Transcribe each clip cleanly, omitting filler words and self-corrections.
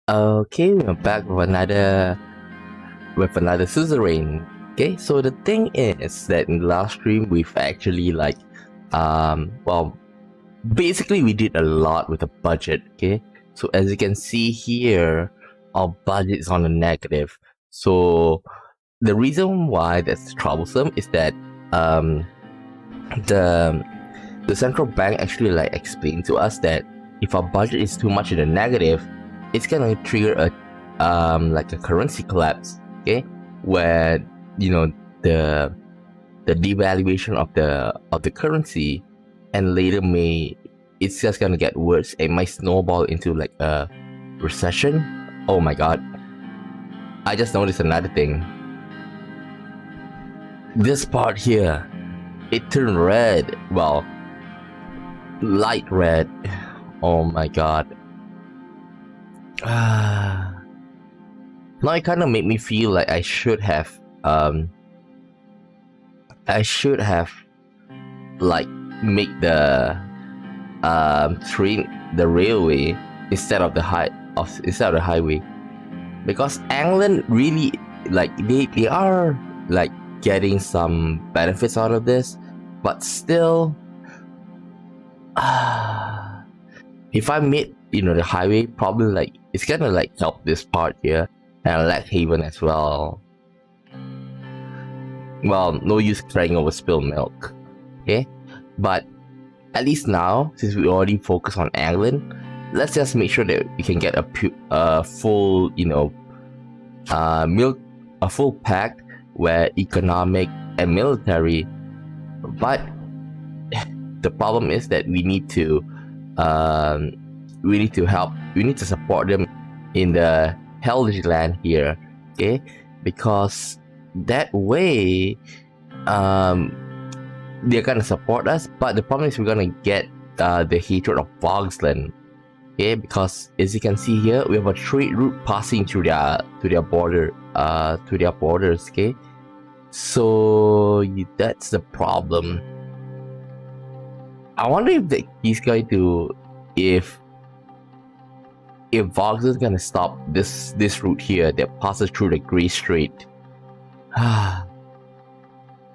Okay, we're back with another Suzerain. Okay, so the thing is that in the last stream we've actually well, basically we did a lot with the budget. Okay, so as you can see here, our budget is on a negative. So the reason why that's troublesome is that the central bank actually explained to us that if our budget is too much in the negative, it's gonna trigger a currency collapse, okay, where the devaluation of the currency, and later it's just gonna get worse. It might snowball into like a recession. Oh my god, I just noticed another thing. This part here, it turned red. Well, light red. Oh my god. Now it kind of made me feel like I should have make the railway instead of the highway, because England really they are getting some benefits out of this, but still if I made the highway, probably it's gonna help this part here and Lack Haven as well. Well, no use crying over spilled milk, okay? But at least now, since we already focus on England, let's just make sure that we can get a full full pack where economic and military. But the problem is that we need to support them in the Hellish land here, okay? Because that way they're gonna support us, but the problem is we're gonna get the hatred of Vogsland, okay? Because as you can see here, we have a trade route passing through their borders, okay? So that's the problem. I wonder if he's going to if Vox is gonna stop this route here that passes through the Grey Strait.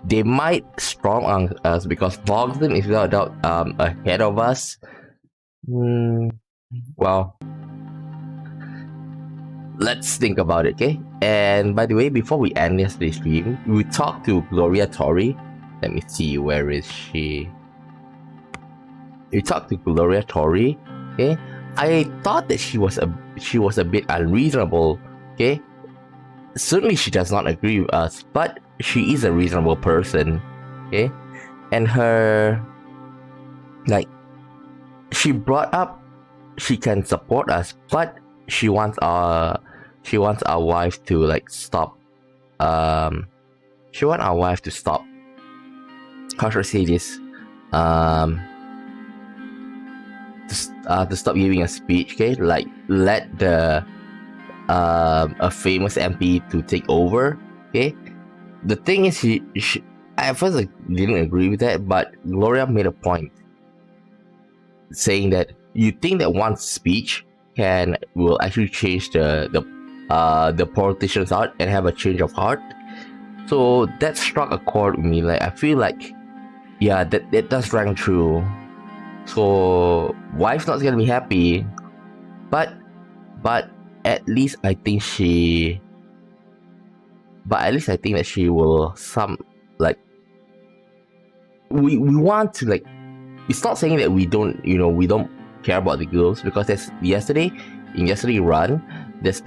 They might storm on us because Voxland is without doubt ahead of us. Well, let's think about it, okay? And by the way, before we end yesterday's stream, we talked to Gloria Tori. Let me see, where is she? We talked to Gloria Tori, okay? I thought that she was a bit unreasonable, okay? Certainly she does not agree with us, but she is a reasonable person, okay? And her, she brought up she can support us, but she wants our wife to stop. She wants our wife to stop. How should I say this? To stop giving a speech, okay? Let the a famous MP to take over, okay? The thing is, she at first I didn't agree with that, but Gloria made a point saying that you think that one speech will actually change the politicians out and have a change of heart. So that struck a chord with me. I feel yeah, that does ring true. So wife's not gonna be happy, but at least I think that she will we want to it's not saying that we don't care about the girls, because in yesterday run there's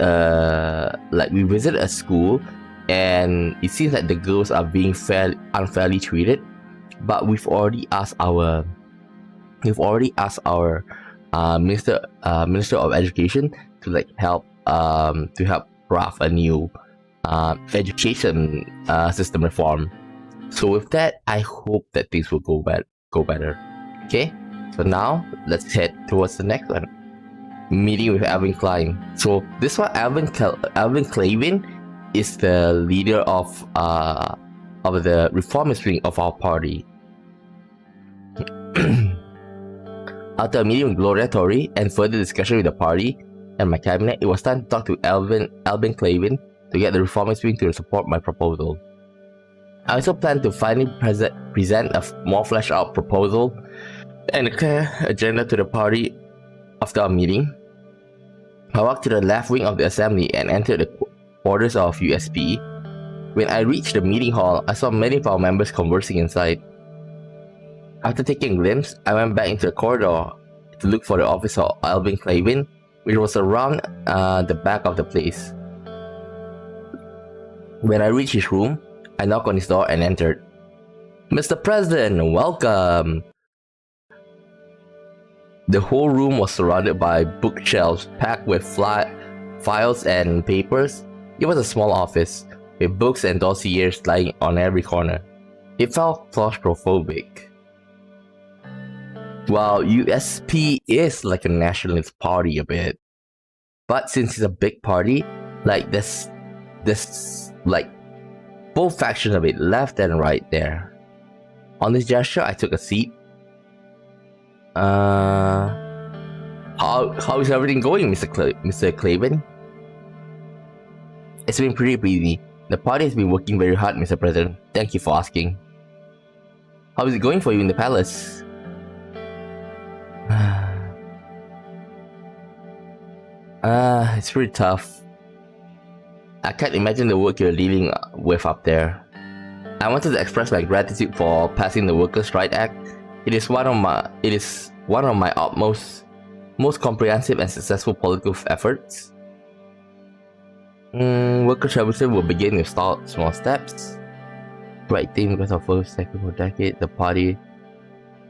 we visited a school and it seems like the girls are being unfairly treated, but we've already asked our minister of education to help draft a new education system reform. So with that, I hope that things will go better. Okay, so now let's head towards the next one. Meeting with Alvin Klein. So this one, Alvin Clavin is the leader of the reformist wing of our party. After a meeting with Gloria Tori and further discussion with the party, and my cabinet, it was time to talk to Albin Clavin to get the reformist wing to support my proposal. I also plan to finally present a more fleshed out proposal and a clear agenda to the party after our meeting. I walked to the left wing of the assembly and entered the quarters of USP. When I reached the meeting hall, I saw many of our members conversing inside. After taking a glimpse, I went back into the corridor to look for the office of Albin Clavin, which was around the back of the place. When I reached his room, I knocked on his door and entered. "Mr. President, welcome!" The whole room was surrounded by bookshelves packed with files and papers. It was a small office, with books and dossiers lying on every corner. It felt claustrophobic. While USP is like a nationalist party a bit, but since it's a big party, like this like both factions of it, left and right there. On this gesture, I took a seat. How is everything going, Mr. Clavin? It's been pretty busy. The party has been working very hard, Mr. President. Thank you for asking. How is it going for you in the palace? It's pretty tough. I can't imagine the work you're dealing with up there. I wanted to express my gratitude for passing the Workers' Right Act. It is one of my most comprehensive and successful political efforts. Workers' revolution will begin with small steps. Right thing because of first second for decade, the party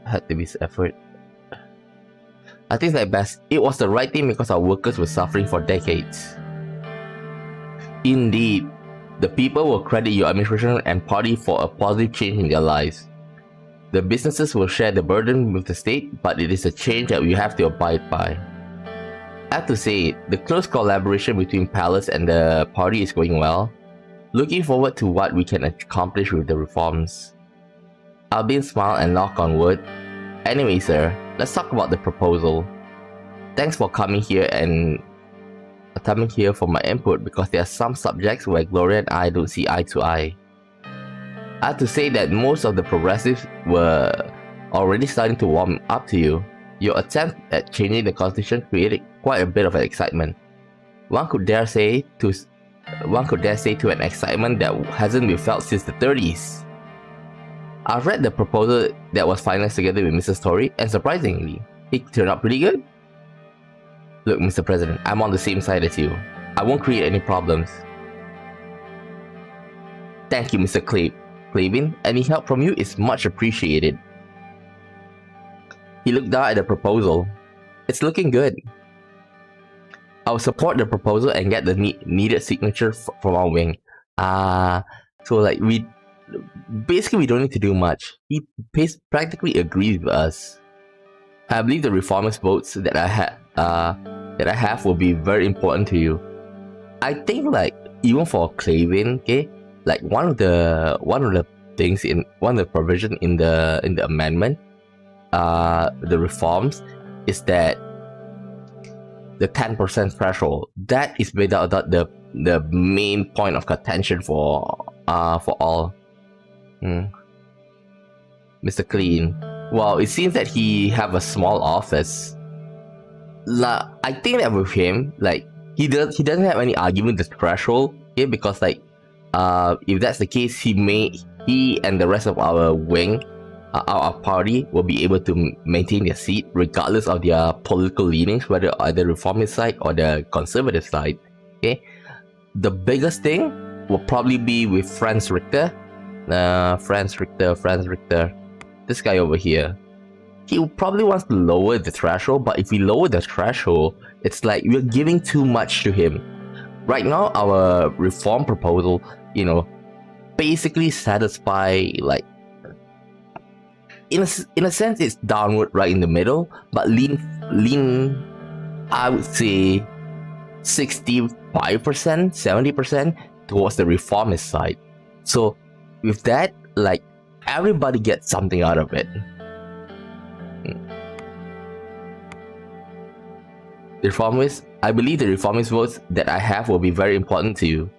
had to be effort. I think it's like best. It was the right thing because our workers were suffering for decades. Indeed, the people will credit your administration and party for a positive change in their lives. The businesses will share the burden with the state, but it is a change that we have to abide by. I have to say, the close collaboration between Palace and the party is going well. Looking forward to what we can accomplish with the reforms. Albin smiled and knocked on wood. Anyway, sir, let's talk about the proposal. Thanks for coming here for my input, because there are some subjects where Gloria and I don't see eye to eye. I have to say that most of the progressives were already starting to warm up to you. Your attempt at changing the constitution created quite a bit of excitement. One could dare say to an excitement that hasn't been felt since the 30s. I've read the proposal that was finalized together with Mrs. Tory, and surprisingly, it turned out pretty good. Look, Mr. President, I'm on the same side as you. I won't create any problems. Thank you, Mr. Clavin. Any help from you is much appreciated. He looked down at the proposal. It's looking good. I'll support the proposal and get the needed signature from our wing. So like we don't need to do much. He practically agrees with us. I believe the reformist votes that I have will be very important to you. I think like even for Clavin, okay, like one of the things in one of the provision in the amendment, the reforms, is that the 10% threshold, that is without doubt the main point of contention for all. Mr. Clean. Well, it seems that he have a small office. I think that with him, like he doesn't have any argument with the threshold, okay? Because like, if that's the case, he and the rest of our wing, our party, will be able to maintain their seat regardless of their political leanings, whether either reformist side or the conservative side. Okay, the biggest thing will probably be with Franz Richter. Franz Richter, this guy over here. He probably wants to lower the threshold, but if we lower the threshold, it's like we're giving too much to him. Right now, our reform proposal, basically satisfy, like, in a sense, it's downward right in the middle, but lean, I would say 65%, 70% towards the reformist side. So with that, like, everybody gets something out of it. reformist. I believe the reformist votes that I have will be very important to you.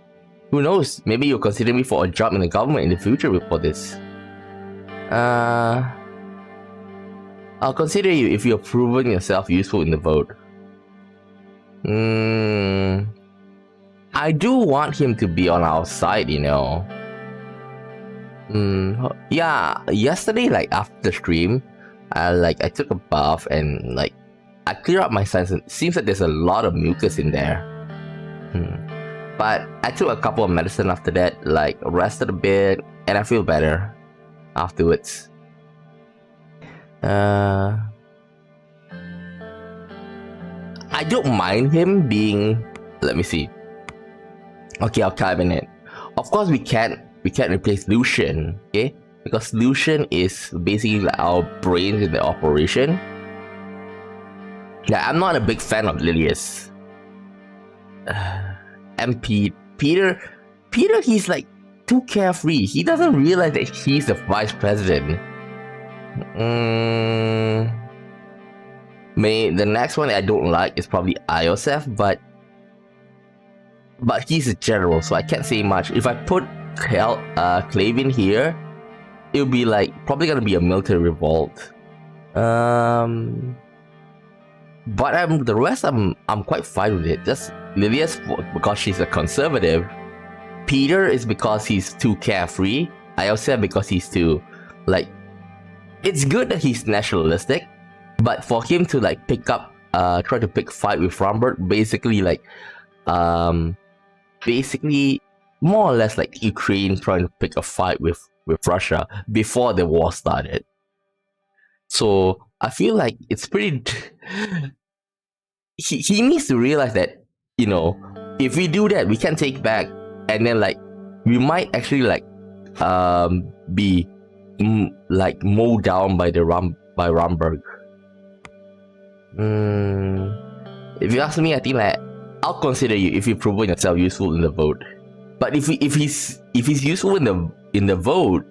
Who knows? Maybe you'll consider me for a job in the government in the future for this. I'll consider you if you're proven yourself useful in the vote. I do want him to be on our side, you know. Yeah, yesterday, like after the stream, I took a bath and like I cleared up my sinus. It seems like there's a lot of mucus in there. But I took a couple of medicine after that, like rested a bit, and I feel better afterwards. I don't mind him being. Let me see. Okay, I'll cabinet. Of course, we can't replace Lucian, okay? Because Lucian is basically like our brains in the operation. Yeah, I'm not a big fan of Lilius. MP Peter, he's like too carefree. He doesn't realize that he's the vice president. The next one I don't like is probably Iosef, but he's a general, so I can't say much. If I put Clavin here, it'll be like probably gonna be a military revolt. But the rest I'm quite fine with it. Just Lilius because she's a conservative. Peter is because he's too carefree. Iosef because he's too like. It's good that he's nationalistic, but for him to like try to pick fight with Romberg, basically more or less like Ukraine trying to pick a fight with Russia before the war started. So I feel like it's pretty. He needs to realize that, you know, if we do that, we can take back, and then like we might actually like be like mowed down by Romberg. If you ask me, I think like I'll consider you if you prove yourself useful in the vote. But if he's useful in the vote,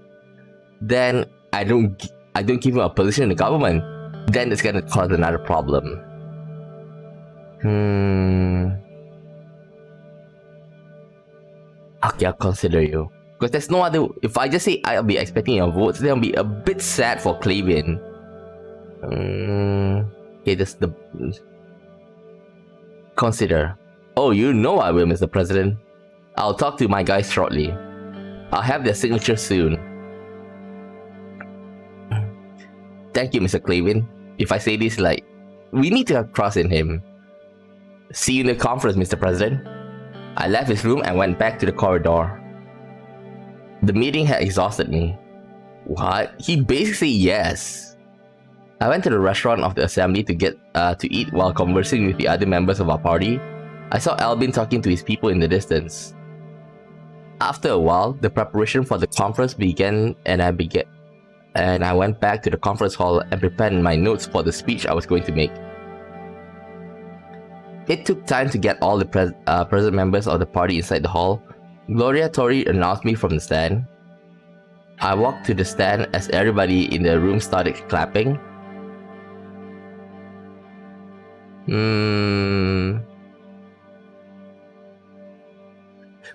then I don't give him a position in the government. Then it's gonna cause another problem. Okay, I'll consider you. Because there's no other. If I just say I'll be expecting your votes, then I'll be a bit sad for Clavin. Okay, that's the. Consider. Oh, you know I will, Mr. President. I'll talk to my guys shortly. I'll have their signature soon. Thank you, Mr. Clavin. If I say this, like, we need to have trust in him. See you in the conference, Mr. President. I left his room and went back to the corridor. The meeting had exhausted me. What? He basically said yes. I went to the restaurant of the assembly to get to eat while conversing with the other members of our party. I saw Albin talking to his people in the distance. After a while, the preparation for the conference began, and I went back to the conference hall and prepared my notes for the speech I was going to make. It took time to get all the present members of the party inside the hall. Gloria Tori announced me from the stand. I walked to the stand as everybody in the room started clapping.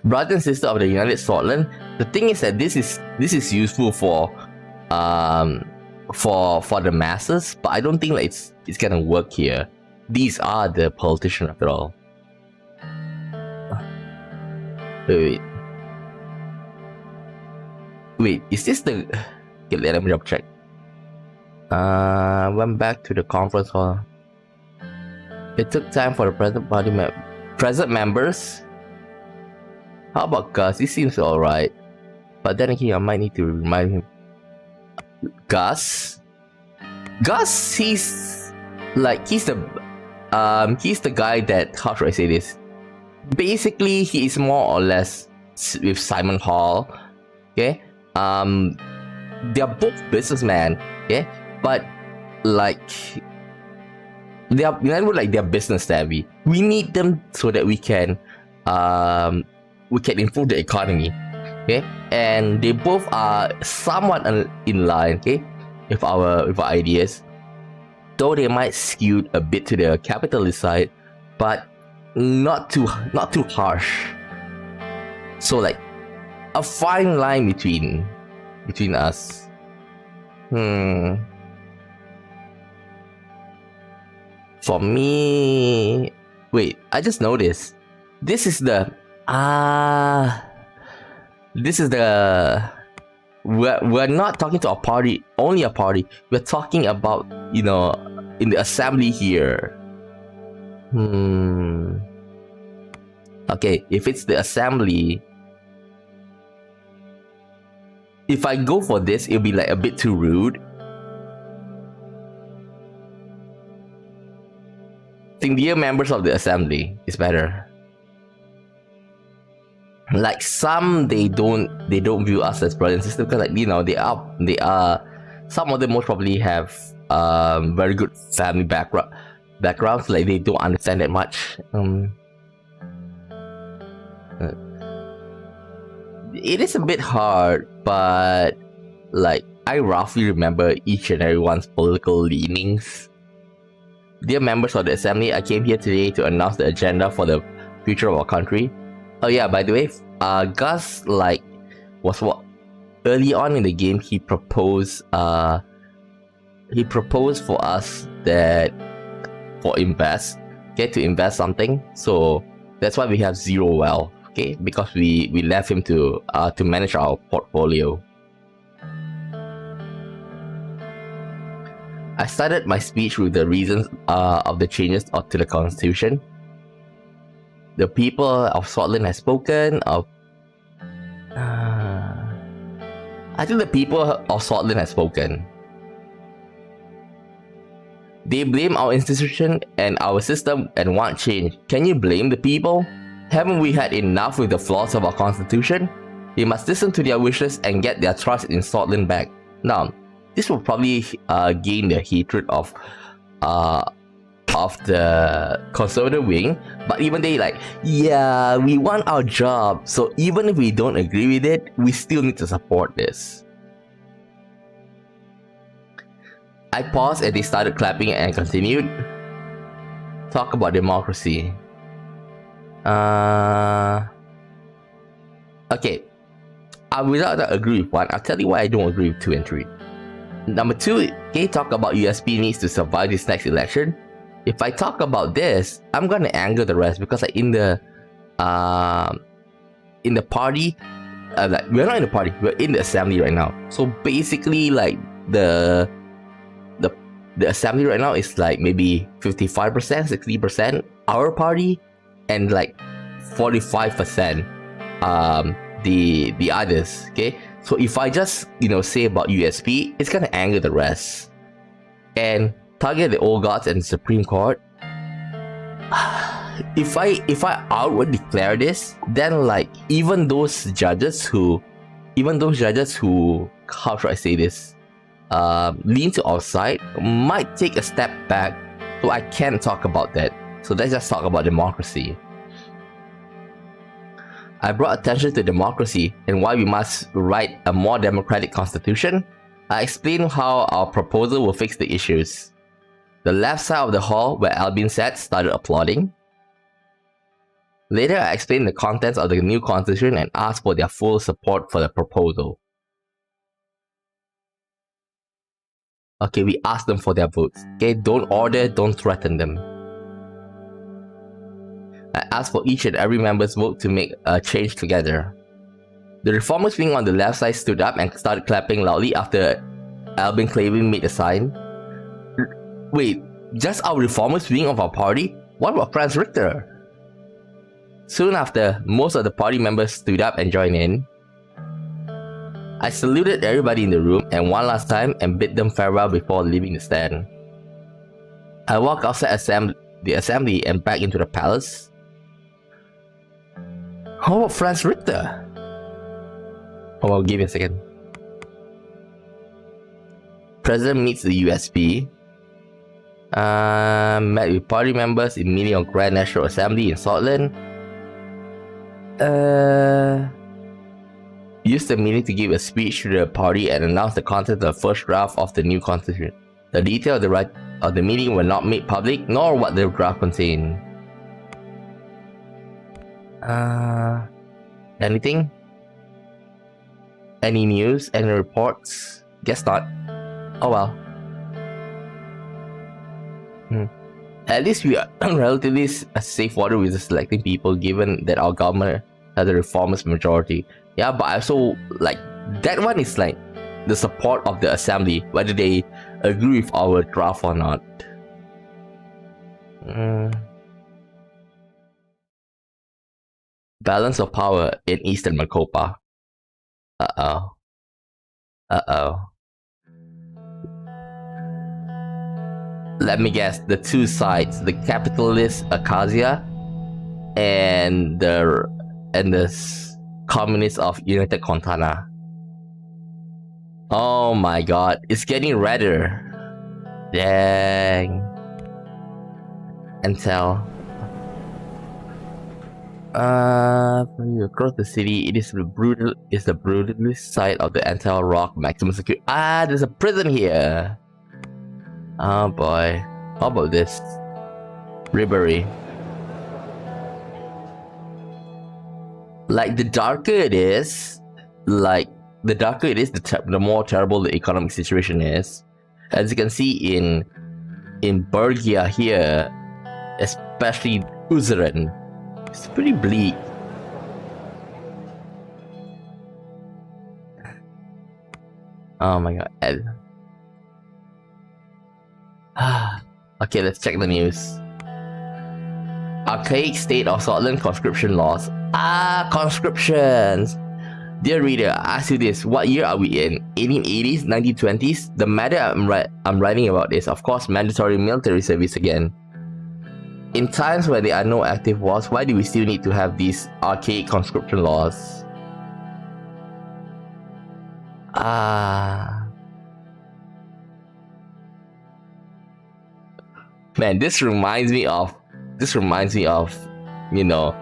Brother and sister of the United Sordland. The thing is that this is useful for the masses, but I don't think like it's gonna work here. These are the politicians after all. Wait, is this the... Okay, let me double check. Went back to the conference hall. It took time for the present members. How about Gus? He seems alright. But then again, I might need to remind him. Gus, he's the guy that, how should I say this? Basically, he is more or less with Simon Hall. Okay, they're both businessmen. Okay, but like they're business savvy. We need them so that we can improve the economy. Okay, and they both are somewhat in line. Okay, with our ideas. Though they might skew a bit to the capitalist side, but not too harsh. So like a fine line between us. For me, wait, I just noticed this is the we're not talking to a party, only a party. We're talking about, in the assembly here. Okay, if it's the assembly, if I go for this, it'll be like a bit too rude. I think dear members of the assembly is better. Like some, they don't view us as brothers and sisters, because like, they are some of them most probably have very good family backgrounds, like they don't understand that much. It is a bit hard, but like I roughly remember each and everyone's political leanings. Dear members of the assembly, I came here today to announce the agenda for the future of our country. Oh yeah, by the way, Gus was what early on in the game he proposed for us that to invest something. So that's why we have 0 wealth, okay? Because we left him to manage our portfolio. I started my speech with the reasons of the changes to the constitution. The people of Sordland have spoken. I think the people of Sordland have spoken. They blame our institution and our system and want change. Can you blame the people? Haven't we had enough with the flaws of our constitution? We must listen to their wishes and get their trust in Sordland back. Now, this will probably gain the hatred of the conservative wing, but even they yeah, we want our job, so even if we don't agree with it, we still need to support this. I paused and they started clapping and continued. Talk about democracy. Okay, I without agree with 1. I'll tell you why I don't agree with 2 and 3. Number 2, okay, talk about USP needs to survive this next election. If I talk about this, I'm gonna anger the rest, because in the party, we're not in the party, we're in the assembly right now. So basically, the assembly right now is maybe 55%, 60% our party, and 45% the others. Okay, so if I just say about USP, it's gonna anger the rest and target the old gods and the Supreme Court. If I outwardly declare this, then even those judges who how should I say this, lean to our side might take a step back. So I can't talk about that. So let's just talk about democracy. I brought attention to democracy and why we must write a more democratic constitution. I explained how our proposal will fix the issues. The left side of the hall where Albin sat started applauding. Later, I explained the contents of the new constitution and asked for their full support for the proposal. Okay, we asked them for their votes. Okay, don't order, don't threaten them. I asked for each and every member's vote to make a change together. The reformers wing on the left side stood up and started clapping loudly after Albin Clavin made a sign. Wait, just our reformers wing of our party? What about Franz Richter? Soon after, most of the party members stood up and joined in. I saluted everybody in the room and one last time and bid them farewell before leaving the stand. I walked outside the assembly and back into the palace. How about Franz Richter? Oh, well, give me a second. President meets the USP. Met with party members in meeting of Grand National Assembly in Sordland. Used the meeting to give a speech to the party and announce the content of the first draft of the new constitution. The details of the meeting were not made public, nor what the draft contained. Anything? Any news? Any reports? Guess not. Oh well. At least we are relatively safe water with selecting people, given that our government has a reformist majority. Yeah, but I also like that one is like the support of the assembly, whether they agree with our draft or not. Balance of power in Eastern Makopa. Uh-oh. Let me guess, the two sides, the capitalist Acacia and the communists of United Contana. Oh my god, it's getting redder. Dang. Intel. Across the city, it is the brutalist side of the Intel Rock maximum security. There's a prison here. Oh boy. How about this? Ribery. Like, the darker it is, the more terrible the economic situation is. As you can see in Bergia here, especially Suzerain, it's pretty bleak. Oh my god. Okay, let's check the news. Archaic state of Sordland conscription laws. Conscriptions! Dear reader, I ask you this, what year are we in? 1880s? 1920s? The matter I'm writing about is, of course, mandatory military service again. In times where there are no active wars, why do we still need to have these archaic conscription laws? Man, this reminds me of, you know,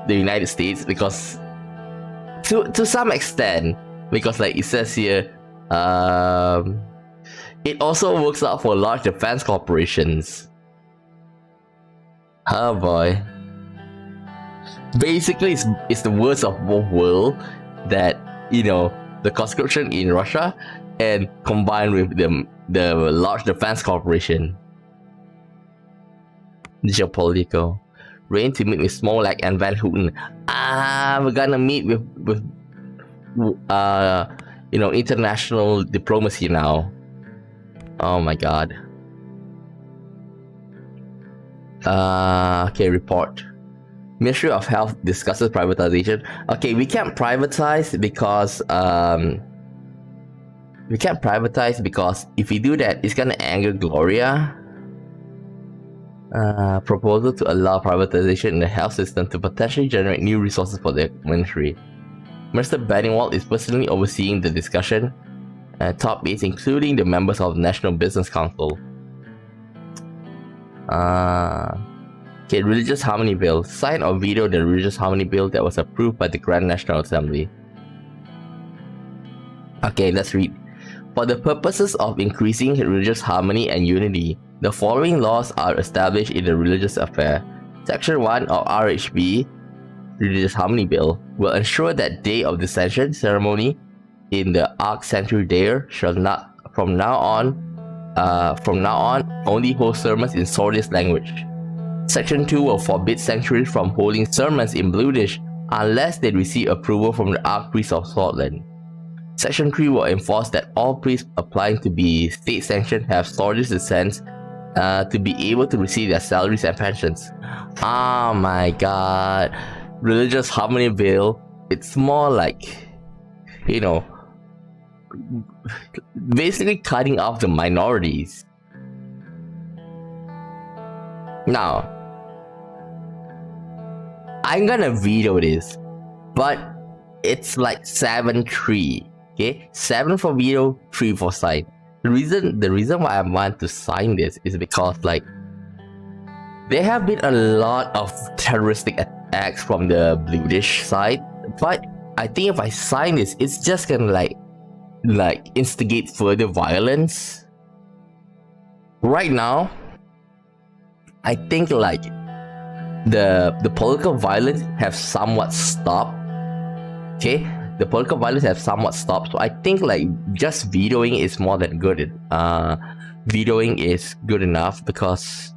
the United States, because to some extent, because like it says here, it also works out for large defense corporations. Oh boy. Basically, it's the worst of both worlds, that, you know, the conscription in Russia and combined with the large defense corporation. Geopolitical. Rayne to meet with Smolak and Van Houten. We're gonna meet with you know, international diplomacy now. Oh my god. Okay, report. Ministry of Health discusses privatization. Okay, we can't privatize because if we do that, it's gonna anger Gloria. Proposal to allow privatization in the health system to potentially generate new resources for the ministry. Mr. Benningwald is personally overseeing the discussion, top aides including the members of the National Business Council. Okay, Religious Harmony Bill. Sign or veto the Religious Harmony Bill that was approved by the Grand National Assembly. Okay, let's read. For the purposes of increasing religious harmony and unity, the following laws are established in the religious affair. Section 1 of RHB, Religious Harmony Bill, will ensure that day of dissension ceremony in the Ark Sanctuary there shall not, from now on, only hold sermons in Sordist language. Section 2 will forbid sanctuaries from holding sermons in Bluedish unless they receive approval from the Archpriest of Sordland. Section 3 will enforce that all priests applying to be state-sanctioned have Sordist descent to be able to receive their salaries and pensions. Oh my god. Religious Harmony Bill, it's more like, you know, basically cutting off the minorities. Now, I'm gonna veto this, but it's like 7-3. Okay, 7 for veto, 3 for sign. The reason why I want to sign this is because, like, there have been a lot of terroristic attacks from the Bluedish side, but I think if I sign this, it's just gonna like instigate further violence. Right now, I think like the political violence have somewhat stopped. Okay, the political violence have somewhat stopped. So I think like just vetoing is more than good. Vetoing is good enough because,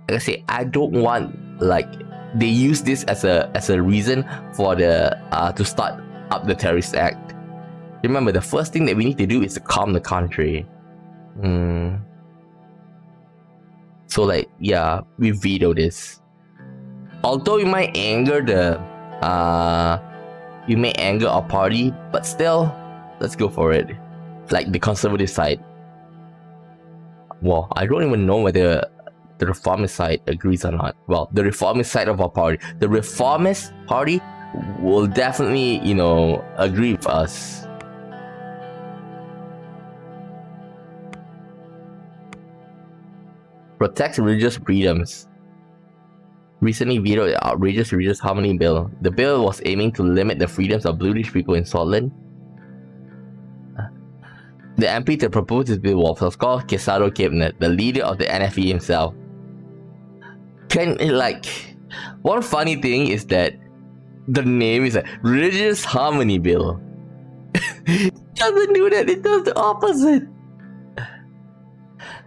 like I say, I don't want like they use this as a reason for the to start up the terrorist act. Remember, the first thing that we need to do is to calm the country. So like, yeah, we veto this. Although it might anger you may anger our party, but still, let's go for it. Like the conservative side. Well, I don't even know whether the reformist side agrees or not. Well, the reformist side of our party, the reformist party will definitely, agree with us. Protect religious freedoms. Recently vetoed the outrageous religious harmony bill. The bill was aiming to limit the freedoms of British people in Sordland. The MP to propose this bill was called Quesado Cabinet, the leader of the NFE himself. One funny thing is that the name is a Religious Harmony Bill. It doesn't do that, it does the opposite.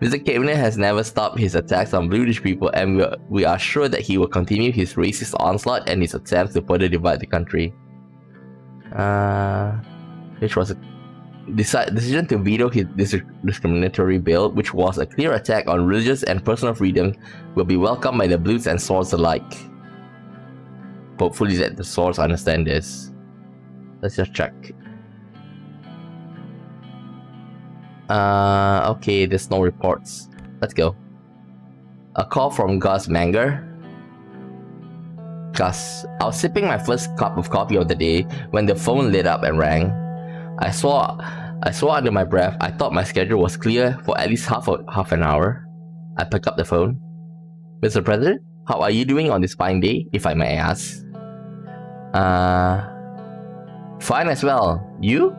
Mr. Cabinet has never stopped his attacks on British people, and we are sure that he will continue his racist onslaught and his attempts to further divide the country. Which was a decision to veto his discriminatory bill, which was a clear attack on religious and personal freedom, will be welcomed by the Blues and Swords alike. Hopefully that the Swords understand this. Let's just check. Okay, there's no reports. Let's go. A call from Gus Manger. Gus, I was sipping my first cup of coffee of the day when the phone lit up and rang. I swore under my breath. I thought my schedule was clear for at least half an hour. I picked up the phone. Mr. President, how are you doing on this fine day, if I may ask? Fine as well. You?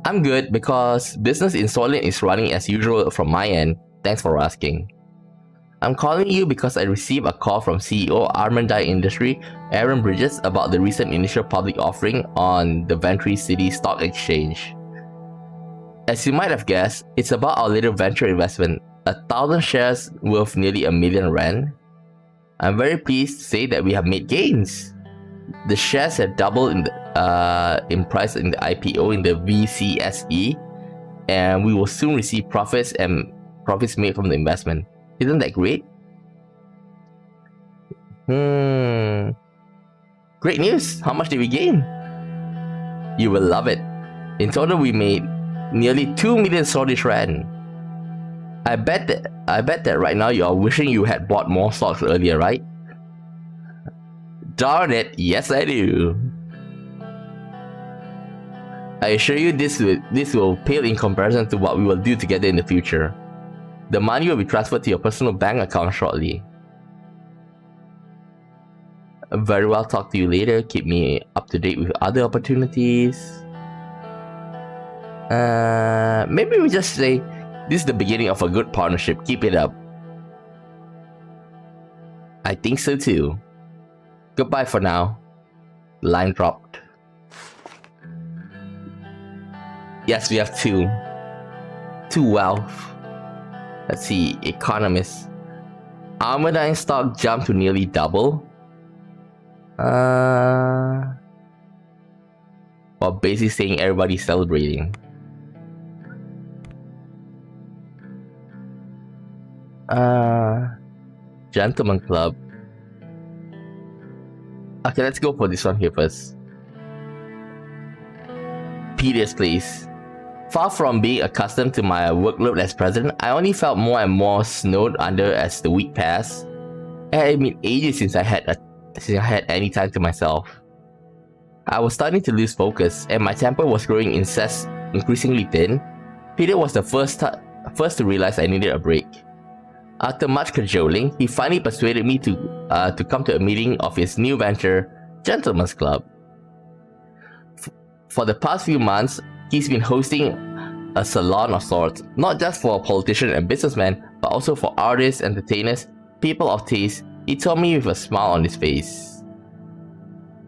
I'm good because business in Sordland is running as usual from my end. Thanks for asking. I'm calling you because I received a call from CEO Armandine Industry, Aaron Bridges, about the recent initial public offering on the Ventry City Stock Exchange. As you might have guessed, it's about our little venture investment, 1,000 shares worth nearly R1 million. I'm very pleased to say that we have made gains. The shares have doubled in price in the IPO in the VCSE, and we will soon receive profits made from the investment. Isn't that great? Great news! How much did we gain? You will love it. In total, we made nearly 2 million Swedish Rand. I bet that right now you are wishing you had bought more stocks earlier, right? Darn it, yes I do. I assure you this will pale in comparison to what we will do together in the future. The money will be transferred to your personal bank account shortly. Very well, talk to you later. Keep me up to date with other opportunities. Maybe we just say, this is the beginning of a good partnership. Keep it up. I think so too. Goodbye for now. Line dropped. Yes, we have two wealth. Let's see, economists. Armandine stock jumped to nearly double. Well, basically saying everybody's celebrating. Gentleman Club. Okay, let's go for this one here first. Peter's place. Far from being accustomed to my workload as president, I only felt more and more snowed under as the week passed. It had been ages since I had any time to myself. I was starting to lose focus, and my temper was growing increasingly thin. Peter was the first to realize I needed a break. After much cajoling, he finally persuaded me to come to a meeting of his new venture, Gentleman's Club. For the past few months, he's been hosting a salon of sorts, not just for politicians and businessmen, but also for artists, entertainers, people of taste, he told me with a smile on his face.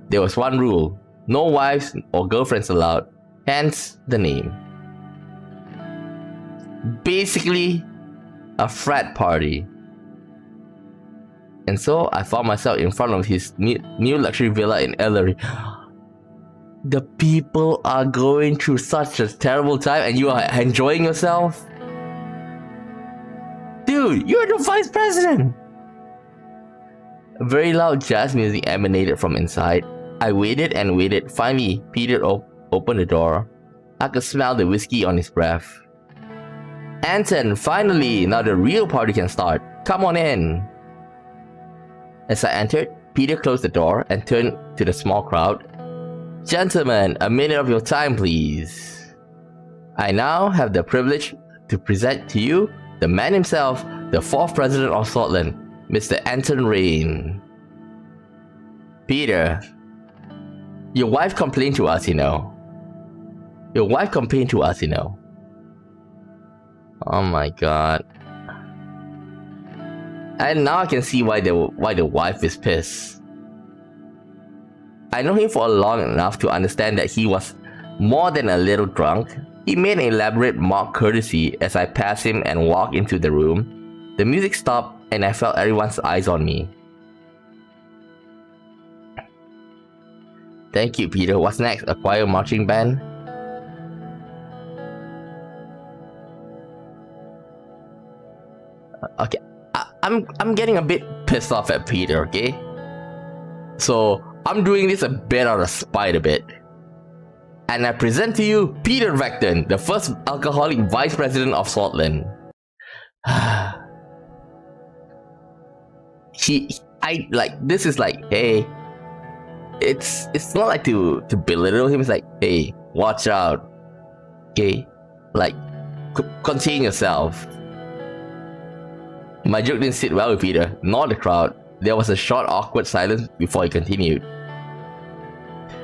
There was one rule: no wives or girlfriends allowed, hence the name. Basically, a frat party. And so I found myself in front of his new luxury villa in Ellery. The people are going through such a terrible time and you are enjoying yourself? Dude, you're the vice president! Very loud jazz music emanated from inside. I waited and waited. Finally, Peter opened the door. I could smell the whiskey on his breath. Anton, finally! Now the real party can start. Come on in. As I entered, Peter closed the door and turned to the small crowd. Gentlemen, a minute of your time, please. I now have the privilege to present to you the man himself, the fourth president of Sordland, Mr. Anton Rayne. Peter, your wife complained to us, you know. Your wife complained to us, you know. Oh my god. And now I can see why the wife is pissed. I know him for long enough to understand that he was more than a little drunk. He made an elaborate mock courtesy as I passed him and walked into the room. The music stopped and I felt everyone's eyes on me. Thank you, Peter. What's next? A choir marching band? Okay, I'm getting a bit pissed off at Peter, okay? So, I'm doing this a bit out of spite a bit. And I present to you Peter Vecton, the first alcoholic vice president of Sordland. This is like, hey, it's not like to belittle him. It's like, hey, watch out, okay? Like, contain yourself. My joke didn't sit well with Peter, nor the crowd. There was a short, awkward silence before he continued.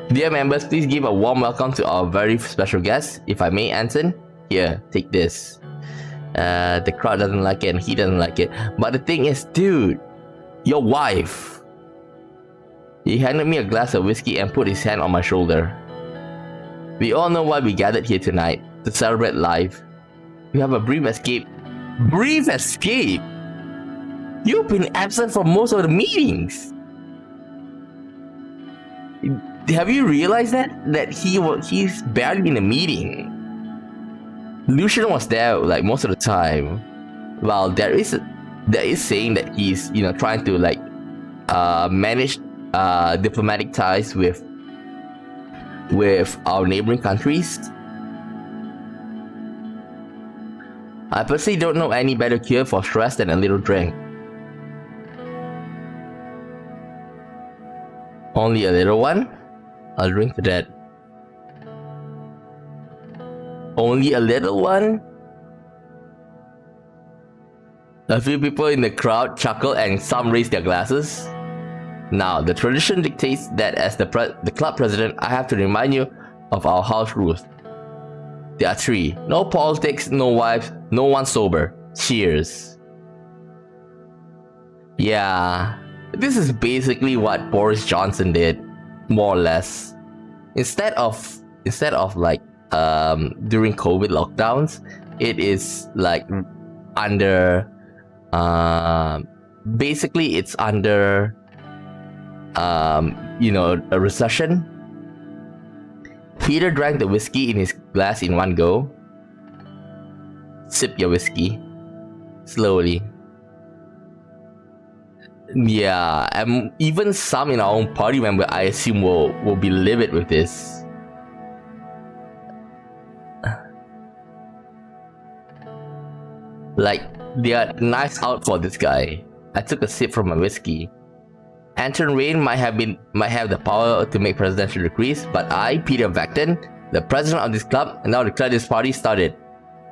Dear members, please give a warm welcome to our very special guest. If I may, Anton, here, take this. The crowd doesn't like it and he doesn't like it. But the thing is, dude, your wife. He handed me a glass of whiskey and put his hand on my shoulder. We all know why we gathered here tonight, to celebrate life. We have a brief escape. Brief escape? You've been absent from most of the meetings. Have you realized that he's barely in a meeting? Lucian was there like most of the time. Well, there is saying that he's trying to like manage diplomatic ties with our neighboring countries. I personally don't know any better cure for stress than a little drink. Only a little one? I'll drink to that. Only a little one? A few people in the crowd chuckled and some raised their glasses. Now, the tradition dictates that as the club president, I have to remind you of our house rules. There are 3. No politics, no wives, no one sober. Cheers. Yeah, this is basically what Boris Johnson did, more or less. Instead of like during COVID lockdowns, it is like under basically it's under a recession. Peter drank the whiskey in his glass in one go. Sip your whiskey. Slowly. Yeah, and even some in our own party member, I assume, will be livid with this. Like, they are nice out for this guy. I took a sip from my whiskey. Anton Rayne might have the power to make presidential decrees, but I, Peter Vecton, the president of this club, now declare this party started.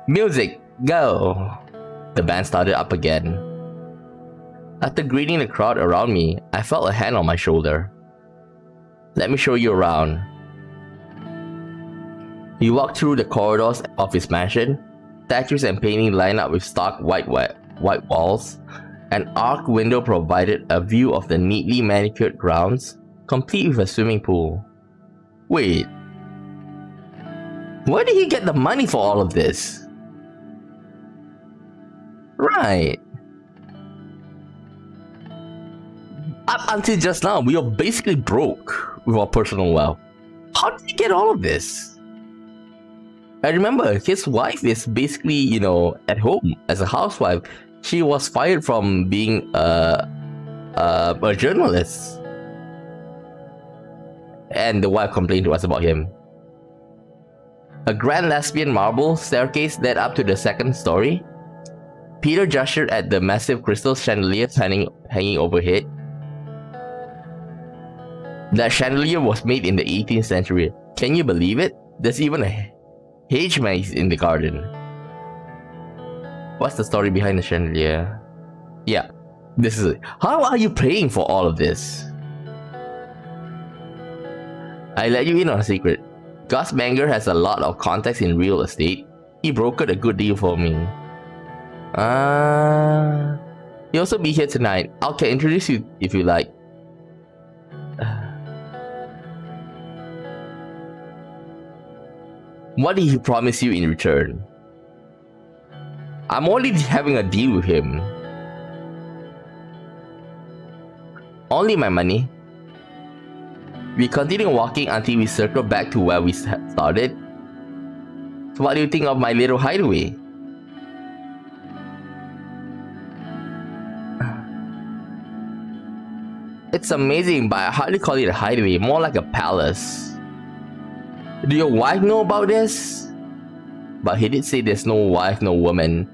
Music, go! The band started up again. After greeting the crowd around me, I felt a hand on my shoulder. Let me show you around. We walked through the corridors of his mansion. Statues and paintings lined up with stark white walls, An arc window provided a view of the neatly manicured grounds, complete with a swimming pool. Wait. Where did he get the money for all of this? Right. Up until just now, we are basically broke with our personal wealth. How did he get all of this? I remember his wife is basically, at home as a housewife. She was fired from being a journalist. And the wife complained to us about him. A grand lesbian marble staircase led up to the second story. Peter gestured at the massive crystal chandeliers hanging overhead. That chandelier was made in the 18th century. Can you believe it? There's even a hedge maze in the garden. What's the story behind the chandelier? Yeah, this is it. How are you paying for all of this? I let you in on a secret. Gus Banger has a lot of contacts in real estate. He brokered a good deal for me. He'll also be here tonight. I can introduce you if you like. What did he promise you in return? I'm only having a deal with him. Only my money. We continue walking until we circle back to where we started. So what do you think of my little hideaway? It's amazing, but I hardly call it a hideaway, more like a palace. Do your wife know about this? But he did say there's no wife, no woman.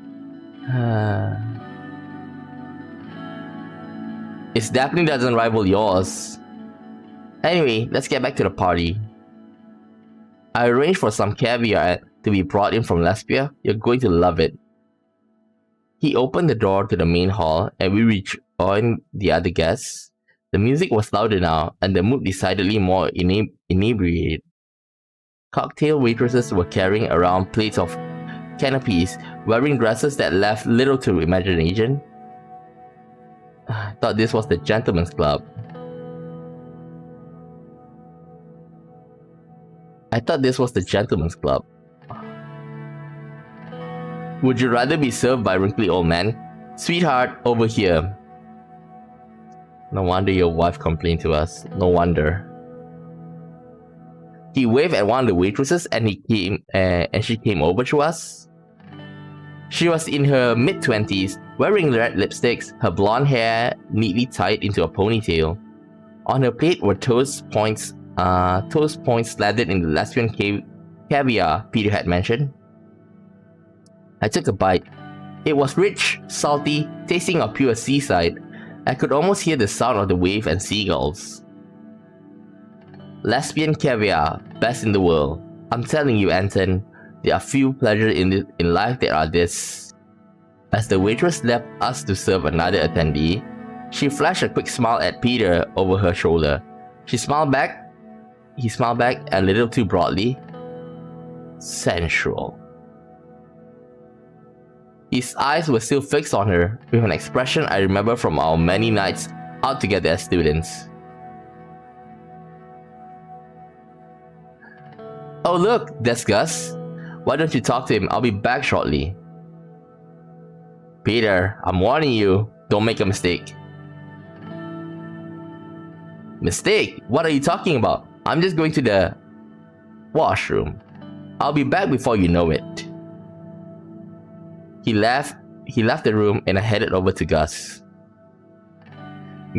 It definitely doesn't rival yours. Anyway, let's get back to the party. I arranged for some caviar to be brought in from Lesbia. You're going to love it. He opened the door to the main hall and we rejoined the other guests. The music was louder now and the mood decidedly more inebriated. Cocktail waitresses were carrying around plates of canopies, wearing dresses that left little to imagination. I thought this was the gentleman's club. Would you rather be served by wrinkly old man? Sweetheart, over here. No wonder your wife complained to us. No wonder. He waved at one of the waitresses and she came over to us. She was in her mid-20s, wearing red lipsticks, her blonde hair neatly tied into a ponytail. On her plate were toast points slathered in the lesbian caviar Peter had mentioned. I took a bite. It was rich, salty, tasting of pure seaside. I could almost hear the sound of the wave and seagulls. Lesbian caviar, best in the world. I'm telling you, Anton, there are few pleasures in life that are this. As the waitress left us to serve another attendee, she flashed a quick smile at Peter over her shoulder. He smiled back a little too broadly. Sensual. His eyes were still fixed on her, with an expression I remember from our many nights out together as students. Oh look, that's Gus. Why don't you talk to him? I'll be back shortly. Peter, I'm warning you, don't make a mistake. Mistake? What are you talking about? I'm just going to the washroom. I'll be back before you know it. He left the room and I headed over to Gus.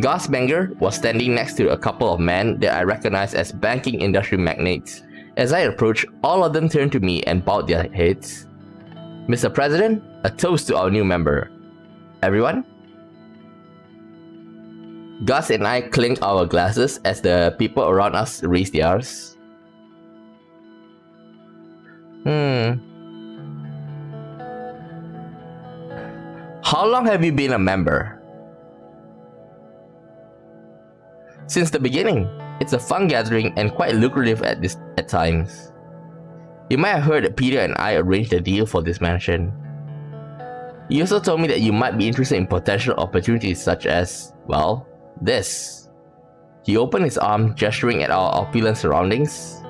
Gus Banger was standing next to a couple of men that I recognized as banking industry magnates. As I approached, all of them turned to me and bowed their heads. Mr. President, a toast to our new member. Everyone? Gus and I clinked our glasses as the people around us raised theirs. How long have you been a member? Since the beginning. It's a fun gathering and quite lucrative at times. You might have heard that Peter and I arranged a deal for this mansion. He also told me that you might be interested in potential opportunities such as, well, this. He opened his arm, gesturing at our opulent surroundings.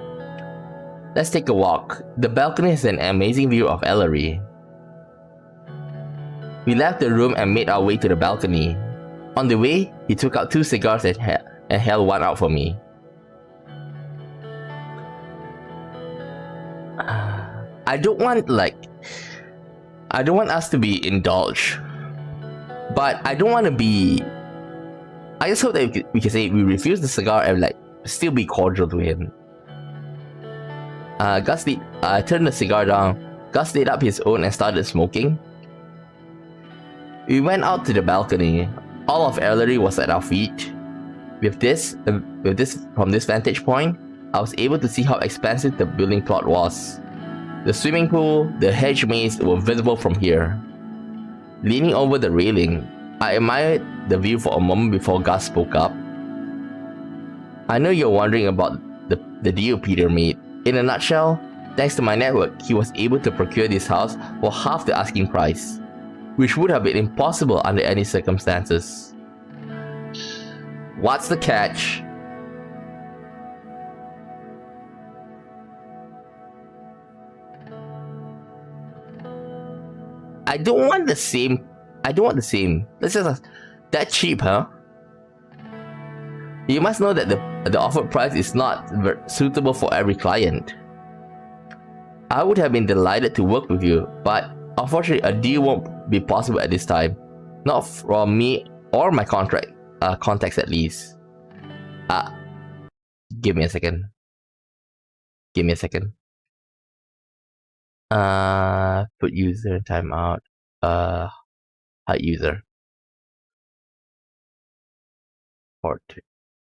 Let's take a walk. The balcony has an amazing view of Ellery. We left the room and made our way to the balcony. On the way, he took out 2 cigars and held one out for me. I don't want us to be indulged, but I don't want to be. I just hope that we can say we refuse the cigar and still be cordial to him. I turned the cigar down. Gus lit up his own and started smoking. We went out to the balcony. All of Ellery was at our feet. From this vantage point, I was able to see how expansive the building plot was. The swimming pool, the hedge maze were visible from here. Leaning over the railing, I admired the view for a moment before Gus spoke up. I know you're wondering about the deal Peter made. In a nutshell, thanks to my network, he was able to procure this house for half the asking price, which would have been impossible under any circumstances. What's the catch? I don't want the same. This is that cheap, huh? You must know that the offered price is not suitable for every client. I would have been delighted to work with you, but unfortunately a deal won't be possible at this time. Not from me or my contacts at least. Give me a second. Put user in timeout. Hide user. Port.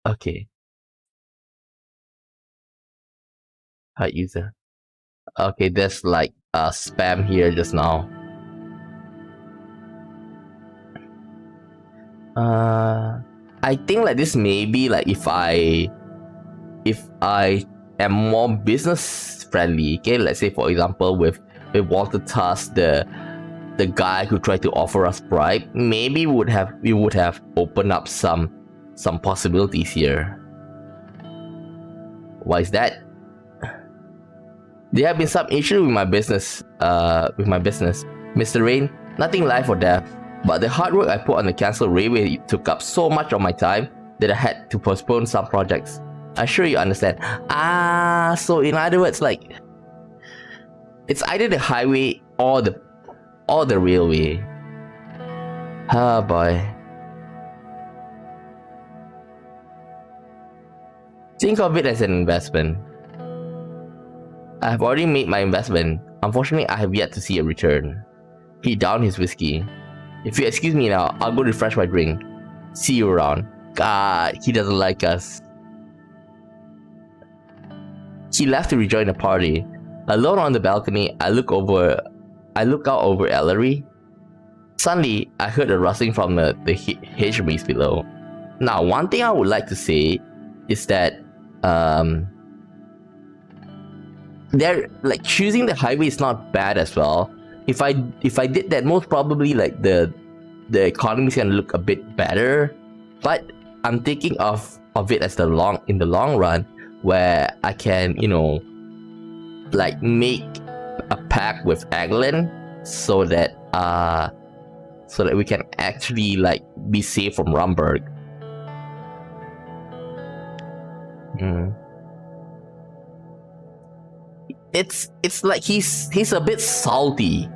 Okay. Hide user. Okay, there's spam here just now. I think this may be if I am more business friendly. Okay, let's say for example with Walter Tusk, the guy who tried to offer us bribe, maybe we would have opened up some possibilities here. Why is that? There have been some issues with my business. Mr. Rayne, nothing life or death, but the hard work I put on the cancelled railway took up so much of my time that I had to postpone some projects. I'm sure you understand. So in other words, it's either the highway or the railway. Oh boy. Think of it as an investment. I have already made my investment. Unfortunately, I have yet to see a return. He downed his whiskey. If you excuse me now, I'll go refresh my drink. See you around. God, he doesn't like us. He left to rejoin the party. Alone on the balcony, I look out over Ellery. Suddenly, I heard a rustling from the hedge maze below. Now, one thing I would like to say is that choosing the highway is not bad as well. If I did that, most probably the economy is gonna look a bit better. But I'm thinking of it as in the long run, where I can make a pact with Eglin so that we can actually be safe from Rumberg. It's like he's a bit salty.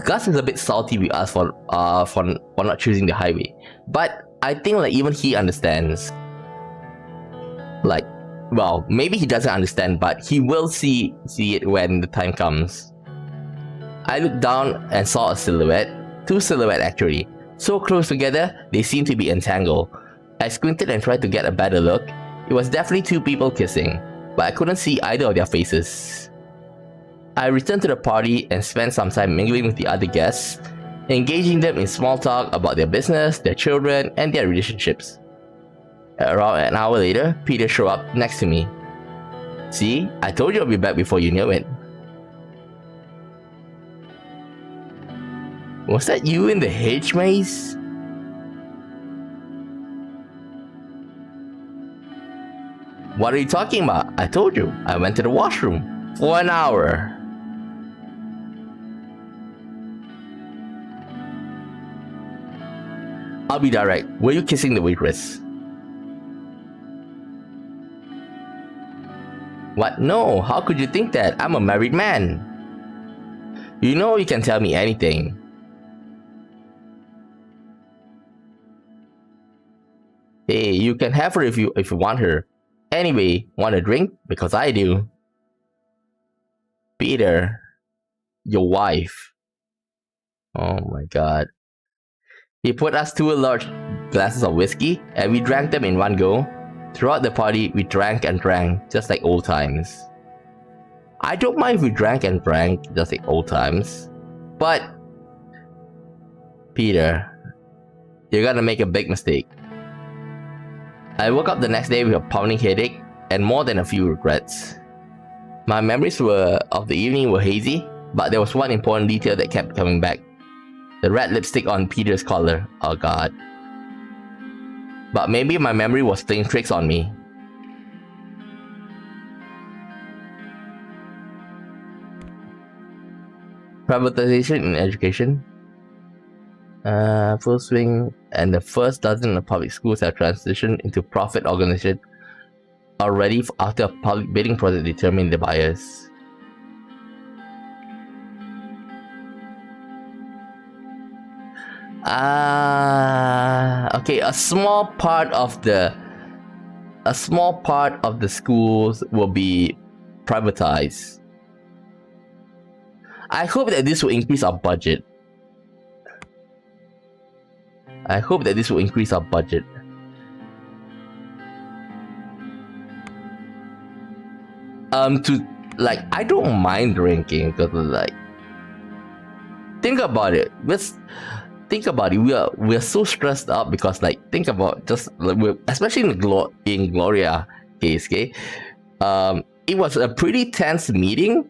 Gus is a bit salty with us for not choosing the highway, but I think even he understands. Well, maybe he doesn't understand, but he will see it when the time comes. I looked down and saw a silhouette. 2 silhouettes actually. So close together, they seemed to be entangled. I squinted and tried to get a better look. It was definitely 2 people kissing, but I couldn't see either of their faces. I returned to the party and spent some time mingling with the other guests, engaging them in small talk about their business, their children, and their relationships. Around an hour later, Peter showed up next to me. See, I told you I'd be back before you knew it. Was that you in the H maze? What are you talking about? I told you, I went to the washroom for an hour. I'll be direct. Were you kissing the waitress? What? No, how could you think that? I'm a married man. You know you can tell me anything. Hey, you can have her if you want her. Anyway, want a drink? Because I do. Peter, your wife. Oh my god. He put us 2 large glasses of whiskey and we drank them in one go. Throughout the party, we drank and drank, just like old times. I don't mind if we drank and drank, just like old times. But, Peter, you're gonna make a big mistake. I woke up the next day with a pounding headache and more than a few regrets. My memories of the evening were hazy, but there was one important detail that kept coming back. The red lipstick on Peter's collar. Oh god. But maybe my memory was playing tricks on me. Privatization in education. Full swing, and the first dozen of public schools have transitioned into profit organization already after a public bidding process determined the buyers. Okay, a small part of the schools will be privatized. I hope that this will increase our budget. To like, I don't mind drinking because like, think about it. Think about it. We are so stressed out because like, think about just like, especially in Gloria case, okay? It was a pretty tense meeting,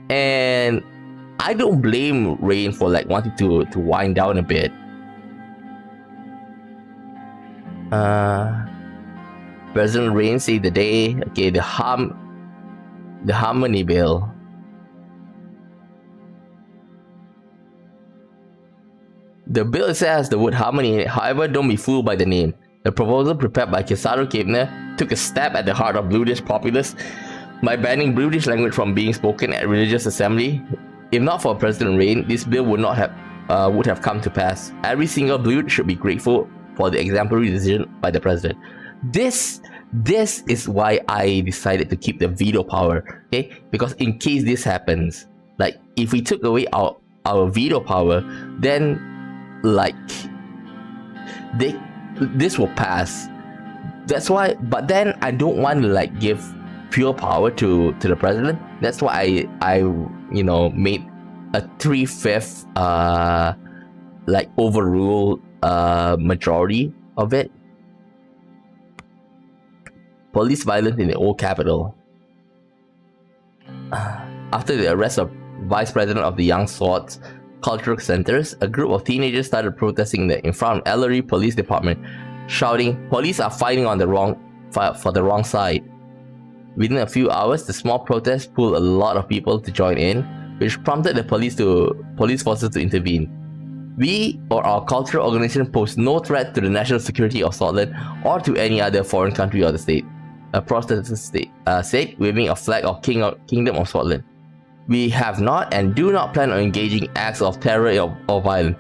and I don't blame Rayne for like wanting to wind down a bit. President Rayne saved the day. Okay, the Harmony Bill. The bill says the word harmony in it, however, don't be fooled by the name. The proposal prepared by Kesaro Kepner took a stab at the heart of British populace by banning British language from being spoken at religious assembly. If not for President Rayne, this bill would have come to pass. Every single Blued should be grateful for the exemplary decision by the president. This is why I decided to keep the veto power, okay? Because in case this happens, like if we took away our veto power, then like this will pass. That's why. But then I don't want to like give pure power to the president. That's why I made a 3/5 like overrule majority of it. Police violence in the old capital. After the arrest of Vice President of the Young Swords Cultural Centers, a group of teenagers started protesting in front of Ellery Police Department, shouting, "Police are fighting for the wrong side." Within a few hours, the small protest pulled a lot of people to join in, which prompted the police forces to intervene. We or our cultural organization pose no threat to the national security of Sordland or to any other foreign country or the state, a protester said, waving a flag of Kingdom of Sordland. We have not and do not plan on engaging acts of terror or violence.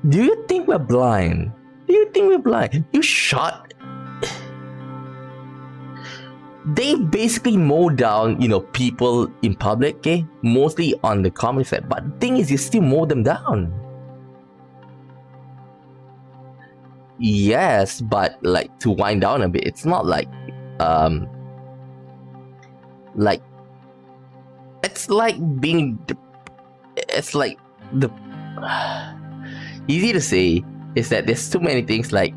Do you think we're blind? You shot. They basically mow down, people in public, okay? Mostly on the communist side. But the thing is, you still mow them down. Yes, but like to wind down a bit, it's not like it's like the easy to say is that there's too many things, like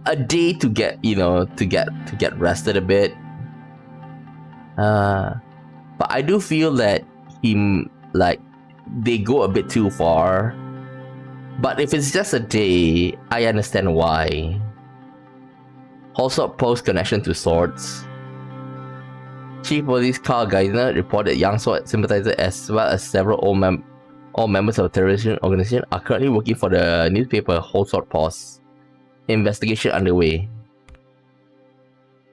a day to get rested a bit, but I do feel that they go a bit too far. But if it's just a day, I understand why. Also, post connection to swords. Chief Police Carl Geisner reported young sword sympathizers as well as several all members of the terrorist organization are currently working for the newspaper Whole Sword Post. Investigation underway.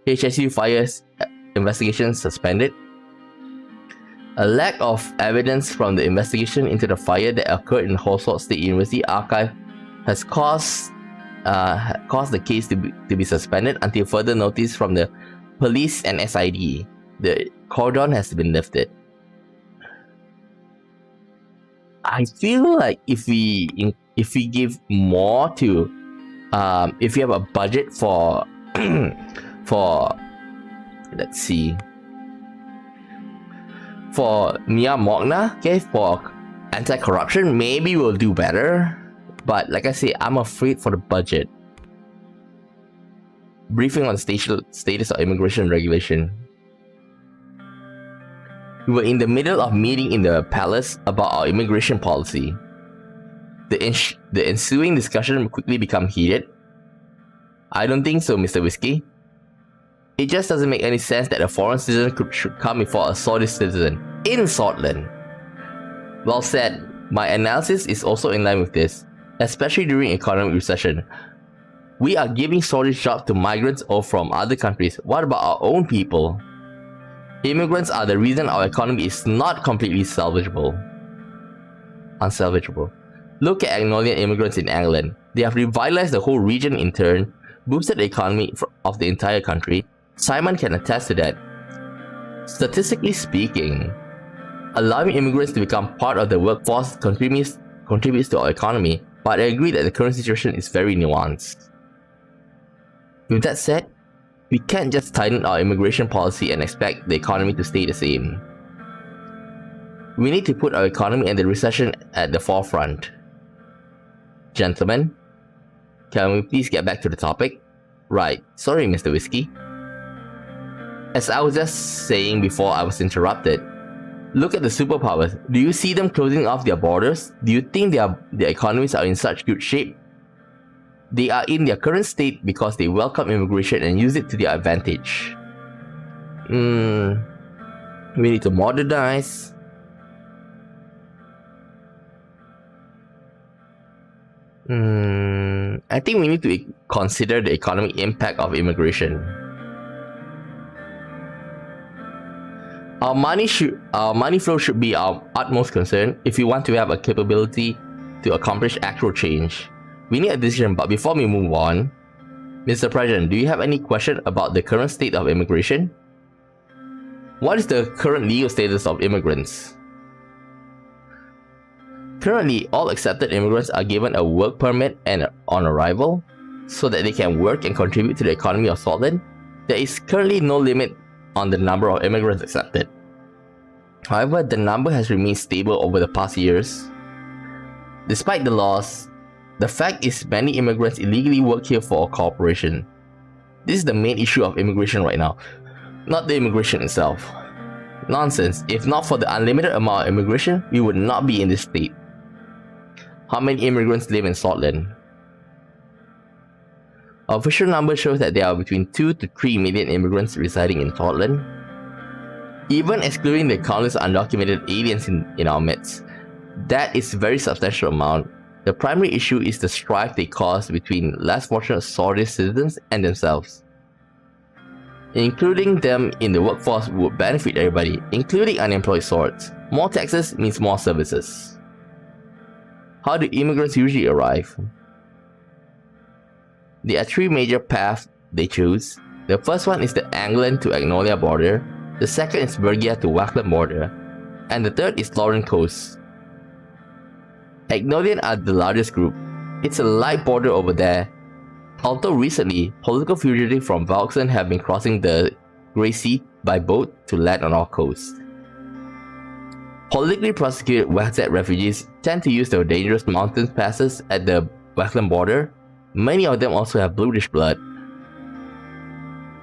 HSU fires investigation suspended. A lack of evidence from the investigation into the fire that occurred in Hosort State University archive has caused the case to be suspended until further notice from the police and SID. The cordon has been lifted. I feel like if we give more to if you have a budget for let's see, for Mia Mogna, okay, for anti-corruption, maybe we'll do better. But like I say, I'm afraid for the budget. Briefing on status of immigration regulation. We were in the middle of meeting in the palace about our immigration policy. The ensuing discussion quickly became heated. I don't think so, Mr. Whiskey. It just doesn't make any sense that a foreign citizen should come before a Swordist citizen in Sordland. Well said. My analysis is also in line with this, especially during economic recession. We are giving Swordist jobs to migrants or from other countries. What about our own people? Immigrants are the reason our economy is not completely unsalvageable. Look at Agnolian immigrants in England. They have revitalized the whole region in turn, boosted the economy of the entire country. Simon can attest to that. Statistically speaking, allowing immigrants to become part of the workforce contributes to our economy, but I agree that the current situation is very nuanced. With that said, we can't just tighten our immigration policy and expect the economy to stay the same. We need to put our economy and the recession at the forefront. Gentlemen, can we please get back to the topic? Right, sorry Mr. Whiskey. As I was just saying before I was interrupted, look at the superpowers. Do you see them closing off their borders? Do you think their economies are in such good shape? They are in their current state because they welcome immigration and use it to their advantage. We need to modernize. I think we need to consider the economic impact of immigration. Our money flow should be our utmost concern if we want to have a capability to accomplish actual change. We need a decision, but before we move on, Mr. President, do you have any question about the current state of immigration? What is the current legal status of immigrants? Currently, all accepted immigrants are given a work permit and on arrival, so that they can work and contribute to the economy of Sordland. There is currently no limit on the number of immigrants accepted. However, the number has remained stable over the past years. Despite the laws, the fact is many immigrants illegally work here for a corporation. This is the main issue of immigration right now, not the immigration itself. Nonsense. If not for the unlimited amount of immigration, we would not be in this state. How many immigrants live in Sordland? Official number shows that there are between 2 to 3 million immigrants residing in Sordland. Even excluding the countless undocumented aliens in our midst, that is a very substantial amount. The primary issue is the strife they cause between less fortunate Swordist citizens and themselves. Including them in the workforce would benefit everybody, including unemployed Swords. More taxes means more services. How do immigrants usually arrive? There are 3 major paths they choose. The first one is the Anglan to Agnolia border, the second is Bergia to Wackland border, and the third is Lauren Coast. Agnolian are the largest group. It's a light border over there. Although recently, political fugitives from Vauxhall have been crossing the Grey Sea by boat to land on our coast. Politically prosecuted Waxat refugees tend to use the dangerous mountain passes at the Wackland border. Many of them also have British blood.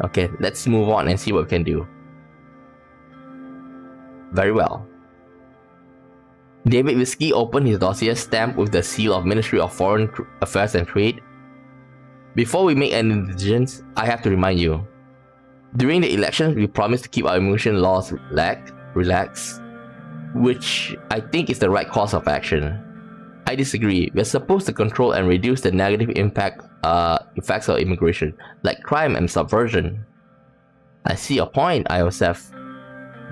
Okay, let's move on and see what we can do. Very well. David Whiskey opened his dossier stamped with the seal of Ministry of Foreign Affairs and Trade. Before we make any decisions, I have to remind you. During the election, we promised to keep our immigration laws relaxed, which I think is the right course of action. I disagree. We are supposed to control and reduce the negative effects of immigration, like crime and subversion. I see your point, IOSF.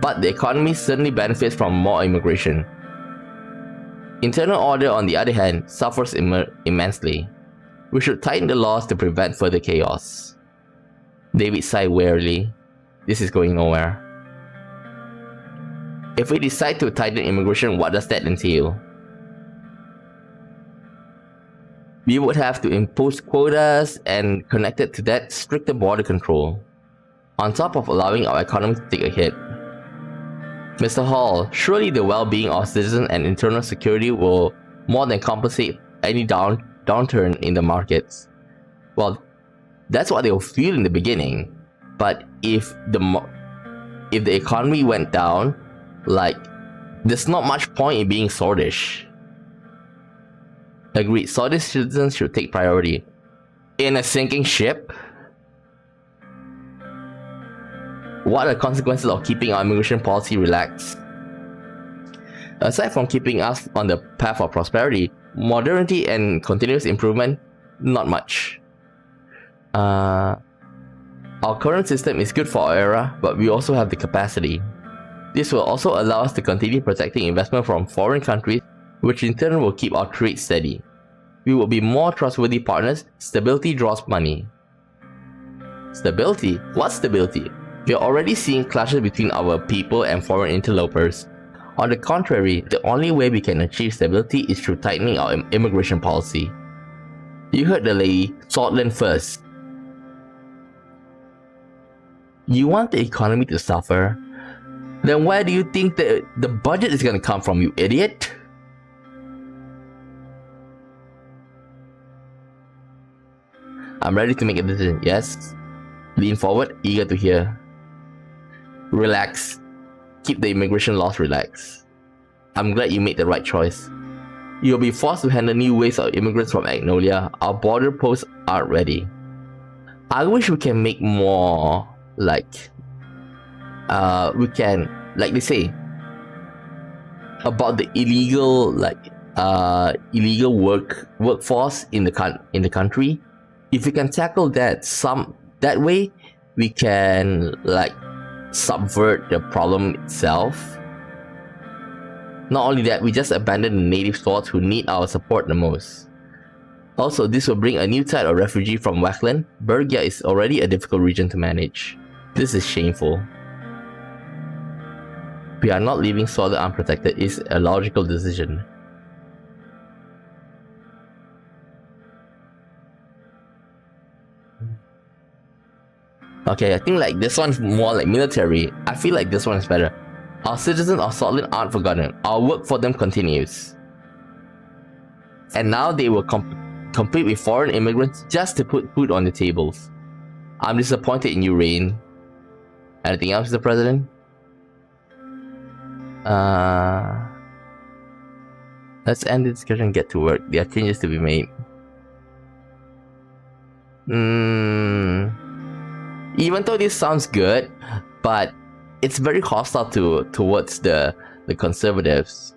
But the economy certainly benefits from more immigration. Internal order, on the other hand, suffers immensely. We should tighten the laws to prevent further chaos. David sighed wearily. This is going nowhere. If we decide to tighten immigration, what does that entail? We would have to impose quotas and, connected to that, stricter border control, on top of allowing our economy to take a hit. Mr. Hall, surely the well-being of citizens and internal security will more than compensate any downturn in the markets. Well, that's what they'll feel in the beginning. But if the economy went down, like, there's not much point in being sordid. Agreed, sordid citizens should take priority. In a sinking ship? What are the consequences of keeping our immigration policy relaxed? Aside from keeping us on the path of prosperity, modernity and continuous improvement, not much. Our current system is good for our era, but we also have the capacity. This will also allow us to continue protecting investment from foreign countries, which in turn will keep our trade steady. We will be more trustworthy partners. Stability draws money. Stability? What stability? We are already seeing clashes between our people and foreign interlopers. On the contrary, the only way we can achieve stability is through tightening our immigration policy. You heard the lady, Sordland first. You want the economy to suffer? Then where do you think the budget is going to come from, you idiot? I'm ready to make a decision, yes? Lean forward, eager to hear. Relax. Keep the immigration laws relaxed. I'm glad you made the right choice. You'll be forced to handle new waves of immigrants from Agnolia. Our border posts aren't ready. I wish we can make more, like they say, about the illegal workforce in the country. If we can tackle that that way, we can subvert the problem itself. Not only that, we just abandon the native swords who need our support the most. Also, this will bring a new type of refugee from Wackland. Bergia is already a difficult region to manage. This is shameful. We are not leaving Sordland unprotected is a logical decision. Okay, I think this one's more like military. I feel like this one is better. Our citizens of Sordland aren't forgotten. Our work for them continues. And now they will compete with foreign immigrants just to put food on the tables. I'm disappointed in you, Rayne. Anything else, Mr. President? Let's end the discussion and get to work. There are changes to be made. Even though this sounds good, but it's very hostile towards the conservatives.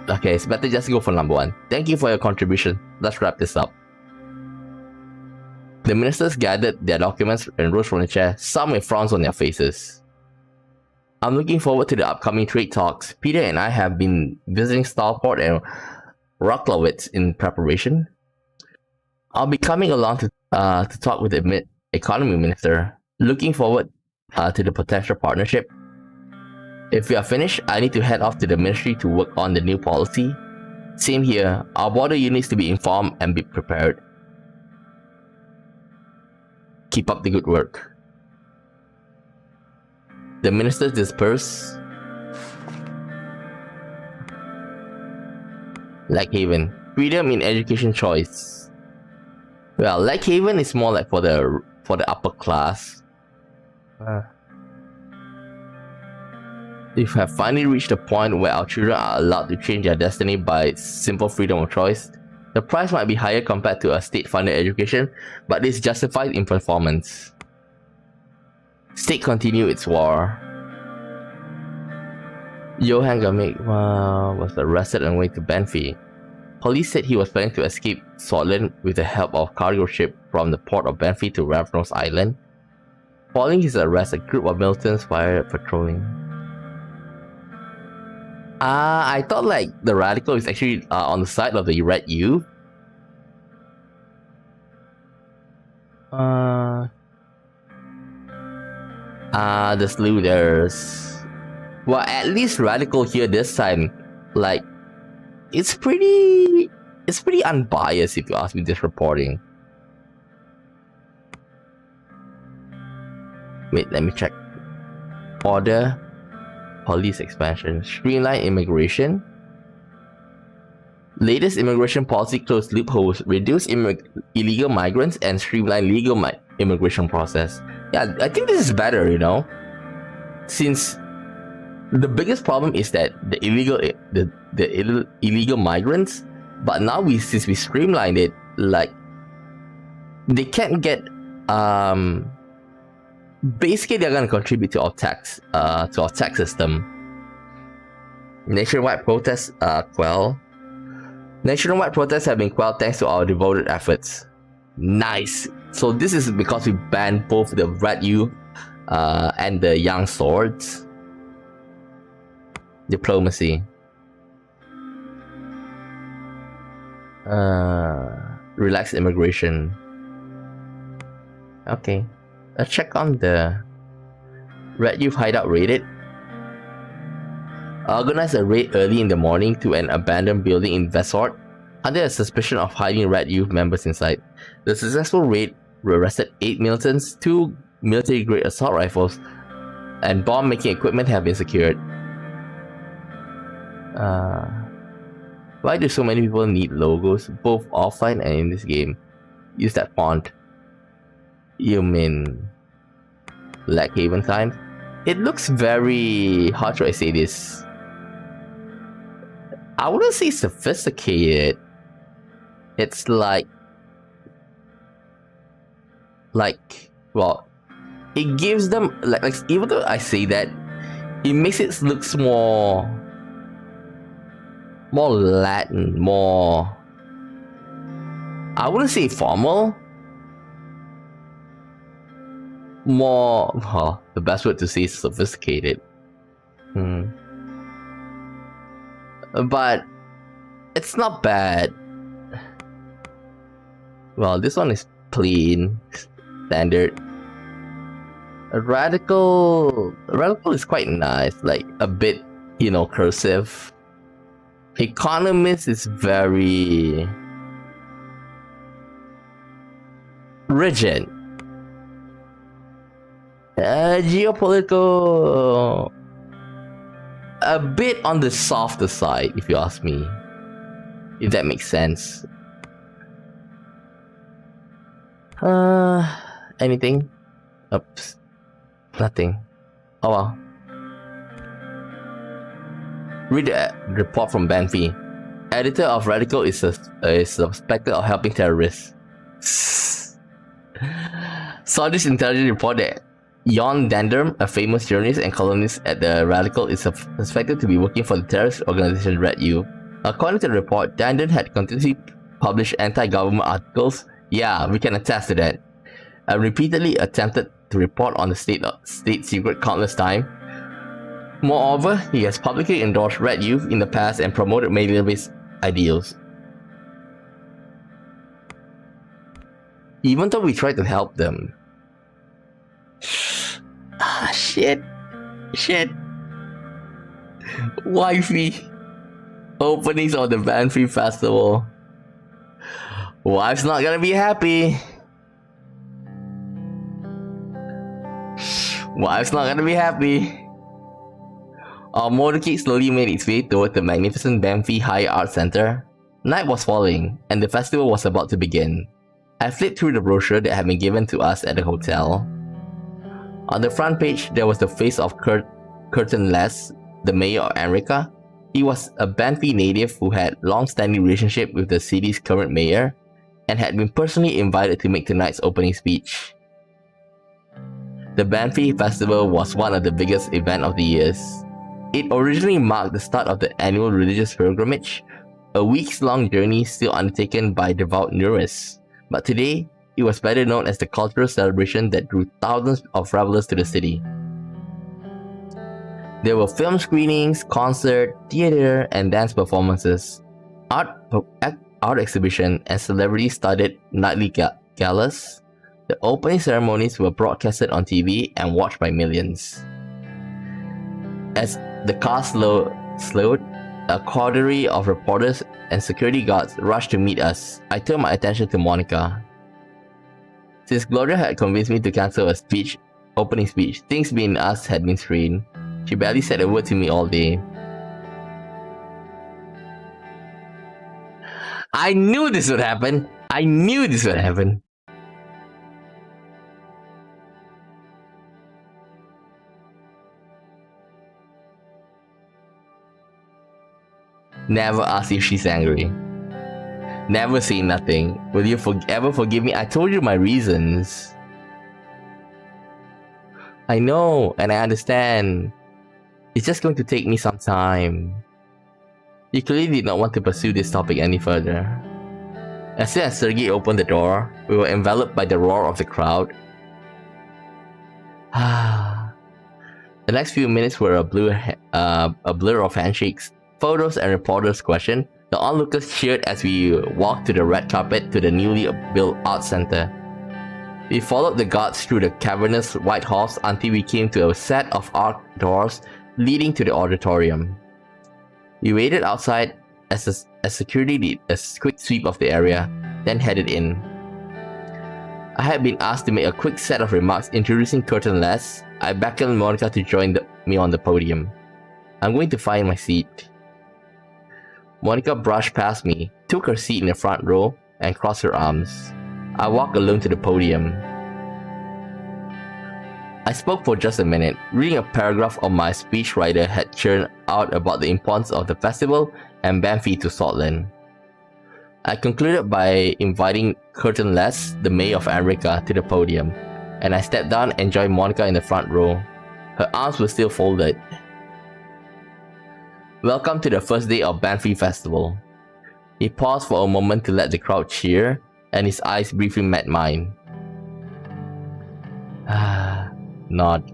Okay, it's better just go for number one. Thank you for your contribution. Let's wrap this up. The ministers gathered their documents and rose from the chair, some with frowns on their faces. I'm looking forward to the upcoming trade talks. Peter and I have been visiting Starport and Rucklowitz in preparation. I'll be coming along to talk with the economy minister. Looking forward to the potential partnership. If we are finished, I need to head off to the ministry to work on the new policy. Same here. Our border unit needs to be informed and be prepared. Keep up the good work. The ministers disperse. Lakehaven. Freedom in education choice. Well, Lakehaven is more like for the upper class. We have finally reached a point where our children are allowed to change their destiny by simple freedom of choice. The price might be higher compared to a state-funded education, but this justifies in performance. State continue its war. Johann Gamek was arrested on the way to Banfi. Police said he was planning to escape Sordland with the help of a cargo ship from the port of Banfi to Ravnos Island. Following his arrest, a group of militants fired patrolling. I thought like the radical is actually on the side of the Red Youth. The Sleuthers. Well, at least radical here this time, like, it's pretty unbiased if you ask me this reporting. Wait, let me check. Order. Police expansion. Streamline immigration. Latest immigration policy closed loopholes, reduce illegal migrants, and streamline legal immigration process. Yeah, I think this is better, you know? Since the biggest problem is that the illegal migrants, but now since we streamlined it, like, they can't get basically they're gonna contribute to our tax system. Nationwide protests quell. Nationwide protests have been quelled thanks to our devoted efforts. Nice. So this is because we banned both the Red Youth and the Young Swords. Diplomacy. Relax immigration. Okay. Let's check on the Red Youth hideout raided. Organize a raid early in the morning to an abandoned building in Vesort under a suspicion of hiding Red Youth members inside. The successful raid arrested 8 militants, 2 military-grade assault rifles, and bomb-making equipment have been secured. Why do so many people need logos, both offline and in this game? Use that font. You mean Black Haven Times? It looks very... how should I say this? I wouldn't say sophisticated. It's like... well, it gives them... like even though I say that, it makes it look more Latin, more... I wouldn't say formal. More, well, the best word to say is sophisticated. But it's not bad. Well, this one is plain, standard. Radical is quite nice, like a bit, you know, cursive. Economist is very rigid. Geopolitical, a bit on the softer side, if you ask me. If that makes sense. Anything? Oops. Nothing. Oh well. Read the report from Banfi. Editor of Radical is suspected of helping terrorists. Saw this intelligence report that Jon Danderm, a famous journalist and columnist at the Radical, is suspected to be working for the terrorist organization Red Youth. According to the report, Danderm had continuously published anti-government articles. Yeah, we can attest to that. And repeatedly attempted to report on the state secret countless times. Moreover, he has publicly endorsed Red Youth in the past and promoted Malibu-based ideals. Even though we tried to help them. Shit. Wifey. Openings of the Banfi Festival. Wife's not gonna be happy. Wife's not gonna be happy. Our motorcade slowly made its way toward the magnificent Banfi High Art Center. Night was falling, and the festival was about to begin. I flipped through the brochure that had been given to us at the hotel. On the front page, there was the face of Curtin Les, the mayor of Enrica. He was a Banffy native who had long-standing relationship with the city's current mayor and had been personally invited to make tonight's opening speech. The Banffy Festival was one of the biggest events of the years. It originally marked the start of the annual religious pilgrimage, a weeks-long journey still undertaken by devout Nuris, but today it was better known as the cultural celebration that drew thousands of revelers to the city. There were film screenings, concert, theater, and dance performances, art exhibition, and celebrity-studded nightly galas. The opening ceremonies were broadcasted on TV and watched by millions. As the car slowed, a coterie of reporters and security guards rushed to meet us. I turned my attention to Monica. Since Gloria had convinced me to cancel a opening speech, things between us had been strained. She barely said a word to me all day. I knew this would happen! I knew this would happen! Never ask if she's angry. Never say nothing. Will you ever forgive me? I told you my reasons. I know, and I understand. It's just going to take me some time. You clearly did not want to pursue this topic any further. As soon as Sergei opened the door, we were enveloped by the roar of the crowd. The next few minutes were a blur of handshakes, photos, and reporters' questions. The onlookers cheered as we walked to the red carpet to the newly built art center. We followed the guards through the cavernous white halls until we came to a set of arched doors leading to the auditorium. We waited outside as security did a quick sweep of the area, then headed in. I had been asked to make a quick set of remarks introducing curtainless. I beckoned Monica to join me on the podium. I'm going to find my seat. Monica brushed past me, took her seat in the front row, and crossed her arms. I walked alone to the podium. I spoke for just a minute, reading a paragraph of my speechwriter had churned out about the importance of the festival and Banffy to Sordland. I concluded by inviting Curtainless, the mayor of Enrica, to the podium, and I stepped down and joined Monica in the front row. Her arms were still folded. Welcome to the first day of Banffy Festival. He paused for a moment to let the crowd cheer, and his eyes briefly met mine. Nod.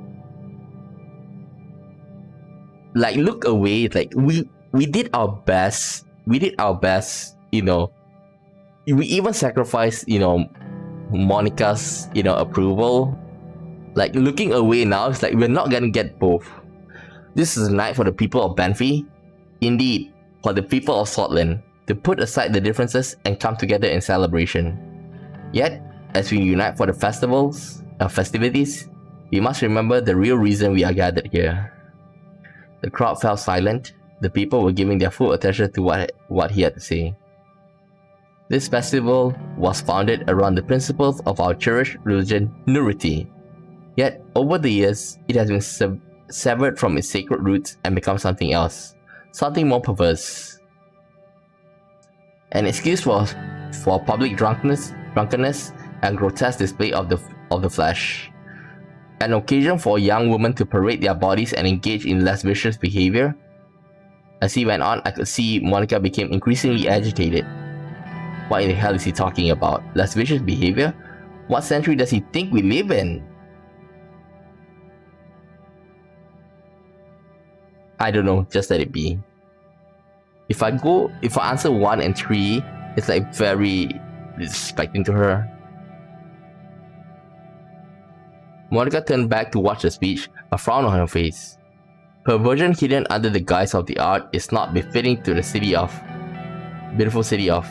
Like, look away. Like, we did our best. We did our best, you know. We even sacrificed, you know, Monica's, you know, approval. Like, looking away now, it's like we're not gonna get both. This is a night for the people of Banffy. Indeed, for the people of Sordland, to put aside the differences and come together in celebration. Yet, as we unite for the festivities, we must remember the real reason we are gathered here. The crowd fell silent. The people were giving their full attention to what he had to say. This festival was founded around the principles of our cherished religion, Nuriti. Yet, over the years, it has been severed from its sacred roots and become something else, something more perverse. An excuse for public drunkenness and grotesque display of the flesh. An occasion for young women to parade their bodies and engage in lascivious behavior. As he went on, I could see Monica became increasingly agitated. What in the hell is he talking about? Lascivious behavior? What century does he think we live in? I don't know, just let it be. If I answer 1 and 3, it's like very disrespecting to her. Monica turned back to watch the speech, a frown on her face. Perversion hidden under the guise of the art is not befitting to the beautiful city of.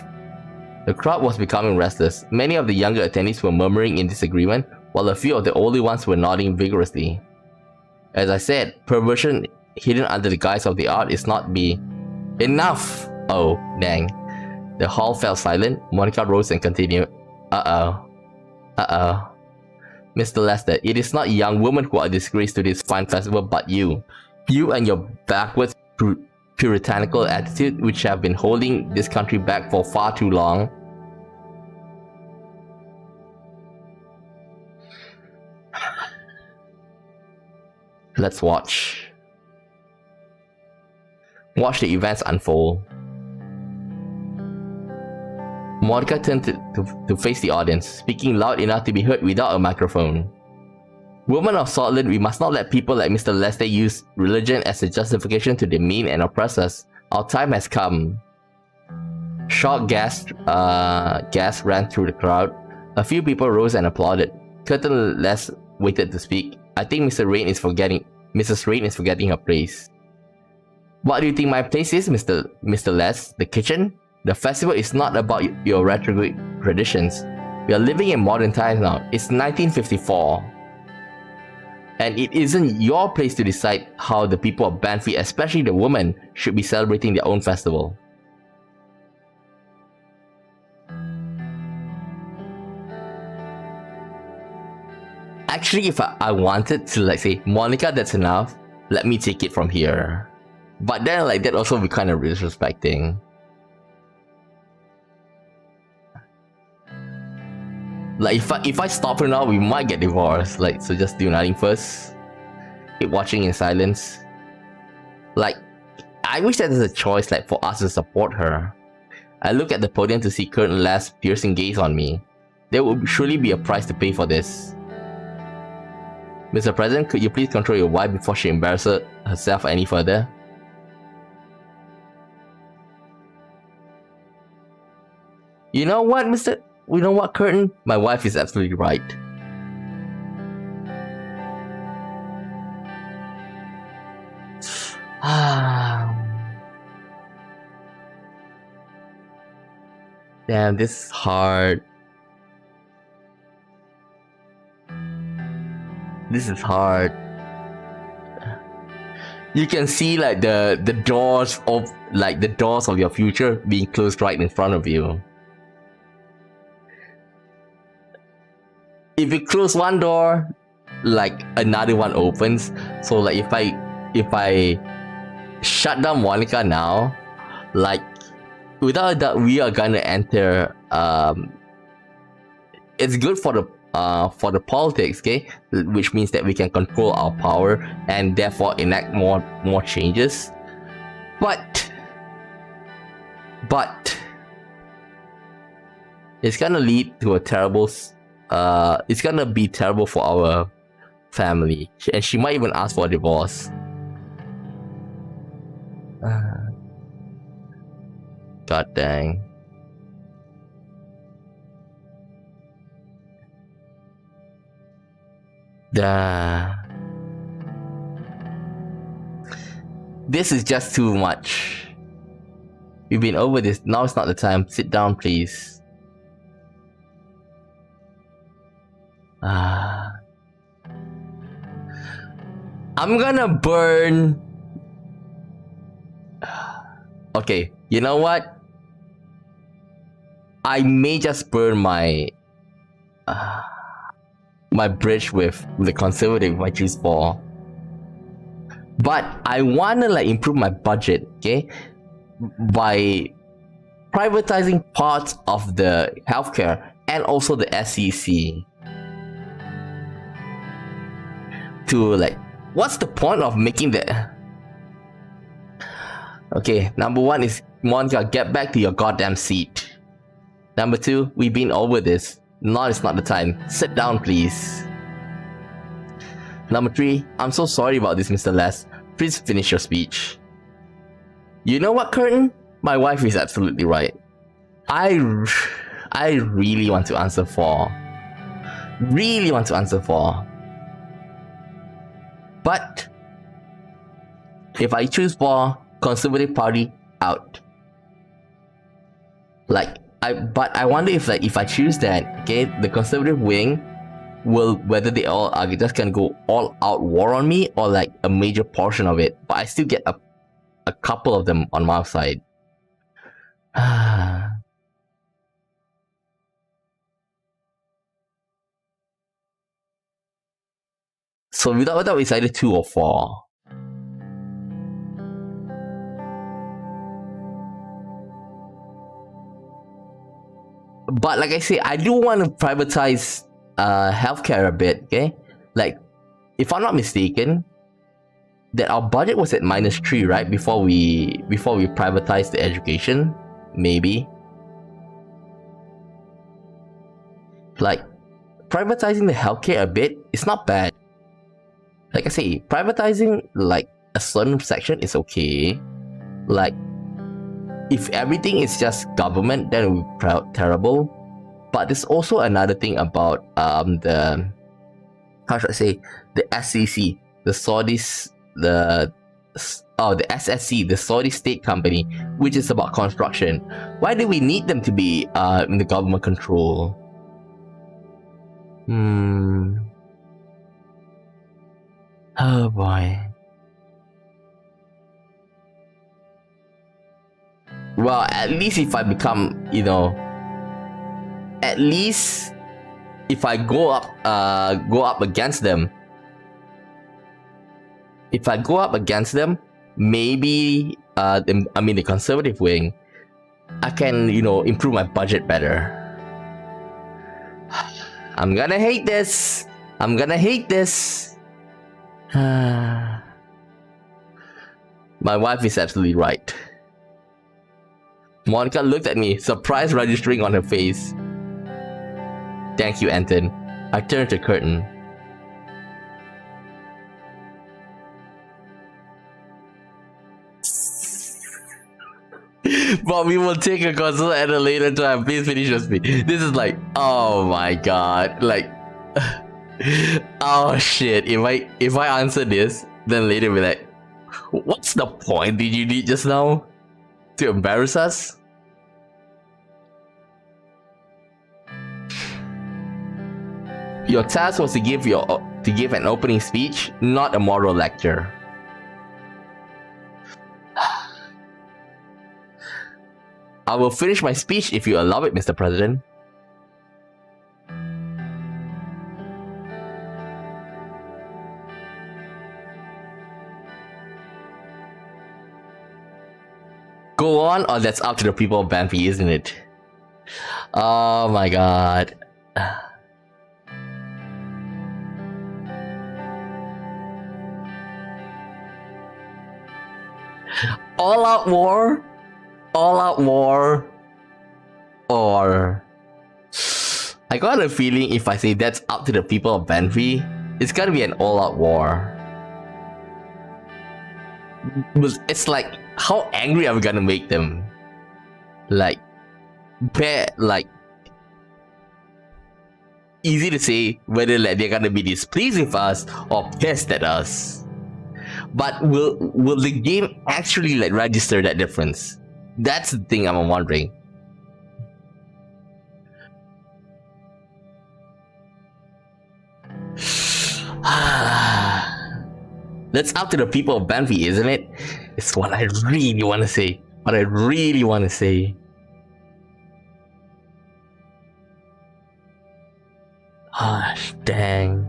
The crowd was becoming restless. Many of the younger attendees were murmuring in disagreement, while a few of the older ones were nodding vigorously. As I said, perversion hidden under the guise of the art is not enough! Oh, dang. The hall fell silent. Monica rose and continued. Mr. Lester, it is not young women who are disgraced to this fine festival but you. You and your backwards puritanical attitude, which have been holding this country back for far too long. Let's watch. Watch the events unfold. Monica turned to face the audience, speaking loud enough to be heard without a microphone. Women of Sordland, we must not let people like Mr. Lester use religion as a justification to demean and oppress us. Our time has come. Short gasps ran through the crowd. A few people rose and applauded. Curtin Les waited to speak. I think Mrs. Rayne is forgetting her place. What do you think my place is, Mr. Les? The kitchen? The festival is not about your retrograde traditions. We are living in modern times now. It's 1954. And it isn't your place to decide how the people of Banffy, especially the women, should be celebrating their own festival. Actually, if I wanted to like say, Monica, that's enough, let me take it from here. But then like that also be kind of disrespecting. Like if I stop her now, we might get divorced. Like, so just do nothing first. Keep watching in silence. Like, I wish that there's a choice like for us to support her. I look at the podium to see Curtin Last's piercing gaze on me. There will surely be a price to pay for this. Mr. President, could you please control your wife before she embarrasses herself any further? You know what, Curtin? My wife is absolutely right. Damn, this is hard. This is hard. You can see like the doors of your future being closed right in front of you. If you close one door, like another one opens. So like if I shut down Monica now, like without a doubt we are gonna enter it's good for the politics, okay? Which means that we can control our power and therefore enact more changes. But it's gonna lead to a terrible it's gonna be terrible for our family, and she might even ask for a divorce. God dang. This is just too much. We've been over this. Now it's not the time. Sit down, please. I'm gonna burn. Okay, you know what? I may just burn my my bridge with the conservative if I choose 4. But I wanna like improve my budget, okay? By privatizing parts of the healthcare and also the SEC. To like, what's the point of making the... Okay, number 1 is Monica, get back to your goddamn seat. Number 2, we've been over this. Now is not the time. Sit down, please. Number 3, I'm so sorry about this, Mr. Les. Please finish your speech. You know what, Curtin? My wife is absolutely right. I really want to answer for. Really want to answer for. But if I choose for Conservative Party, out. Like, but I wonder if like if I choose that, okay, the Conservative wing will, whether they all are just gonna go all out war on me or like a major portion of it, but I still get a couple of them on my side. So without it's either 2 or 4. But like I say, I do want to privatize healthcare a bit, okay? Like, if I'm not mistaken, that our budget was at -3, right? Before we privatized the education, maybe. Like, privatizing the healthcare a bit, it's not bad. Like I say, privatizing like a certain section is okay. Like, if everything is just government, then it would be terrible. But there's also another thing about the, how should I say, the SCC, the Saudis, the SSC, the Saudi state company, which is about construction. Why do we need them to be in the government control? Oh boy. Well, at least if I become, you know, at least if I go up against them, maybe the conservative wing, I can, you know, improve my budget better. I'm gonna hate this. My wife is absolutely right. Monica looked at me, surprise registering on her face. Thank you, Anton. I turned the curtain. But we will take a consult at a later time. Please finish your speech. This is like, oh my god. Like, oh shit. If I answer this, then later we're like, what's the point did you need just now? To embarrass us? Your task was to give an opening speech, not a moral lecture. I will finish my speech if you allow it, Mr. President. Go on, or that's up to the people of Banfi, isn't it? Oh my god. All out war? Or I got a feeling if I say that's up to the people of Banfi, it's gonna be an all-out war. It's like, how angry are we gonna make them? Like, easy to say whether like they're gonna be displeased with us or pissed at us. But will the game actually like register that difference? That's the thing I'm wondering. That's up to the people of Banfi, isn't it? It's what I really want to say. Gosh, dang.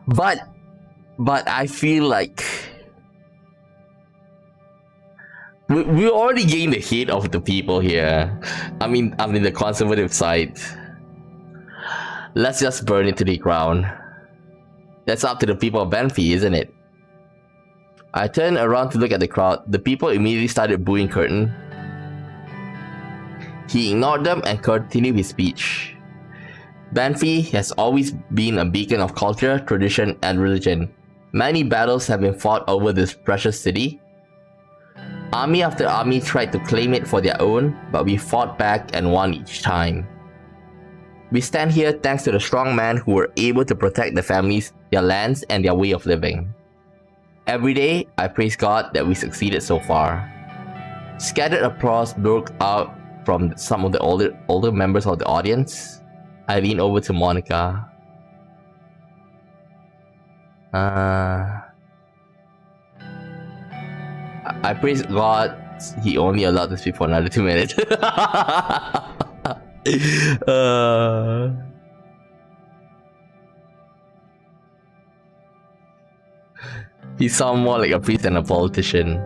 But I feel like we already gained the hate of the people here. I mean the conservative side. Let's just burn it to the ground. That's up to the people of Banfi, isn't it? I turned around to look at the crowd. The people immediately started booing Curtin. He ignored them and continued his speech. Banfi has always been a beacon of culture, tradition, and religion. Many battles have been fought over this precious city. Army after army tried to claim it for their own, but we fought back and won each time. We stand here thanks to the strong men who were able to protect their families, their lands, and their way of living. Every day, I praise God that we succeeded so far. Scattered applause broke out from some of the older members of the audience. I lean over to Monica. I praise God he only allowed us to speak for another 2 minutes. He sounds more like a priest than a politician.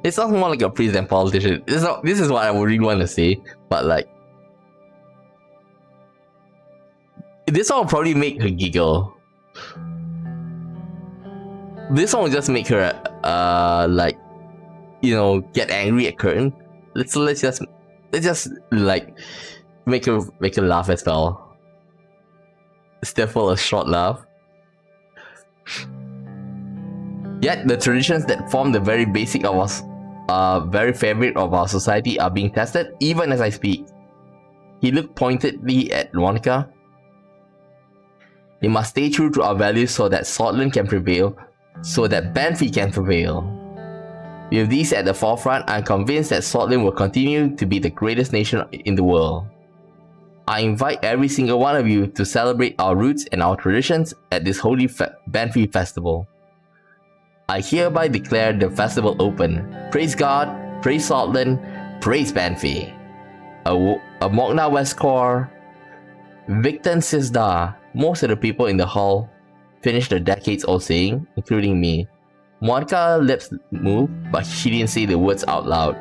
It sounds more like a priest than politician. This is what I would really want to say, but like, this one will probably make her giggle. This one will just make her, like, you know, get angry at Curtin. Let's just like make her laugh as well. Stifle a short laugh. Yet the traditions that form the very basic of us, very fabric of our society are being tested even as I speak. He looked pointedly at Monica. We must stay true to our values so that Sordland can prevail, so that Banffy can prevail. With these at the forefront, I am convinced that Sordland will continue to be the greatest nation in the world. I invite every single one of you to celebrate our roots and our traditions at this holy Banffy festival. I hereby declare the festival open. Praise God, praise Sordland, praise Banffy. Amokna Westcor, Victon Sisda. Most of the people in the hall finished the decades-old saying, including me. Monica's lips moved, but she didn't say the words out loud.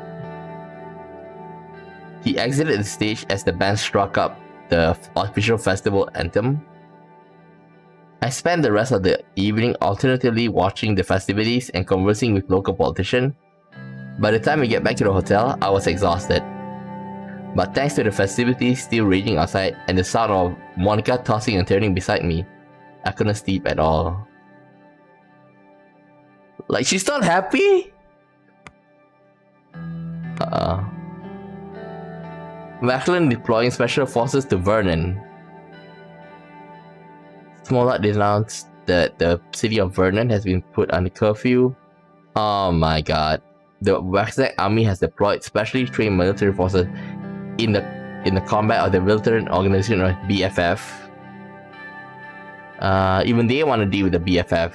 He exited the stage as the band struck up the official festival anthem. I spent the rest of the evening alternatively watching the festivities and conversing with local politicians. By the time we get back to the hotel, I was exhausted. But thanks to the festivities still raging outside and the sound of Monica tossing and turning beside me, I couldn't sleep at all. Like, she's not happy? Macklin deploying special forces to Vernon. Smollett denounced that the city of Vernon has been put under curfew. Oh my god. The Wexac army has deployed specially trained military forces in the combat of the militant organization of BFF. Even they want to deal with the BFF.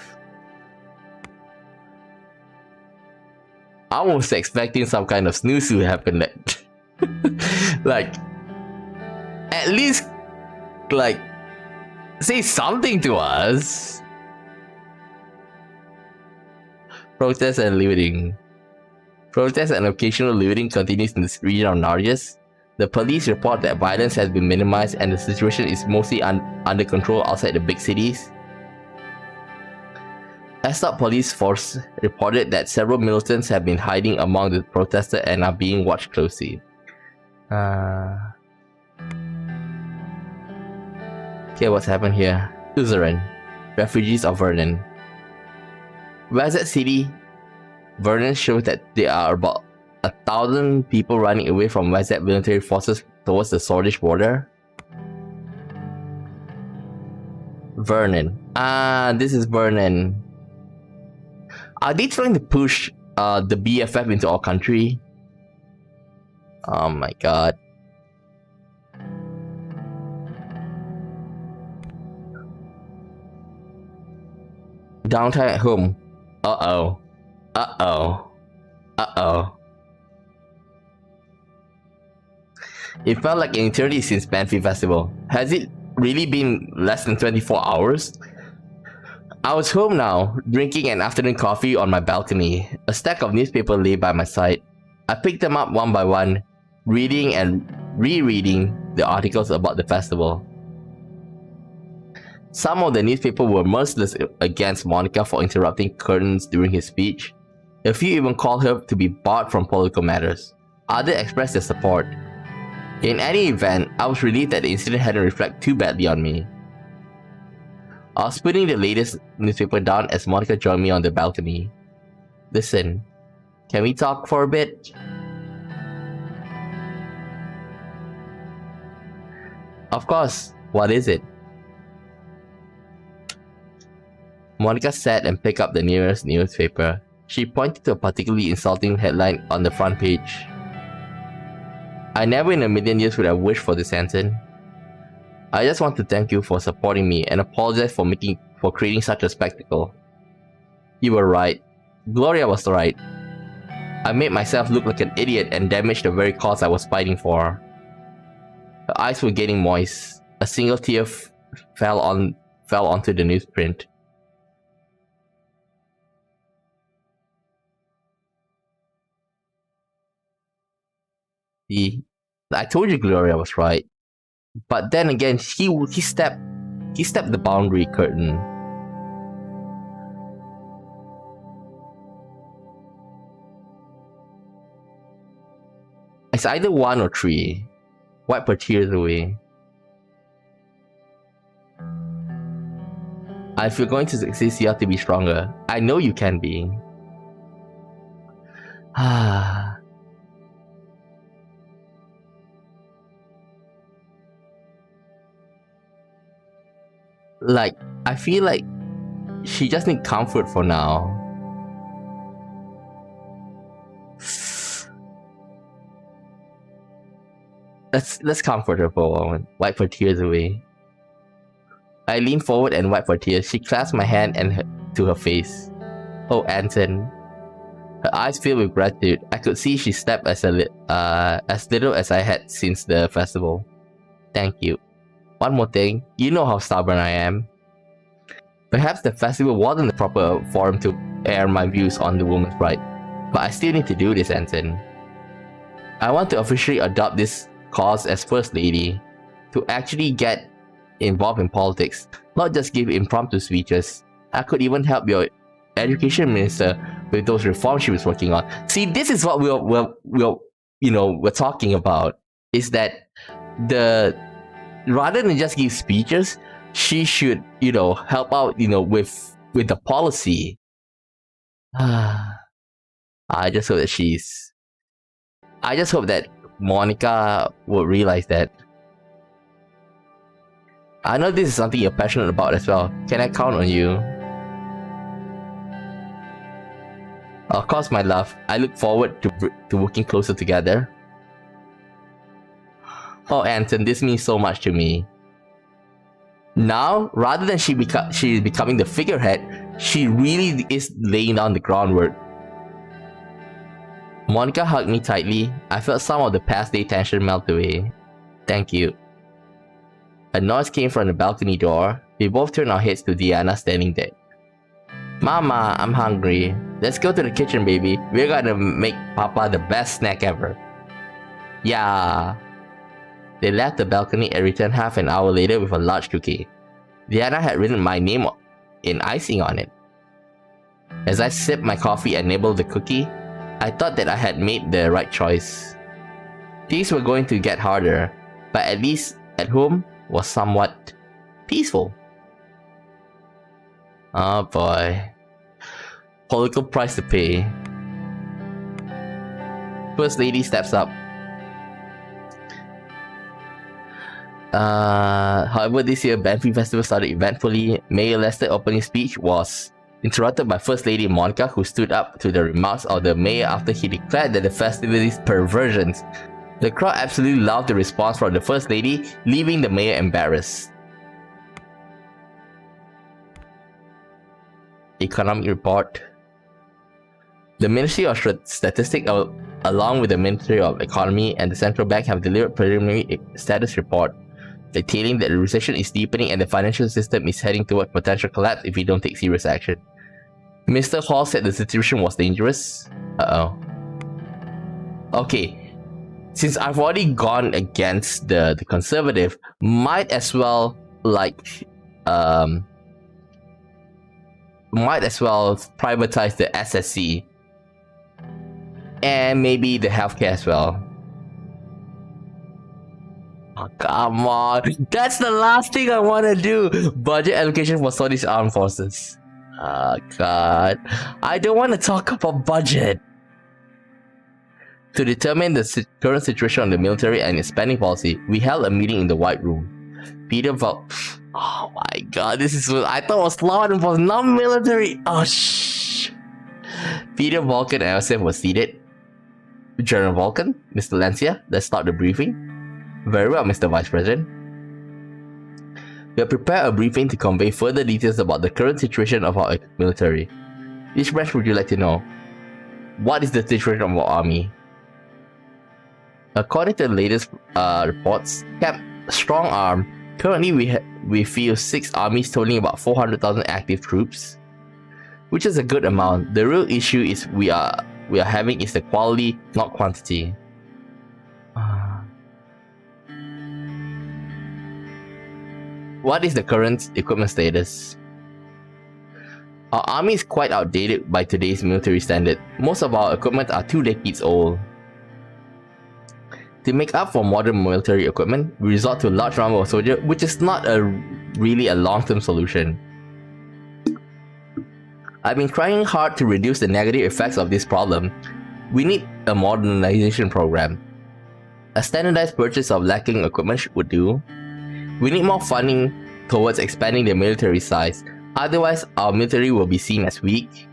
I was expecting some kind of snooze to happen. Like, at least, like, say something to us. Protests and looting. Protests and occasional looting continues in the region of Nargis. The police report that violence has been minimized and the situation is mostly under control outside the big cities. Estop police force reported that several militants have been hiding among the protesters and are being watched closely. Okay, what's happened here? Suzerain, refugees of Vernon. Wazet City, Vernon shows that there are about 1,000 people running away from Wazet military forces towards the Swordish border. Vernon. This is Vernon. Are they trying to push the BFF into our country? Oh my god. Downtime at home. Uh-oh. Uh-oh. Uh-oh. It felt like an eternity since Banffy Festival. Has it really been less than 24 hours? I was home now, drinking an afternoon coffee on my balcony. A stack of newspapers lay by my side. I picked them up one by one, reading and rereading the articles about the festival. Some of the newspapers were merciless against Monica for interrupting Curtins during his speech. A few even called her to be barred from political matters. Others expressed their support. In any event, I was relieved that the incident hadn't reflected too badly on me. I was putting the latest newspaper down as Monica joined me on the balcony. Listen, can we talk for a bit? Of course, what is it? Monica sat and picked up the nearest newspaper. She pointed to a particularly insulting headline on the front page. I never in a million years would have wished for this, Hanson. I just want to thank you for supporting me and apologize for creating such a spectacle. You were right. Gloria was right. I made myself look like an idiot and damaged the very cause I was fighting for. Her eyes were getting moist. A single tear fell onto the newsprint. See, I told you Gloria was right. But then again, he stepped the boundary curtain. It's either 1 or 3. Wipe her tears away. If you're going to succeed, you have to be stronger. I know you can be. Like, I feel like she just needs comfort for now. Let's comfort her for a moment. Wipe her tears away. I lean forward and wipe her tears. She clasped my hand to her face. Oh, Anton. Her eyes filled with gratitude. I could see she slept as little as I had since the festival. Thank you. One more thing. You know how stubborn I am. Perhaps the festival wasn't the proper forum to air my views on the woman's right. But I still need to do this, Anton. I want to officially adopt this cause as First Lady. To actually get involved in politics, not just give impromptu speeches. I could even help your education minister with those reforms she was working on. See, this is what we're talking about. Is that rather than just give speeches, she should help out with the policy. I just hope that Monica will realize that. I know this is something you're passionate about as well. Can I count on you? Of course, my love. I look forward to working closer together. Oh, Anton, this means so much to me. Now, rather than she becoming the figurehead, she really is laying down the groundwork. Monica hugged me tightly. I felt some of the past day tension melt away. Thank you. A noise came from the balcony door. We both turned our heads to Diana standing there. Mama, I'm hungry. Let's go to the kitchen, baby. We're gonna make Papa the best snack ever. Yeah. They left the balcony and returned half an hour later with a large cookie. Diana had written my name in icing on it. As I sipped my coffee and nibbled the cookie, I thought that I had made the right choice. Things were going to get harder, but at least at home was somewhat peaceful. Oh boy. Political price to pay. First Lady steps up. However, this year Banffy Festival started eventfully. Mayor Lester's opening speech was interrupted by First Lady Monica, who stood up to the remarks of the mayor after he declared that the festivities perversions. The crowd absolutely loved the response from the First Lady, leaving the mayor embarrassed. Economic report. The Ministry of Statistics, along with the Ministry of Economy and the Central Bank, have delivered preliminary status report detailing that the recession is deepening and the financial system is heading toward potential collapse if we don't take serious action. Mr. Hall said the situation was dangerous. Okay. Since I've already gone against the conservative, might as well privatize the SSC and maybe the healthcare as well. Oh, come on, that's the last thing I want to do. Budget allocation for Saudi's armed forces. Oh god, I don't want to talk about budget. To determine the current situation on the military and its spending policy, we held a meeting in the White Room. Oh my god, this is what I thought was law and was non-military. Oh shh. Peter, Vulcan, and myself were seated. General Vulcan, Mr. Lancia, let's start the briefing. Very well, Mr. Vice President. We have prepared a briefing to convey further details about the current situation of our military. Which branch would you like to know? What is the situation of our army? According to the latest reports, kept strong arm. Currently, we field 6 armies totaling about 400,000 active troops, which is a good amount. The real issue is we are having is the quality, not quantity. What is the current equipment status? Our army is quite outdated by today's military standard. Most of our equipment are 2 decades old. To make up for modern military equipment, we resort to a large number of soldiers, which is not really a long-term solution. I've been trying hard to reduce the negative effects of this problem. We need a modernization program. A standardized purchase of lacking equipment would do. We need more funding towards expanding the military size, otherwise our military will be seen as weak.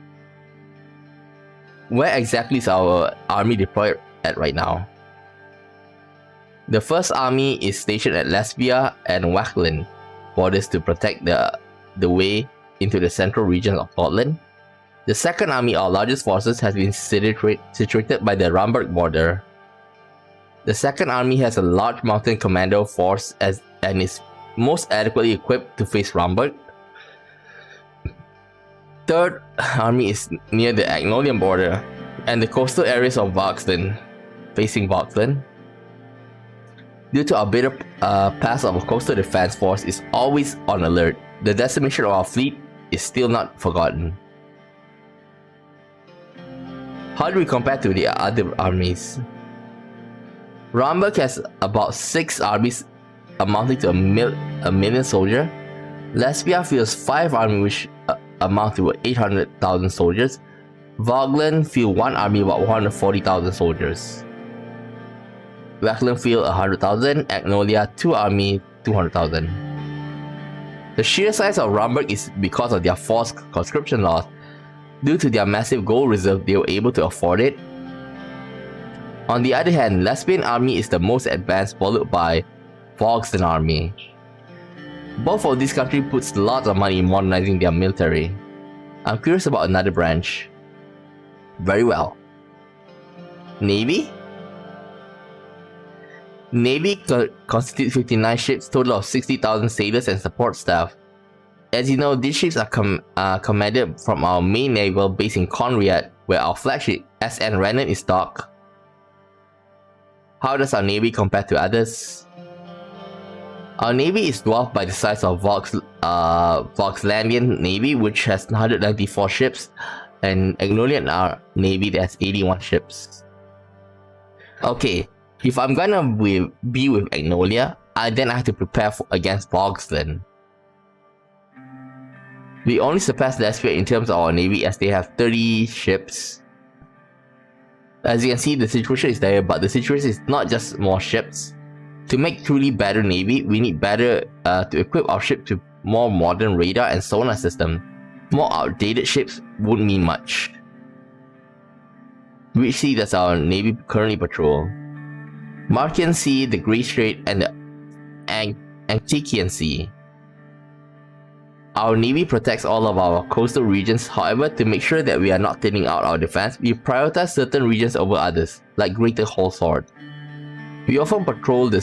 Where exactly is our army deployed at right now? The first army is stationed at Lesbia and Wachland borders to protect the way into the central region of Sordland. The second army, our largest forces, has been situated by the Ramberg border. The second army has a large mountain commando force and is most adequately equipped to face Ramberg. Third army is near the Agnolian border and the coastal areas of Voxland, facing Voxland. Due to our bitter past of a coastal defense force is always on alert, the decimation of our fleet is still not forgotten. How do we compare to the other armies? Ramberg has about 6 armies amounting to a million soldiers. Lesbia fields 5 armies which amount to 800,000 soldiers. Vogland field 1 army about 140,000 soldiers. Wachland field 100,000, Agnolia 2 army 200,000. The sheer size of Ramberg is because of their forced conscription laws. Due to their massive gold reserve, they were able to afford it. On the other hand, Lesbian army is the most advanced, followed by Voxland army. Both of these countries puts lots of money in modernizing their military. I'm curious about another branch. Very well. Navy? Navy constitutes 59 ships, total of 60,000 sailors and support staff. As you know, these ships are commanded from our main naval base in Conrad, where our flagship SN Rayne is docked. How does our navy compare to others? Our navy is dwarfed by the size of Voxlandian navy, which has 194 ships, and Agnolian navy that has 81 ships. Okay, if I'm gonna be with Agnolia, then I have to prepare against Voxland. We only surpass Lesbia in terms of our navy as they have 30 ships. As you can see, the situation is there, but the situation is not just more ships. To make truly better navy, we need to equip our ship to more modern radar and sonar system. More outdated ships wouldn't mean much. Which sea does our navy currently patrol? Markian Sea, the Grey Strait, and the Antikian Sea. Our navy protects all of our coastal regions. However, to make sure that we are not thinning out our defense, we prioritize certain regions over others, like Greater Holsword. We often patrol the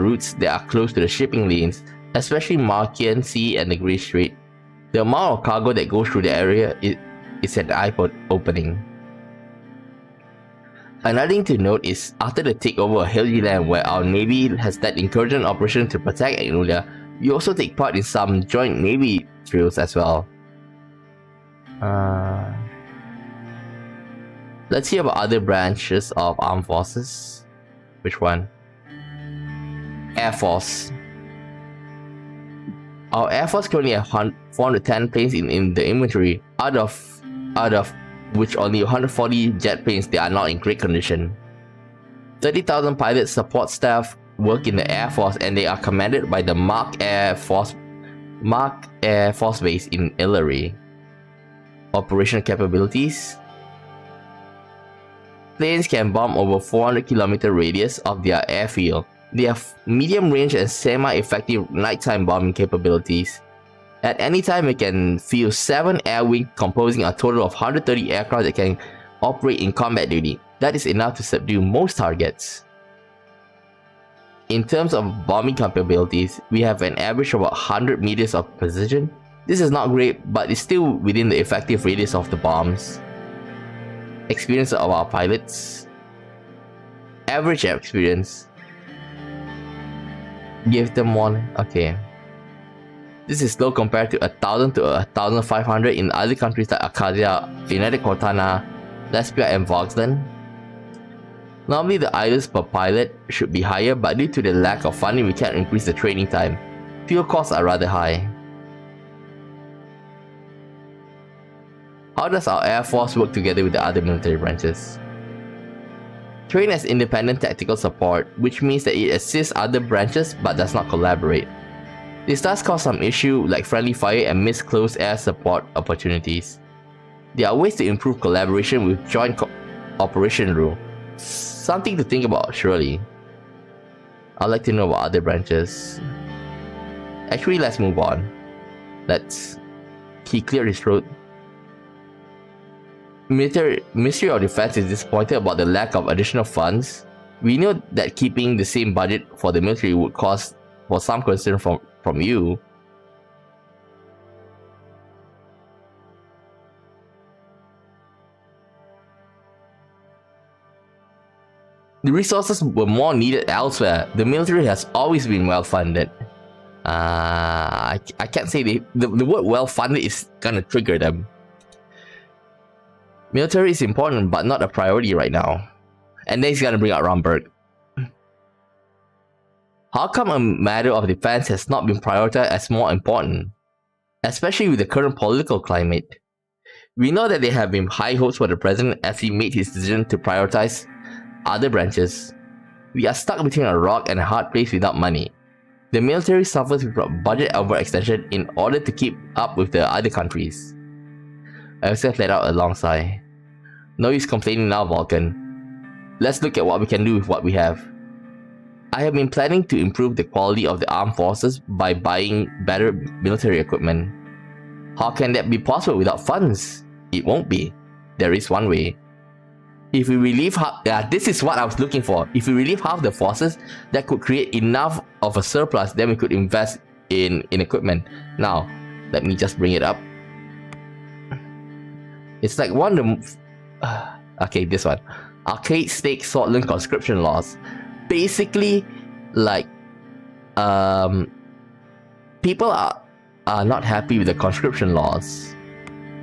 routes that are close to the shipping lanes, especially Markian Sea and the Grey Strait. The amount of cargo that goes through the area is an eye-opening. Another thing to note is, after the takeover of Hilly Land, where our navy has led incursion operation to protect Agnolia, we also take part in some joint navy drills as well. Let's hear about other branches of armed forces. Which one? Air Force. Our Air Force currently have 410 planes in the inventory, out of which only 140 jet planes that are not in great condition. 30,000 pilot support staff work in the Air Force, and they are commanded by the Mark Air Force Base in Illyria. Operational capabilities. Planes can bomb over 400 km radius of their airfield. They have medium range and semi-effective nighttime bombing capabilities. At any time, it can field 7 air wings composing a total of 130 aircraft that can operate in combat duty. That is enough to subdue most targets. In terms of bombing capabilities, we have an average of about 100 meters of precision. This is not great, but it's still within the effective radius of the bombs. Experience of our pilots. Average experience. Give them one. Okay. This is low compared to 1,000 to 1,500 in other countries like Arcadia, United Cortana, Lesbia, and Voxland. Normally the idles per pilot should be higher, but due to the lack of funding we can't increase the training time. Fuel costs are rather high. How does our Air Force work together with the other military branches? Train as independent tactical support, which means that it assists other branches but does not collaborate. This does cause some issue like friendly fire and missed close air support opportunities. There are ways to improve collaboration with joint operation rule. Something to think about, surely. I'd like to know about other branches. Actually, let's move on. He cleared his throat. Ministry of Defense is disappointed about the lack of additional funds. We know that keeping the same budget for the military would cause for some concern from you. The resources were more needed elsewhere. The military has always been well funded. I can't say the word well funded is gonna trigger them. Military is important but not a priority right now. And then he's gonna bring out Romberg. How come a matter of defense has not been prioritized as more important? Especially with the current political climate. We know that there have been high hopes for the president as he made his decision to prioritize other branches. We are stuck between a rock and a hard place without money. The military suffers with budget overextension in order to keep up with the other countries. I also let out a long sigh. No use complaining now, Vulcan. Let's look at what we can do with what we have. I have been planning to improve the quality of the armed forces by buying better military equipment. How can that be possible without funds? It won't be. There is one way. If we relieve this is what I was looking for. If we relieve half the forces, that could create enough of a surplus, then we could invest in equipment. Now, let me just bring it up. It's like one of the... okay, this one. Arcade stake Sordland conscription laws. Basically, like... people are not happy with the conscription laws.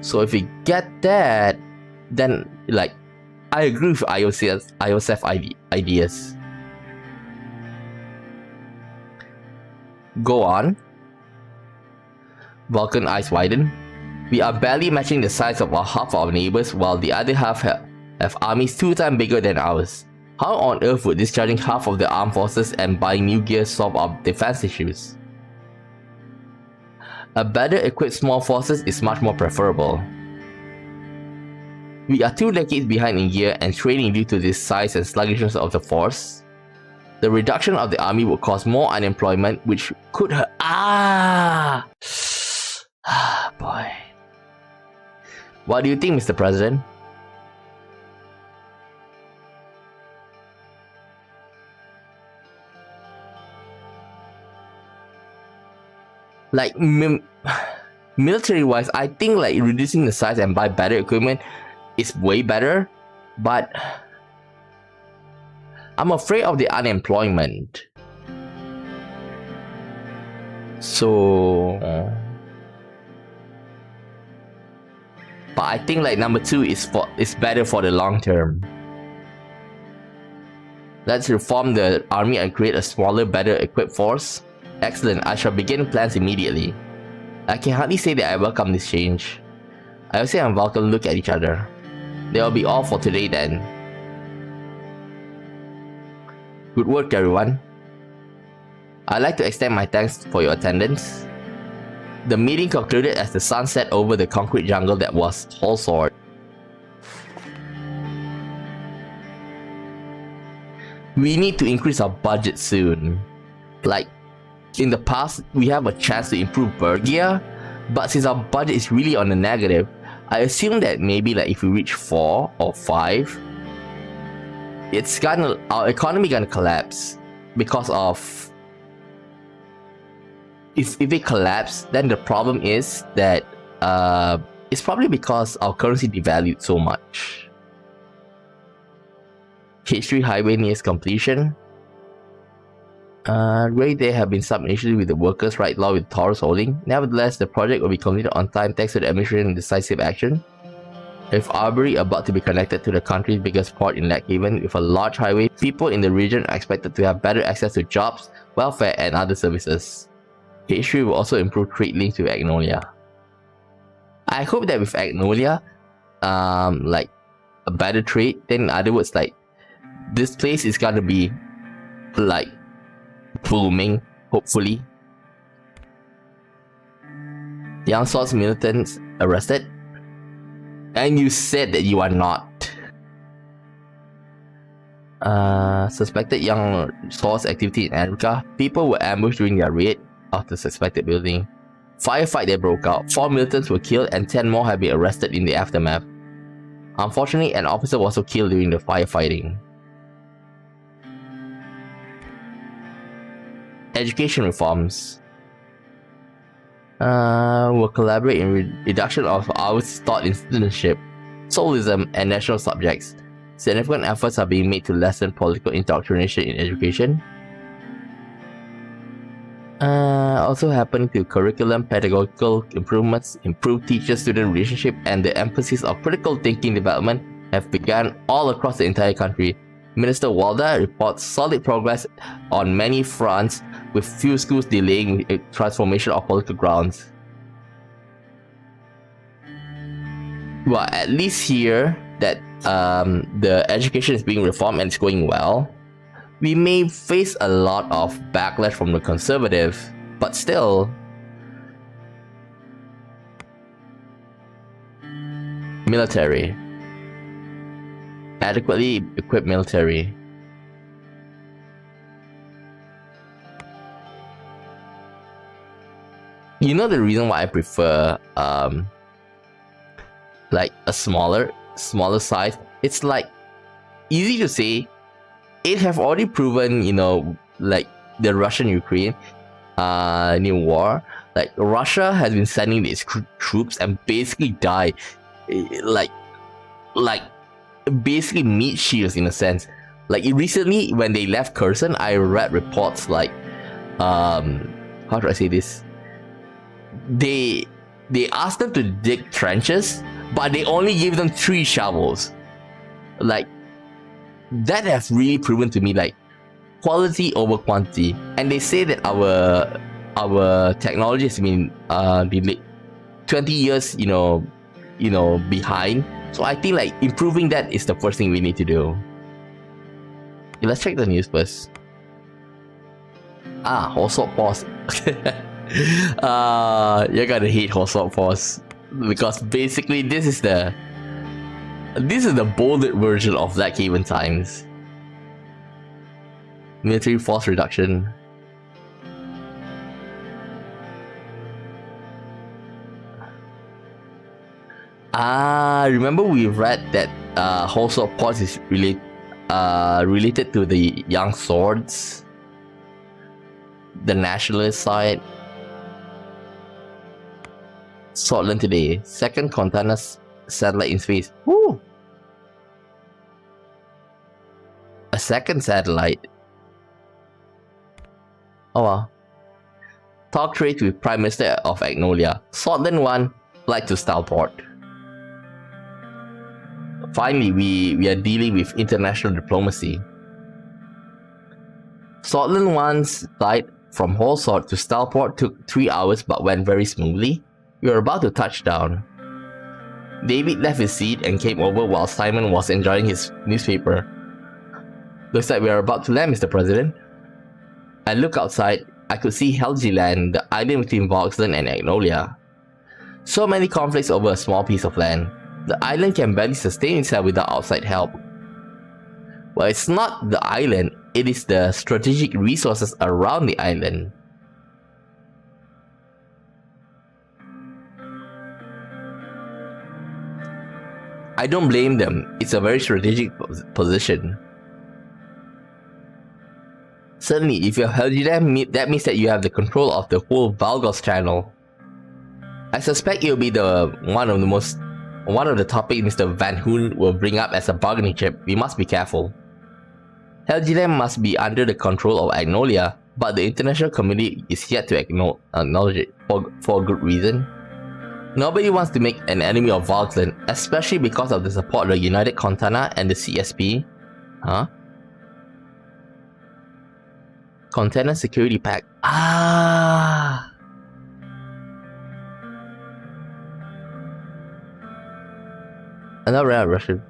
So if we get that, then, like... I agree with IOSF ideas. Go on. Vulcan eyes widen. We are barely matching the size of half our neighbors, while the other half have armies 2 times bigger than ours. How on earth would discharging half of the armed forces and buying new gear solve our defense issues? A better equipped small forces is much more preferable. We are 2 decades behind in gear and training due to this size and sluggishness of the force. The reduction of the army would cause more unemployment, which could hurt. Boy. What do you think, Mr. President? Like, military-wise, I think like reducing the size and buy better equipment is way better, but I'm afraid of the unemployment. So, but I think like number 2 is better for the long term. Let's reform the army and create a smaller, better equipped force. Excellent, I shall begin plans immediately. I can hardly say that I welcome this change. I'll and Vulcan look at each other. That will be all for today then. Good work, everyone. I'd like to extend my thanks for your attendance. The meeting concluded as the sun set over the concrete jungle that was Sword. We need to increase our budget soon. Like, in the past, we have a chance to improve Bergia, but since our budget is really on the negative, I assume that maybe like if we reach 4 or 5, our economy gonna collapse because of... If it collapses, then the problem is that it's probably because our currency devalued so much. H3 highway nears completion. Great Day have been subbed initially with the workers' right law with Taurus holding. Nevertheless, the project will be completed on time thanks to the administration decisive action. With Arbery about to be connected to the country's biggest port in Lakehaven with a large highway, people in the region are expected to have better access to jobs, welfare, and other services. H3 will also improve trade links with Agnolia. I hope that with Agnolia, like a better trade, then in other words, like this place is gonna be like blooming, hopefully. Young Swords militants arrested. And you said that you are not. Suspected Young Swords activity in Africa. People were ambushed during their raid of the suspected building. Firefight that broke out. 4 militants were killed and 10 more have been arrested in the aftermath. Unfortunately, an officer was also killed during the firefighting. Education reforms. Will collaborate in reduction of hours taught in citizenship, soulism, and national subjects. Significant efforts are being made to lessen political indoctrination in education. Also happening to curriculum, pedagogical improvements, improved teacher-student relationship, and the emphasis of critical thinking development have begun all across the entire country. Minister Walda reports solid progress on many fronts, with few schools delaying transformation of political grounds. Well, at least here that the education is being reformed and it's going well. We may face a lot of backlash from the conservative, but still. Military. Adequately equipped military. You know the reason why I prefer like a smaller size? It's like easy to say. It have already proven, you know, like the Russian-Ukraine new war. Like Russia has been sending its troops and basically die, like basically meat shields in a sense. Like recently when they left Kherson, I read reports like how do I say this? They asked them to dig trenches, but they only gave them 3 shovels. Like that has really proven to me like quality over quantity. And they say that our technology has been 20 years, you know, behind. So I think like improving that is the first thing we need to do. Okay, let's check the news first. Hosok Force. You're gonna hate Hosok Force because basically this is the bolded version of Blackhaven times. Military force reduction. Remember we read that Hosok Force is related to the Young Swords, the nationalist side. Sordland today, 2nd Cortana satellite in space. Woo! A 2nd satellite. Oh wow. Talk trade with Prime Minister of Agnolia. Sordland 1, flight to Starport. Finally, we are dealing with international diplomacy. Sordland 1's flight from Holsort to Starport took 3 hours but went very smoothly. We were about to touch down. David left his seat and came over while Simon was enjoying his newspaper. Looks like we are about to land, Mr. President. I looked outside. I could see Helgeland, the island between Voxland and Agnolia. So many conflicts over a small piece of land. The island can barely sustain itself without outside help. Well, it's not the island, it is the strategic resources around the island. I don't blame them, it's a very strategic position. Certainly, if you have Helgeland, that means that you have the control of the whole Valgos channel. I suspect it will be one of the topics Mr. Van Hoon will bring up as a bargaining chip. We must be careful. Helgeland must be under the control of Agnolia. but the international community is yet to acknowledge it for a good reason. Nobody wants to make an enemy of Valkland, especially because of the support of the United Contana and the CSP. Huh? Contana Security Pack. Ah! Another Russian.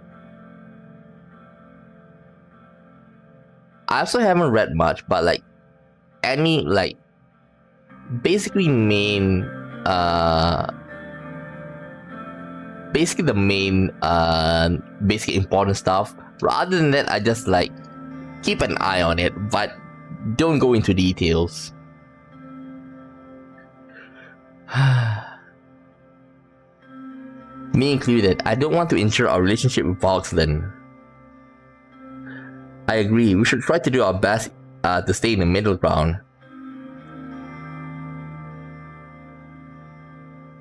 I also haven't read much, but like any like basically the main basic important stuff. Rather than that, I just like keep an eye on it, but don't go into details. Me included, I don't want to injure our relationship with Valkland. I agree, we should try to do our best to stay in the middle ground.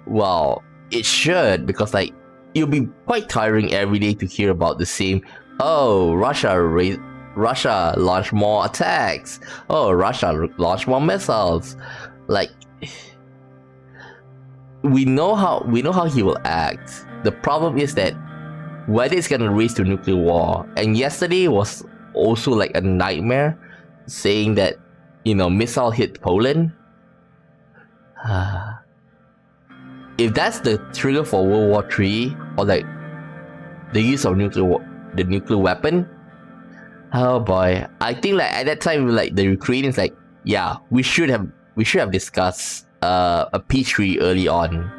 Well, it should, because like it'll be quite tiring every day to hear about the same. Oh, Russia launched more attacks. Oh, Russia launched more missiles. Like, we know how he will act. The problem is that whether it's gonna race to nuclear war. And yesterday was also like a nightmare, saying that, you know, missile hit Poland. If that's the trigger for World War III, or like the use of the nuclear weapon, oh boy, I think like at that time, like the Ukrainians, like, yeah, we should have discussed a peace treaty early on.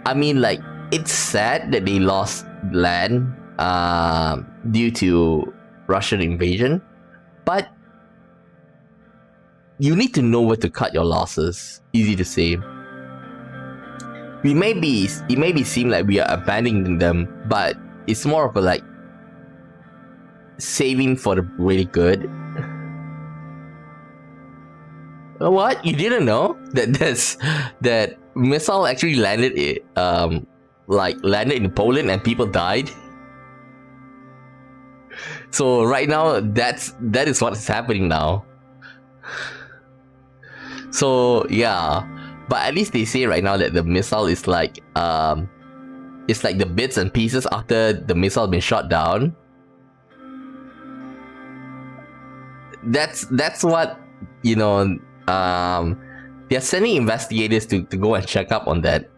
I mean, like, it's sad that they lost land due to Russian invasion, but you need to know where to cut your losses. Easy to say. It may seem like we are abandoning them, but it's more of a like saving for the really good. What? You didn't know that missile actually landed in Poland and people died? So right now that is what is happening now. So yeah, but at least they say right now that the missile is like it's like the bits and pieces after the missile been shot down. That's what, you know, they're sending investigators to go and check up on that.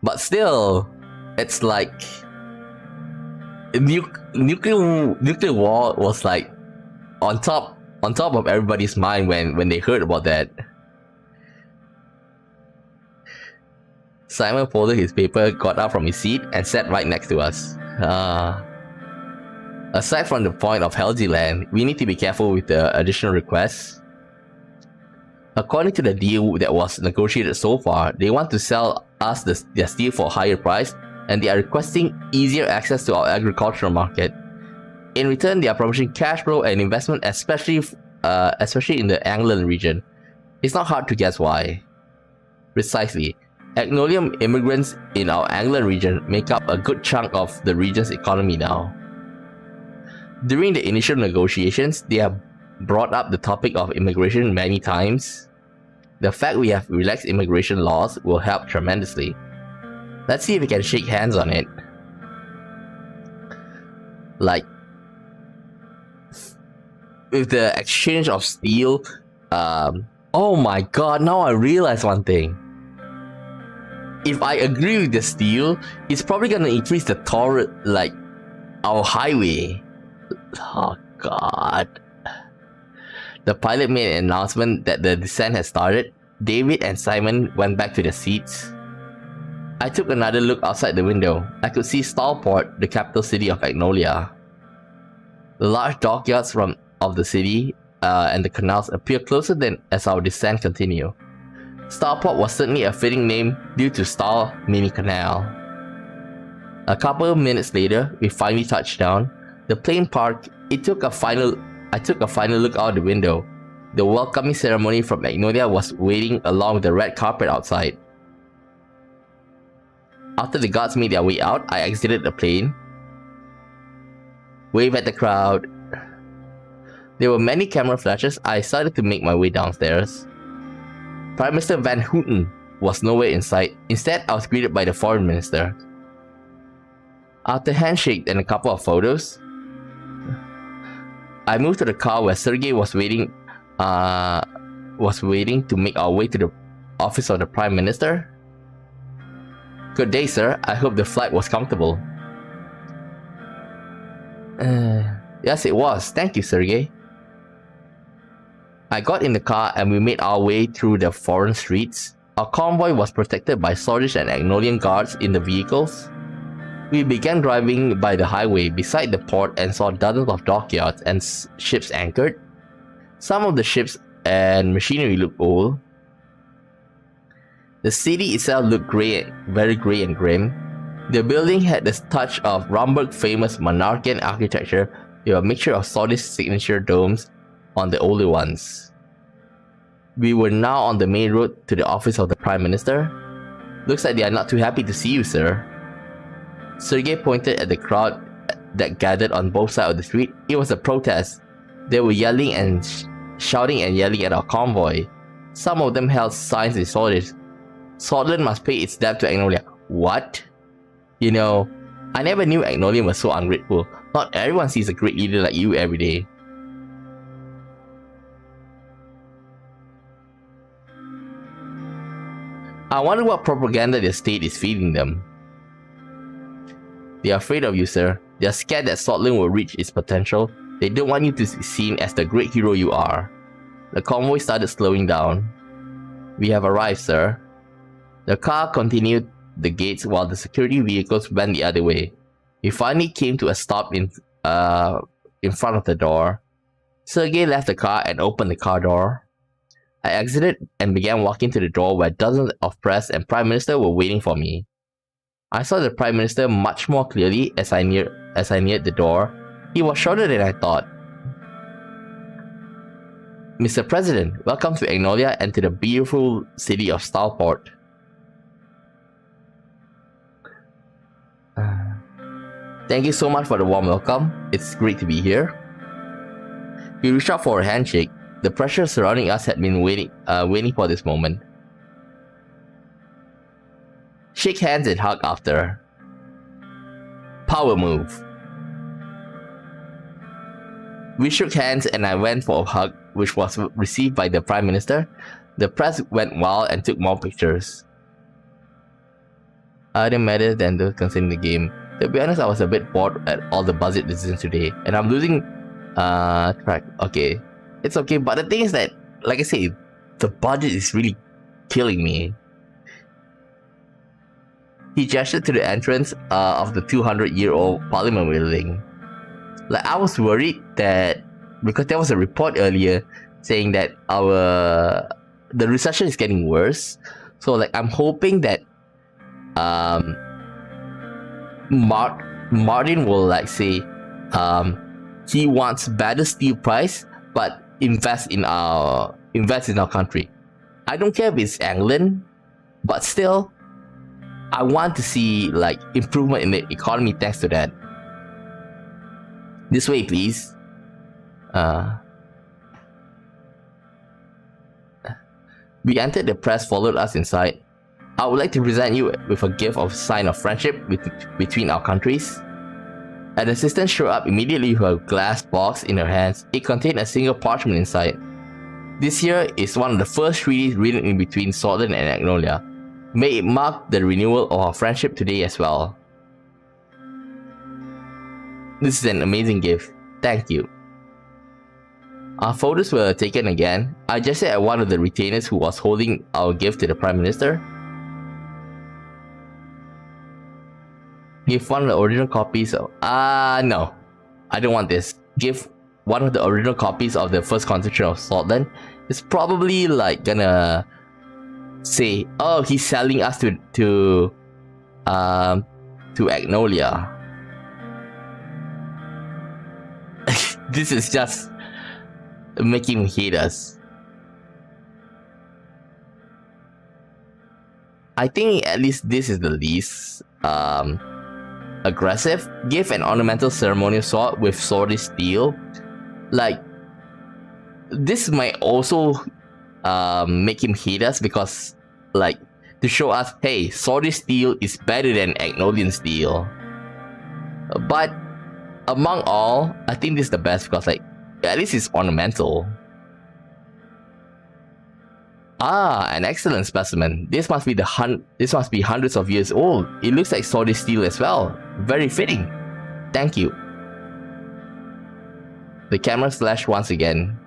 But still, it's like nuclear war was like on top of everybody's mind when they heard about that. Simon folded his paper, got up from his seat, and sat right next to us. Aside from the point of Helgeland, we need to be careful with the additional requests. According to the deal that was negotiated so far, they want to sell us their steel for a higher price, and they are requesting easier access to our agricultural market. In return, they are promising cash flow and investment, especially in the Anglan region. It's not hard to guess why. Precisely. Agnolian immigrants in our Anglan region make up a good chunk of the region's economy now. During the initial negotiations, they have brought up the topic of immigration many times. The fact we have relaxed immigration laws will help tremendously. Let's see if we can shake hands on it. Like, with the exchange of steel, oh my god, now I realize one thing. If I agree with the steel, it's probably gonna increase the toll, like, our highway. Oh god. The pilot made an announcement that the descent has started. David and Simon went back to their seats. I took another look outside the window. I could see Starport, the capital city of Agnolia. The large dockyards of the city and the canals appear closer than as our descent continued. Starport was certainly a fitting name due to Star Mini Canal. A couple of minutes later, we finally touched down. The plane parked. I took a final look out the window. The welcoming ceremony from Magnolia was waiting along with the red carpet outside. After the guards made their way out, I exited the plane. Wave at the crowd. There were many camera flashes. I started to make my way downstairs. Prime Minister Van Houten was nowhere in sight. Instead, I was greeted by the foreign minister. After a handshake and a couple of photos, I moved to the car where Sergei was waiting to make our way to the office of the Prime Minister. Good day, sir. I hope the flight was comfortable. Yes, it was. Thank you, Sergei. I got in the car and we made our way through the foreign streets. Our convoy was protected by Swedish and Agnolian guards in the vehicles. We began driving by the highway beside the port and saw dozens of dockyards and ships anchored. Some of the ships and machinery looked old. The city itself looked very grey and grim. The building had the touch of Romberg's famous Monarchian architecture with a mixture of Swedish signature domes on the older ones. We were now on the main road to the office of the Prime Minister. Looks like they are not too happy to see you, sir. Sergei pointed at the crowd that gathered on both sides of the street. It was a protest. They were yelling and shouting and yelling at our convoy. Some of them held signs in Swedish. Sordland must pay its debt to Agnolia. What? You know, I never knew Agnolia was so ungrateful. Not everyone sees a great leader like you every day. I wonder what propaganda their state is feeding them. They are afraid of you, sir. They are scared that Sordland will reach its potential. They don't want you to be seen as the great hero you are. The convoy started slowing down. We have arrived, sir. The car continued the gates while the security vehicles went the other way. We finally came to a stop in front of the door. Sergei left the car and opened the car door. I exited and began walking to the door where dozens of press and Prime Minister were waiting for me. I saw the Prime Minister much more clearly as I neared the door. He was shorter than I thought. Mr. President, welcome to Agnolia and to the beautiful city of Stalport. Thank you so much for the warm welcome. It's great to be here. We reached out for a handshake. The pressure surrounding us had been waiting for this moment. Shake hands and hug after. Power move. We shook hands and I went for a hug, which was received by the Prime Minister. The press went wild and took more pictures. Other matters than those concerning the game. To be honest, I was a bit bored at all the budget decisions today, and I'm losing track. Okay, it's okay, but the thing is that, like I said, the budget is really killing me. He gestured to the entrance of the 200-year-old Parliament building. Like, I was worried that, because there was a report earlier saying that the recession is getting worse. So like, I'm hoping that Martin will like say he wants better steel price, but invest in our country. I don't care if it's England, but still, I want to see like improvement in the economy thanks to that. This way, please. We entered. The press followed us inside. I would like to present you with a gift of sign of friendship between our countries. An assistant showed up immediately with a glass box in her hands. It contained a single parchment inside. This here is one of the first treaties written in between Sordland and Agnolia. May it mark the renewal of our friendship today as well. This is an amazing gift. Thank you. Our photos were taken again. I gestured at one of the retainers who was holding our gift to the Prime Minister. Give one of the original copies of... no. I don't want this. Give one of the original copies of the first constitution of Sordland. It's probably like gonna say, oh, he's selling us to Agnolia. This is just making him hate us. I think at least this is the least aggressive. Give an ornamental ceremonial sword with Swordist steel. Like, this might also make him hate us because, like, to show us, hey, Sordid steel is better than Agnolian steel. But among all, I think this is the best because, like, at least it's ornamental. Ah, an excellent specimen. This must be hundreds of years old. It looks like Sordid steel as well. Very fitting. Thank you. The camera flashed once again.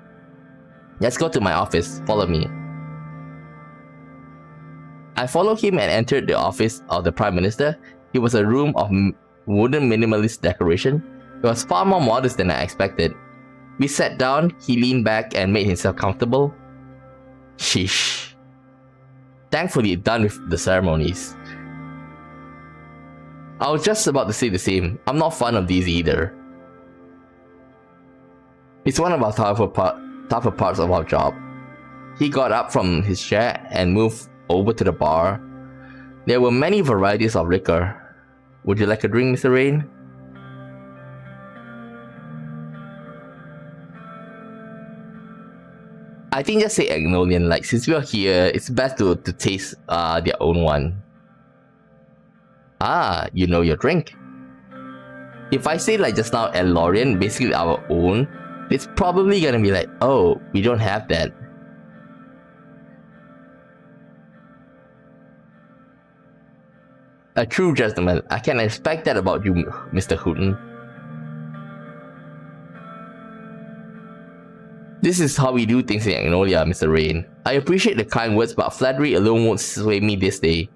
Let's go to my office. Follow me. I followed him and entered the office of the Prime Minister. It was a room of wooden minimalist decoration. It was far more modest than I expected. We sat down, he leaned back and made himself comfortable. Sheesh. Thankfully done with the ceremonies. I was just about to say the same. I'm not fond of these either. It's one of our tougher parts of our job. He got up from his chair and moved over to the bar. There were many varieties of liquor. Would you like a drink, Mr. Rayne? I think just say Agnolian, like, since we are here, it's best to taste their own one. Ah, you know your drink. If I say like just now Elorian, basically our own, it's probably gonna be like, oh, we don't have that. A true gentleman. I can expect that about you, Mr. Hooten. This is how we do things in Agnolia, Mr. Rayne. I appreciate the kind words, but flattery alone won't sway me this day.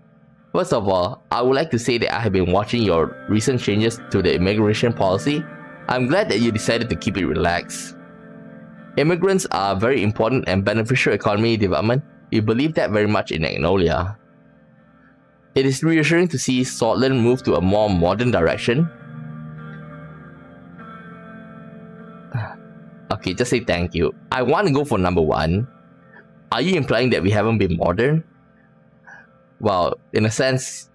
First of all, I would like to say that I have been watching your recent changes to the immigration policy. I'm glad that you decided to keep it relaxed. Immigrants are very important and beneficial economy development. We believe that very much in Agnolia. It is reassuring to see Sordland move to a more modern direction. Okay, just say thank you. I want to go for number one. Are you implying that we haven't been modern? Well, in a sense,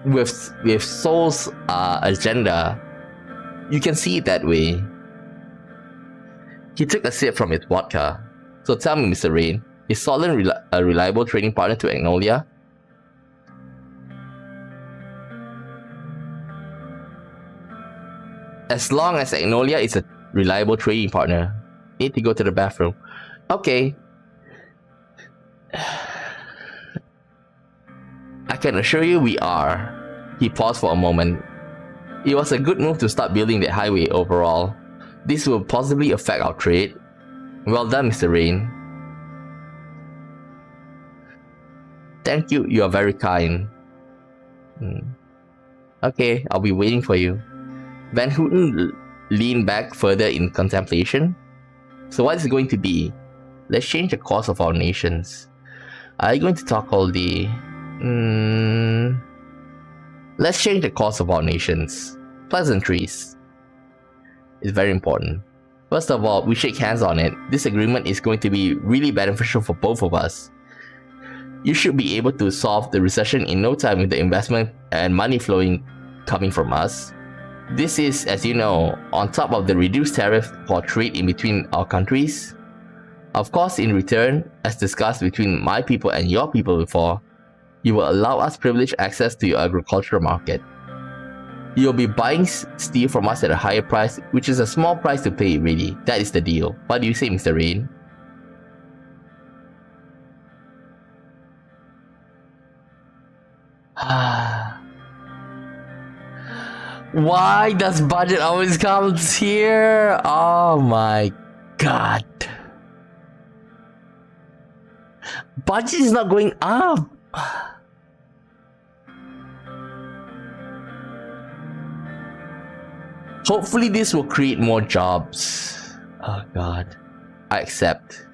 with Soul's agenda, you can see it that way. He took a sip from his vodka. So tell me, Mr. Rayne, is Sordland a reliable trading partner to Agnolia? As long as Agnolia is a reliable trading partner. Need to go to the bathroom. Okay. I can assure you we are. He paused for a moment. It was a good move to start building that highway overall. This will possibly affect our trade. Well done, Mr. Rayne. Thank you, you are very kind. Okay, I'll be waiting for you. Van Houten leaned back further in contemplation. So what is it going to be? Let's change the course of our nations. Are you going to talk all day? Let's change the course of our nations. Pleasantries. It's very important. First of all, we shake hands on it. This agreement is going to be really beneficial for both of us. You should be able to solve the recession in no time with the investment and money flowing coming from us. This is, as you know, on top of the reduced tariff for trade in between our countries. Of course, in return, as discussed between my people and your people before, you will allow us privileged access to your agricultural market. You'll be buying steel from us at a higher price, which is a small price to pay, really. That is the deal. What do you say, Mr. Rayne? Why does budget always come here? Oh my god. Budget is not going up. Hopefully this will create more jobs. Oh god. I accept.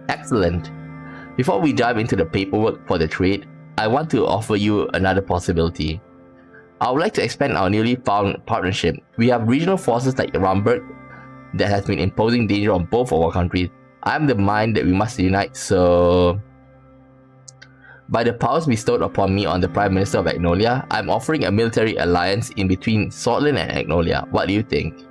Excellent. Before we dive into the paperwork for the trade, I want to offer you another possibility. I would like to expand our newly found partnership. We have regional forces like Ramberg that has been imposing danger on both of our countries. I am the mind that we must unite, so... By the powers bestowed upon me on the Prime Minister of Agnolia, I am offering a military alliance in between Sordland and Agnolia. What do you think?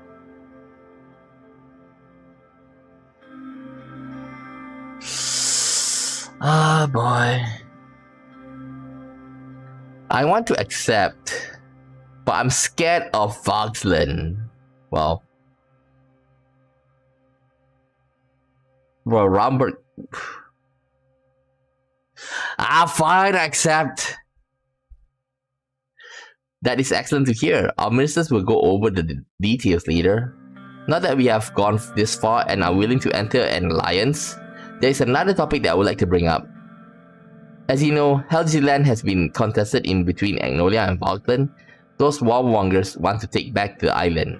Ah, boy. I want to accept, but I'm scared of Voxland. Well, bro, Romberg. Fine, I accept. That is excellent to hear. Our ministers will go over the details later. Now that we have gone this far and are willing to enter an alliance, there is another topic that I would like to bring up. As you know, Helgeland has been contested in between Agnolia and Falkland. Those warmongers want to take back the island.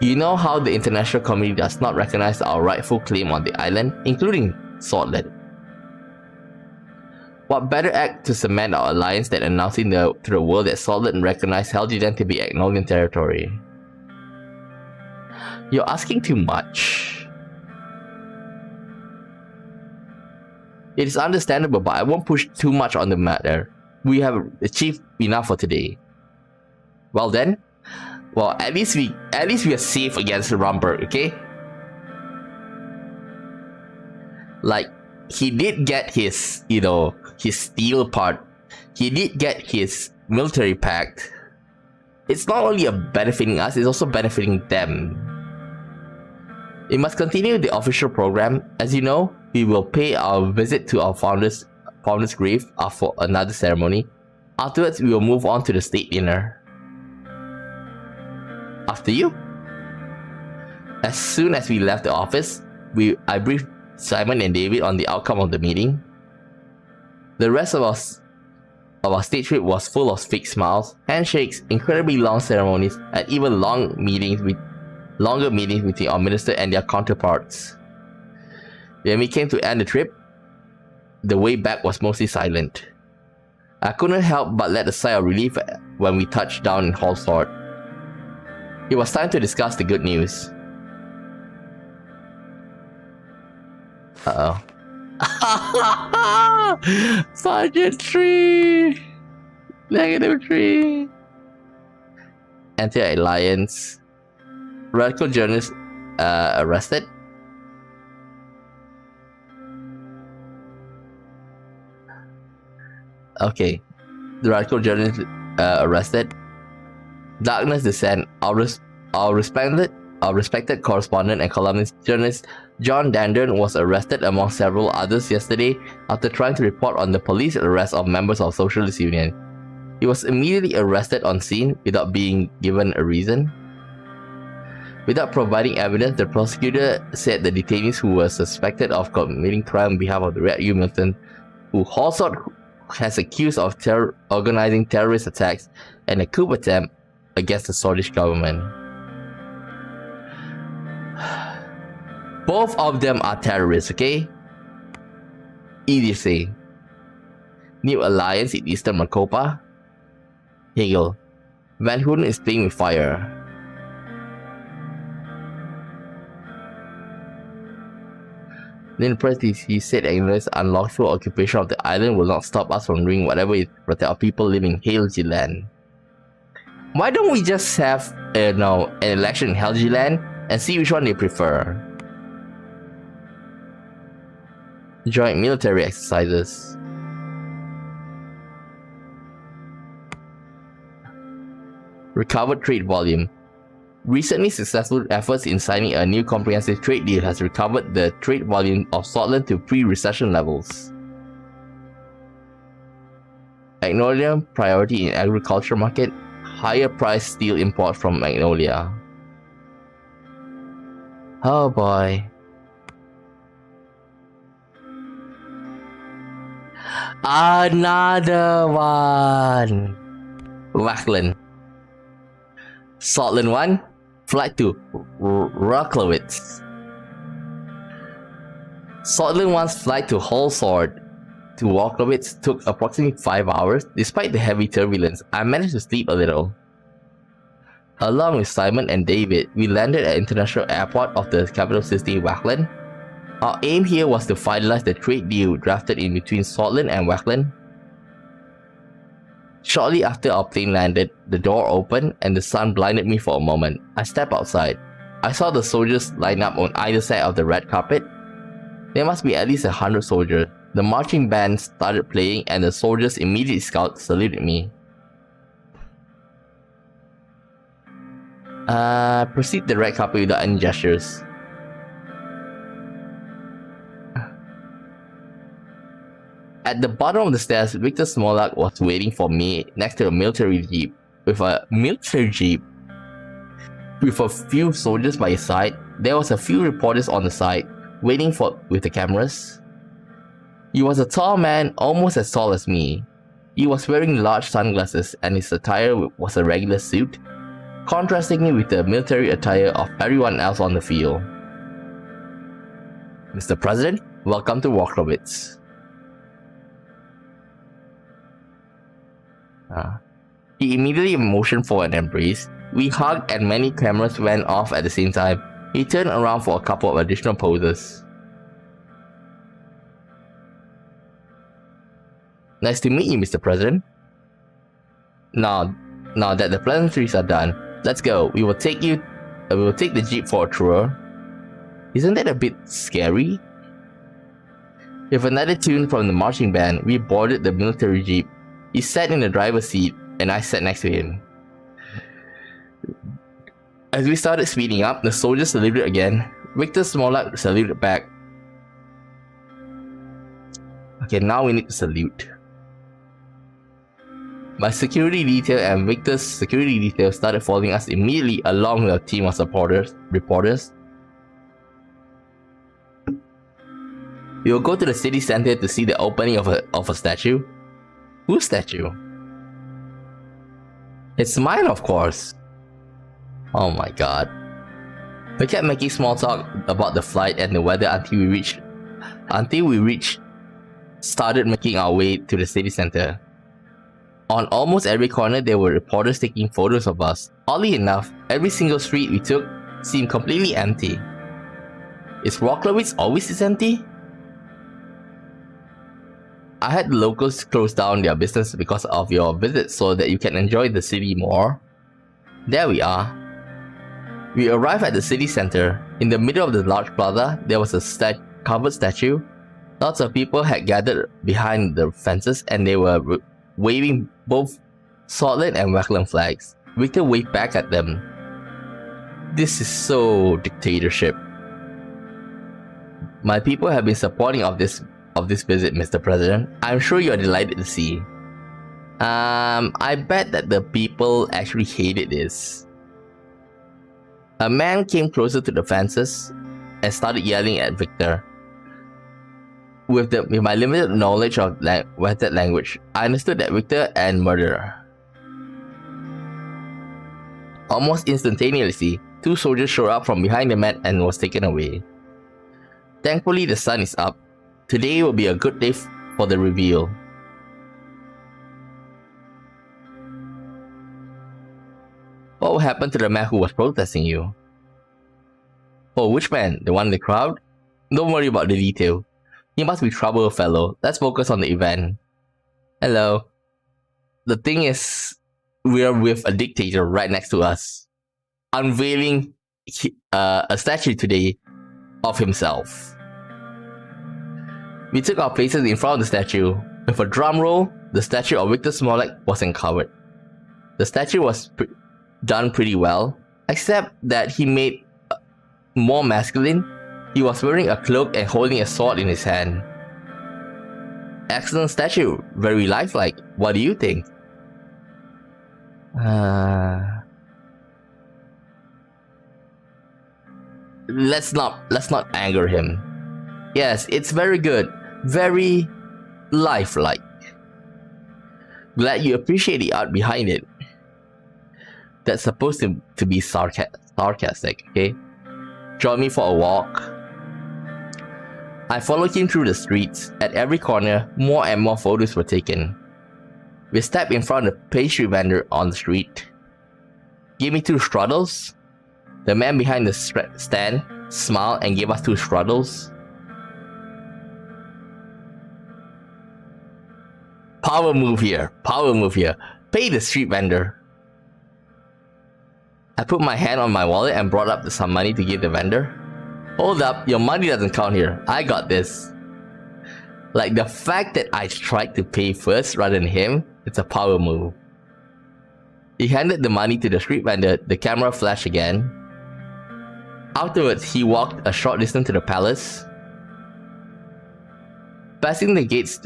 You know how the international community does not recognize our rightful claim on the island, including Sordland. What better act to cement our alliance than announcing to the world that Sordland recognized Helgeland to be Agnolian territory? You're asking too much. It is understandable, but I won't push too much on the matter. We have achieved enough for today. Well then, at least we are safe against Romberg, okay? Like, he did get his, his steel part. He did get his military pact. It's not only benefiting us, it's also benefiting them. It must continue the official program. As you know, we will pay our visit to our founder's grave for another ceremony. Afterwards, we will move on to the state dinner. After you? As soon as we left the office, I briefed Simon and David on the outcome of the meeting. The rest of our state trip was full of fake smiles, handshakes, incredibly long ceremonies, and even longer meetings between our minister and their counterparts. When we came to end the trip, the way back was mostly silent. I couldn't help but let a sigh of relief when we touched down in Hallsford. It was time to discuss the good news. Uh-oh. Sergeant 3! -3. Anti-alliance. Radical journalist arrested. Okay. The radical journalist arrested. Darkness descend. Our respected correspondent and columnist journalist John Dandern was arrested among several others yesterday after trying to report on the police arrest of members of Socialist Union. He was immediately arrested on scene without being given a reason. Without providing evidence, the prosecutor said the detainees who were suspected of committing crime on behalf of the Red U militant, who Halsot has accused of organizing terrorist attacks and a coup attempt against the Swedish government. Both of them are terrorists, okay? Easy to say. New alliance in Eastern Makopa. Hegel. Van Houten is playing with fire. Then he said England's unlawful occupation of the island will not stop us from doing whatever it protect our people living in Helgeland. Why don't we just have an election in Helgeland and see which one they prefer? Joint military exercises. Recovered trade volume. Recently successful efforts in signing a new comprehensive trade deal has recovered the trade volume of Sordland to pre-recession levels. Magnolia priority in agriculture market. Higher price steel import from Magnolia. Oh boy. Another one. Wackland. Sordland 1. Flight to Rocklowitz. Sordland 1's flight to Hallsford to Rocklowitz took approximately 5 hours. Despite the heavy turbulence, I managed to sleep a little. Along with Simon and David, we landed at International Airport of the capital city, Wackland. Our aim here was to finalize the trade deal drafted in between Sordland and Wackland. Shortly after our plane landed, the door opened and the sun blinded me for a moment. I stepped outside. I saw the soldiers line up on either side of the red carpet. There must be at least 100 soldiers. The marching band started playing and the soldiers immediately saluted me. Proceed the red carpet without any gestures. At the bottom of the stairs, Victor Smolak was waiting for me next to a military jeep. With a few soldiers by his side, there was a few reporters on the side, waiting with the cameras. He was a tall man, almost as tall as me. He was wearing large sunglasses and his attire was a regular suit, contrasting with the military attire of everyone else on the field. Mr. President, welcome to Walkowitz. He immediately motioned for an embrace. We hugged and many cameras went off at the same time. He turned around for a couple of additional poses. Nice to meet you, Mr. President. Now that the pleasantries are done, let's go. We will take the jeep for a tour. Isn't that a bit scary? With another tune from the marching band, we boarded the military jeep. He sat in the driver's seat, and I sat next to him. As we started speeding up, the soldiers saluted again. Victor Smolak saluted back. Okay, now we need to salute. My security detail and Victor's security detail started following us immediately along with a team of reporters. We will go to the city center to see the opening of a statue. Whose statue? It's mine, of course. Oh my god. We kept making small talk about the flight and the weather until we started making our way to the city center. On almost every corner there were reporters taking photos of us. Oddly enough, every single street we took seemed completely empty. Is Rocklowitz always this empty? I had the locals close down their business because of your visit so that you can enjoy the city more. There we are. We arrived at the city center. In the middle of the large plaza, there was a covered statue. Lots of people had gathered behind the fences and they were waving both Sordland and Wackland flags. Victor waved back at them. This is so dictatorship. My people have been supporting of this visit, Mr. President. I'm sure you are delighted to see. I bet that the people actually hated this. A man came closer to the fences and started yelling at Victor. With my limited knowledge of that language, I understood that Victor and murderer. Almost instantaneously, two soldiers showed up from behind the mat and was taken away. Thankfully, the sun is up. Today will be a good day for the reveal. What will happen to the man who was protesting you? Oh, which man? The one in the crowd? Don't worry about the detail. He must be trouble, fellow. Let's focus on the event. Hello. The thing is, we are with a dictator right next to us, unveiling a statue today of himself. We took our places in front of the statue. With a drum roll, the statue of Victor Smolak was uncovered. The statue was done pretty well, except that he made more masculine. He was wearing a cloak and holding a sword in his hand. Excellent statue, very lifelike. What do you think? Let's not anger him. Yes, it's very good. Very lifelike. Glad you appreciate the art behind it. That's supposed to be sarcastic, okay? Join me for a walk. I followed him through the streets. At every corner, more and more photos were taken. We stepped in front of the pastry vendor on the street. Give me 2 strudels? The man behind the stand smiled and gave us 2 strudels. Power move here. Power move here. Pay the street vendor. I put my hand on my wallet and brought up some money to give the vendor. Hold up, your money doesn't count here. I got this. Like, the fact that I tried to pay first rather than him, it's a power move. He handed the money to the street vendor, the camera flashed again. Afterwards, he walked a short distance to the palace. Passing the gates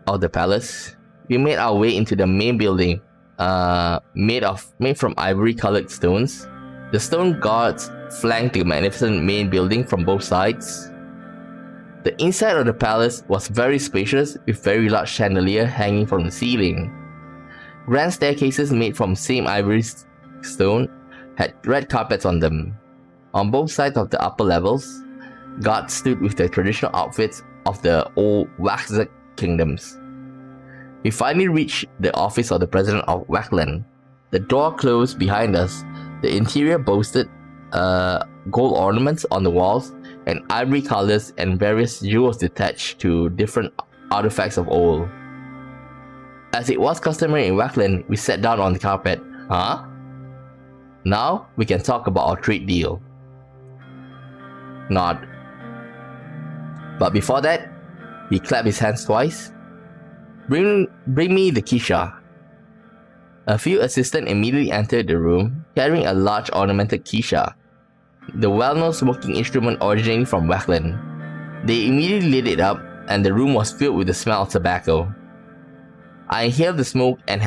of the palace, we made our way into the main building, made from ivory-colored stones. The stone guards flanked the magnificent main building from both sides. The inside of the palace was very spacious, with very large chandelier hanging from the ceiling. Grand staircases made from same ivory stone had red carpets on them. On both sides of the upper levels, guards stood with their traditional outfits of the old Waxzak kingdoms. We finally reached the office of the President of Wackland. The door closed behind us. The interior boasted gold ornaments on the walls and ivory colors and various jewels detached to different artifacts of old. As it was customary in Wackland, we sat down on the carpet. Huh? Now we can talk about our trade deal. Nod. But before that, he clapped his hands twice. Bring me the Kisha. A few assistants immediately entered the room, carrying a large ornamented Kisha, the well-known smoking instrument originating from Wackland. They immediately lit it up, and the room was filled with the smell of tobacco. I inhaled the smoke and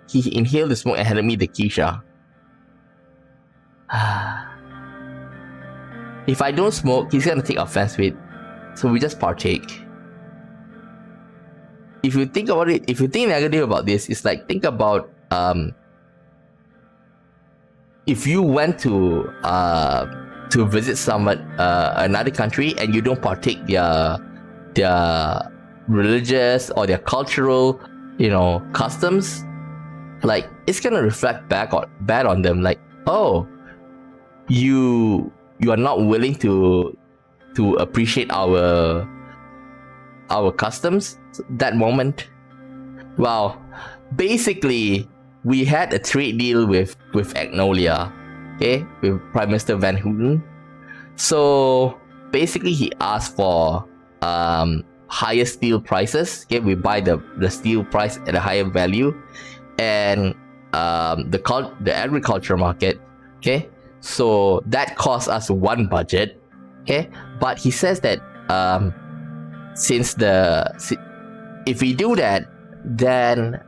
he inhaled the smoke and handed me the Kisha. If I don't smoke, he's gonna take offense with it, so we just partake. If you think about it, if you think negative about this, it's like, think about if you went to visit another country and you don't partake their religious or their cultural, customs, like, it's gonna reflect bad on them. Like, oh, you are not willing to appreciate our customs. That moment, well, basically, we had a trade deal with Agnolia, okay, with Prime Minister Van Houten. So basically, he asked for higher steel prices. Okay, we buy the steel price at a higher value, and the agriculture market. Okay, so that cost us one budget. Okay, but he says that if we do that, then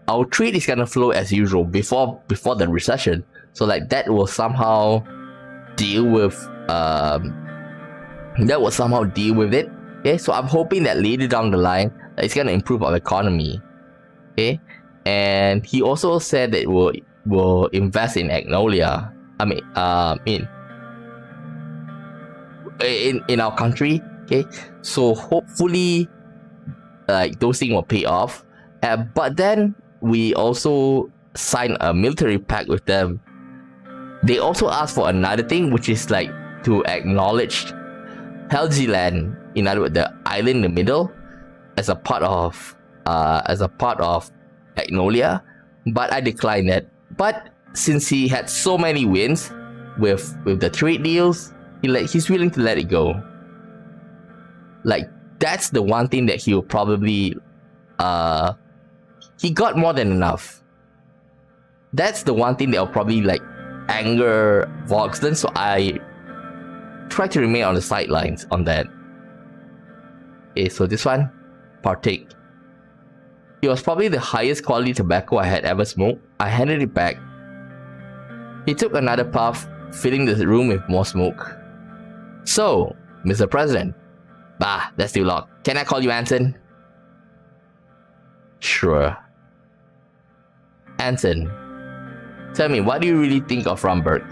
our trade is gonna flow as usual before the recession. So like that will somehow deal with it. Okay, so I'm hoping that later down the line it's gonna improve our economy. Okay, and he also said that it will invest in Agnolia. In our country. Okay, so hopefully like those things will pay off, but then we also sign a military pact with them. They also asked for another thing, which is like to acknowledge Helgeland, in other words the island in the middle, as a part of Agnolia, but I declined that. But since he had so many wins with the trade deals, he's willing to let it go. Like, that's the one thing that he'll probably he got more than enough. That's the one thing that will probably like anger Voxden, so I try to remain on the sidelines on that. Okay, so this one, partake. It was probably the highest quality tobacco I had ever smoked. I handed it back. He took another puff, filling the room with more smoke. So, Mr. President. Bah, that's too long. Can I call you Anson? Sure. Anson, tell me, what do you really think of Rumberg?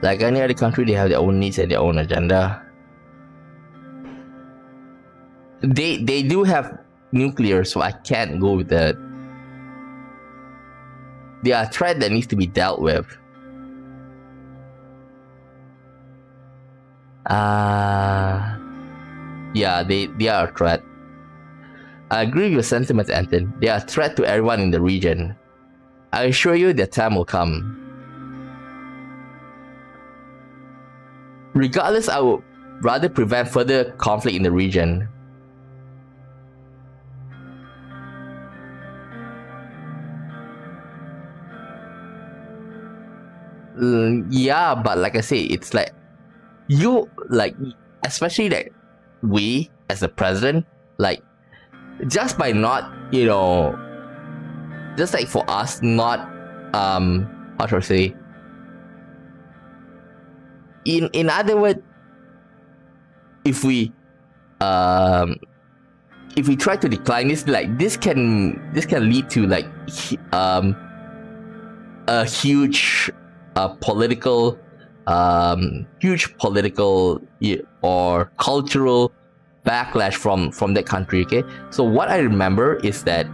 Like any other country, they have their own needs and their own agenda. They do have nuclear, so I can't go with that. They are a threat that needs to be dealt with. Yeah, they are a threat. I agree with your sentiments, Anton. They are a threat to everyone in the region. I assure you that time will come. Regardless, I would rather prevent further conflict in the region. Yeah, but like I say, it's like you like, especially like we as the president, like just by not, just like for us not, how should I say? In other words, if we try to decline this, like this can lead to like a huge political or cultural backlash from that country. Okay, so what I remember is that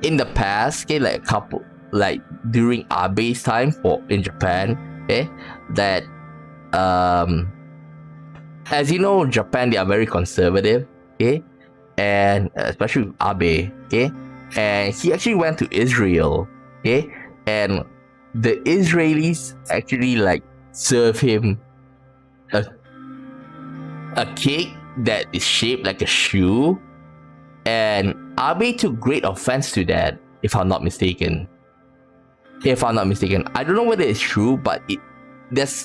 in the past, okay, like a couple, like during Abe's time in Japan, okay, that as you know, Japan, they are very conservative, okay, and especially with Abe, okay, and he actually went to Israel, okay, and the Israelis actually like serve him a cake that is shaped like a shoe, and Abe took great offense to that, if I'm not mistaken. I don't know whether it's true, but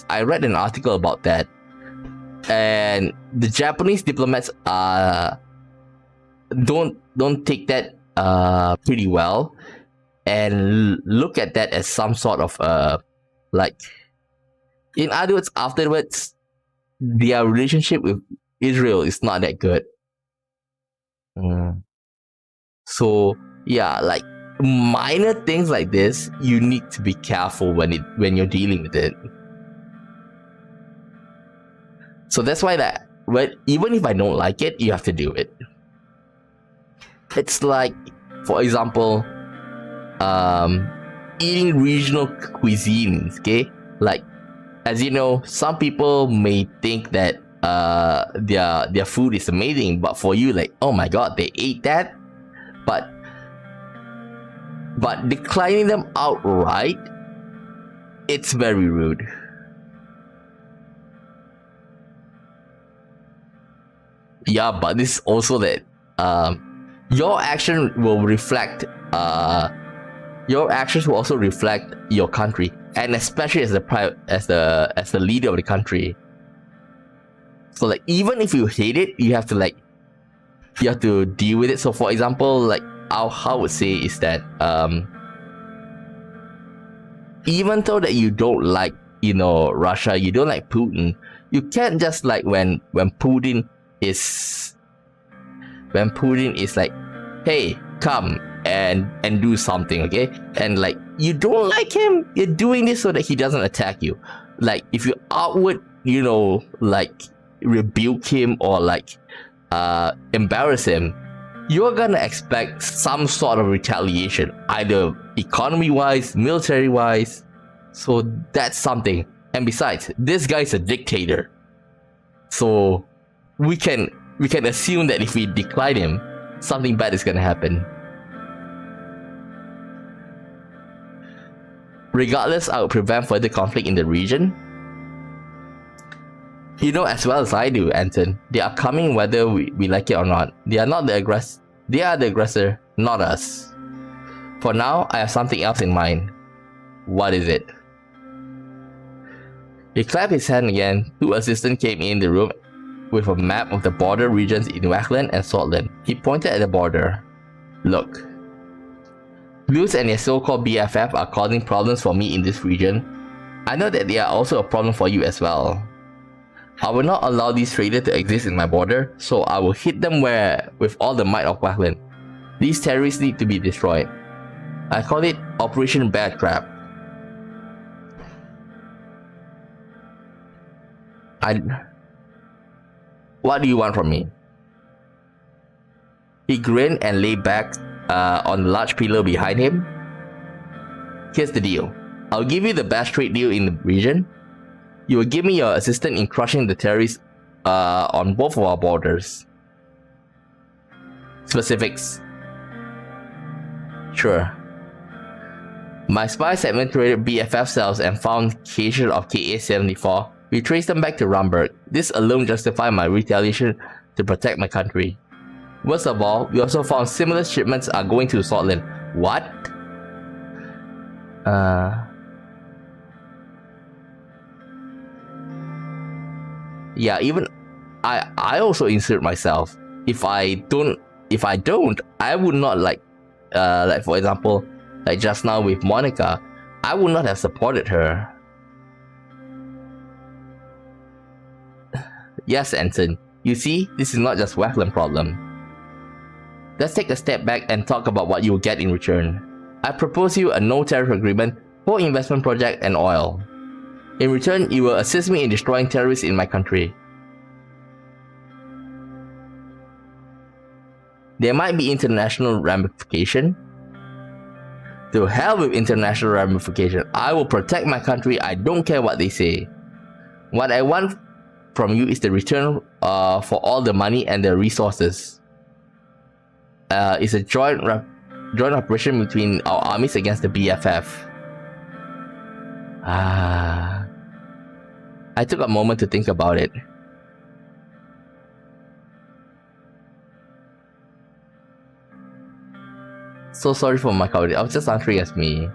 I read an article about that, and the Japanese diplomats don't take that pretty well, and look at that as some sort of like, in other words, afterwards their relationship with Israel is not that good. So yeah, like minor things like this, you need to be careful when you're dealing with it. So that's why even if I don't like it, you have to do it. It's like, for example, eating regional cuisines, okay? Like, as you know, some people may think that their food is amazing, but for you, like, oh my god, they ate that, but declining them outright, it's very rude. Yeah, but this is also that your action will reflect your actions will also reflect your country, and especially as the leader of the country. So like, even if you hate it, you have to deal with it. So for example, like how I would say is that even though that you don't like, Russia, you don't like Putin, you can't just like when Putin is like, hey, come and do something, okay, and like you don't like him, you're doing this so that he doesn't attack you. Like if you outward, like rebuke him or like embarrass him, you're gonna expect some sort of retaliation, either economy wise, military wise. So that's something. And besides, this guy's a dictator, so we can assume that if we decline him, something bad is gonna happen. Regardless, I will prevent further conflict in the region. You know as well as I do, Anton, they are coming whether we like it or not. They are the aggressor, not us. For now, I have something else in mind. What is it? He clapped his hand again. Two assistants came in the room with a map of the border regions in Wackland and Sordland. He pointed at the border. Look. Blues and their so-called BFF are causing problems for me in this region. I know that they are also a problem for you as well. I will not allow these traders to exist in my border, so I will hit them with all the might of Wackland. These terrorists need to be destroyed. I call it Operation Bear Trap. What do you want from me? He grinned and lay back on the large pillar behind him. Here's the deal. I'll give you the best trade deal in the region. You will give me your assistance in crushing the terrorists on both of our borders. Specifics. adventurer. My spies had infiltrated BFF cells and found cases of KA-74. We traced them back to Rumberg. This alone justified my retaliation to protect my country. Worst of all, we also found similar shipments are going to Sordland. What? Yeah, even I also insert myself. If I don't, I would not like for example, like just now with Monica, I would not have supported her. Yes, Anson. You see, this is not just Westland problem. Let's take a step back and talk about what you will get in return. I propose you a no-tariff agreement for investment project and oil. In return, you will assist me in destroying terrorists in my country. There might be international ramification. To hell with international ramification. I will protect my country. I don't care what they say. What I want from you is the return for all the money and the resources. It's a joint operation between our armies against the BFF. I took a moment to think about it. So sorry for my cowardice. I was just answering as me.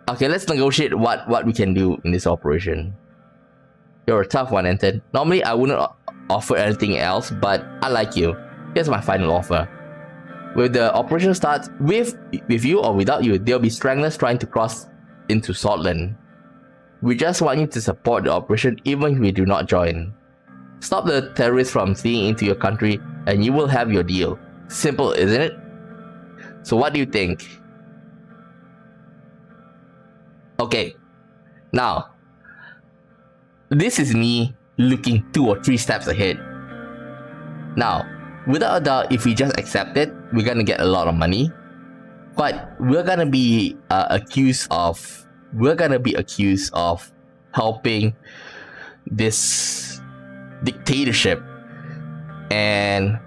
Okay, let's negotiate what we can do in this operation. You're a tough one, Anton. Normally, I wouldn't offer anything else, but I like you. Here's my final offer. When the operation starts, with you or without you, there'll be stranglers trying to cross into Sordland. We just want you to support the operation even if we do not join. Stop the terrorists from fleeing into your country and you will have your deal. Simple, isn't it? So what do you think? Okay, now, this is me looking 2 or 3 steps ahead. Now, without a doubt, if we just accept it, we're gonna get a lot of money. But we're gonna be accused of helping this dictatorship, and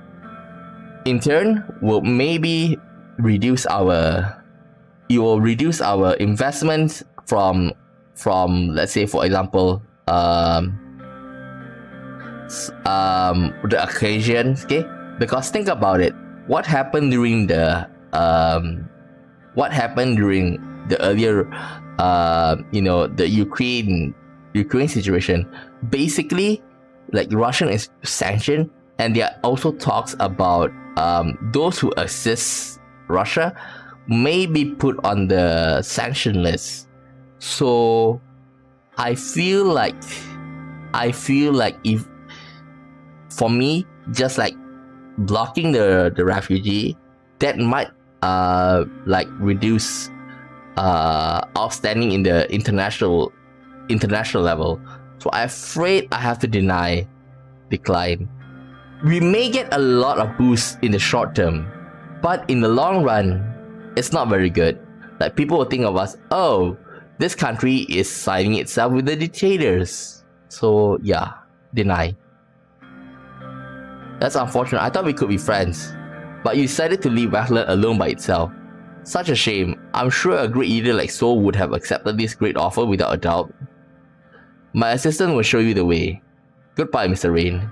in turn will maybe reduce our investments from let's say, for example, the occasions, okay? Because think about it, what happened during the earlier the Ukraine situation. Basically, like, Russian is sanctioned, and there are also talks about those who assist Russia may be put on the sanction list. So I feel like if, for me, just like blocking the refugee, that might reduce outstanding in the international level. So I'm afraid I have to decline. We may get a lot of boost in the short term, but in the long run, it's not very good. Like, people will think of us, oh, this country is siding itself with the dictators. So yeah, deny. That's unfortunate. I thought we could be friends, but you decided to leave Westland alone by itself. Such a shame. I'm sure a great leader like Sol would have accepted this great offer without a doubt. My assistant will show you the way. Goodbye, Mr. Rayne.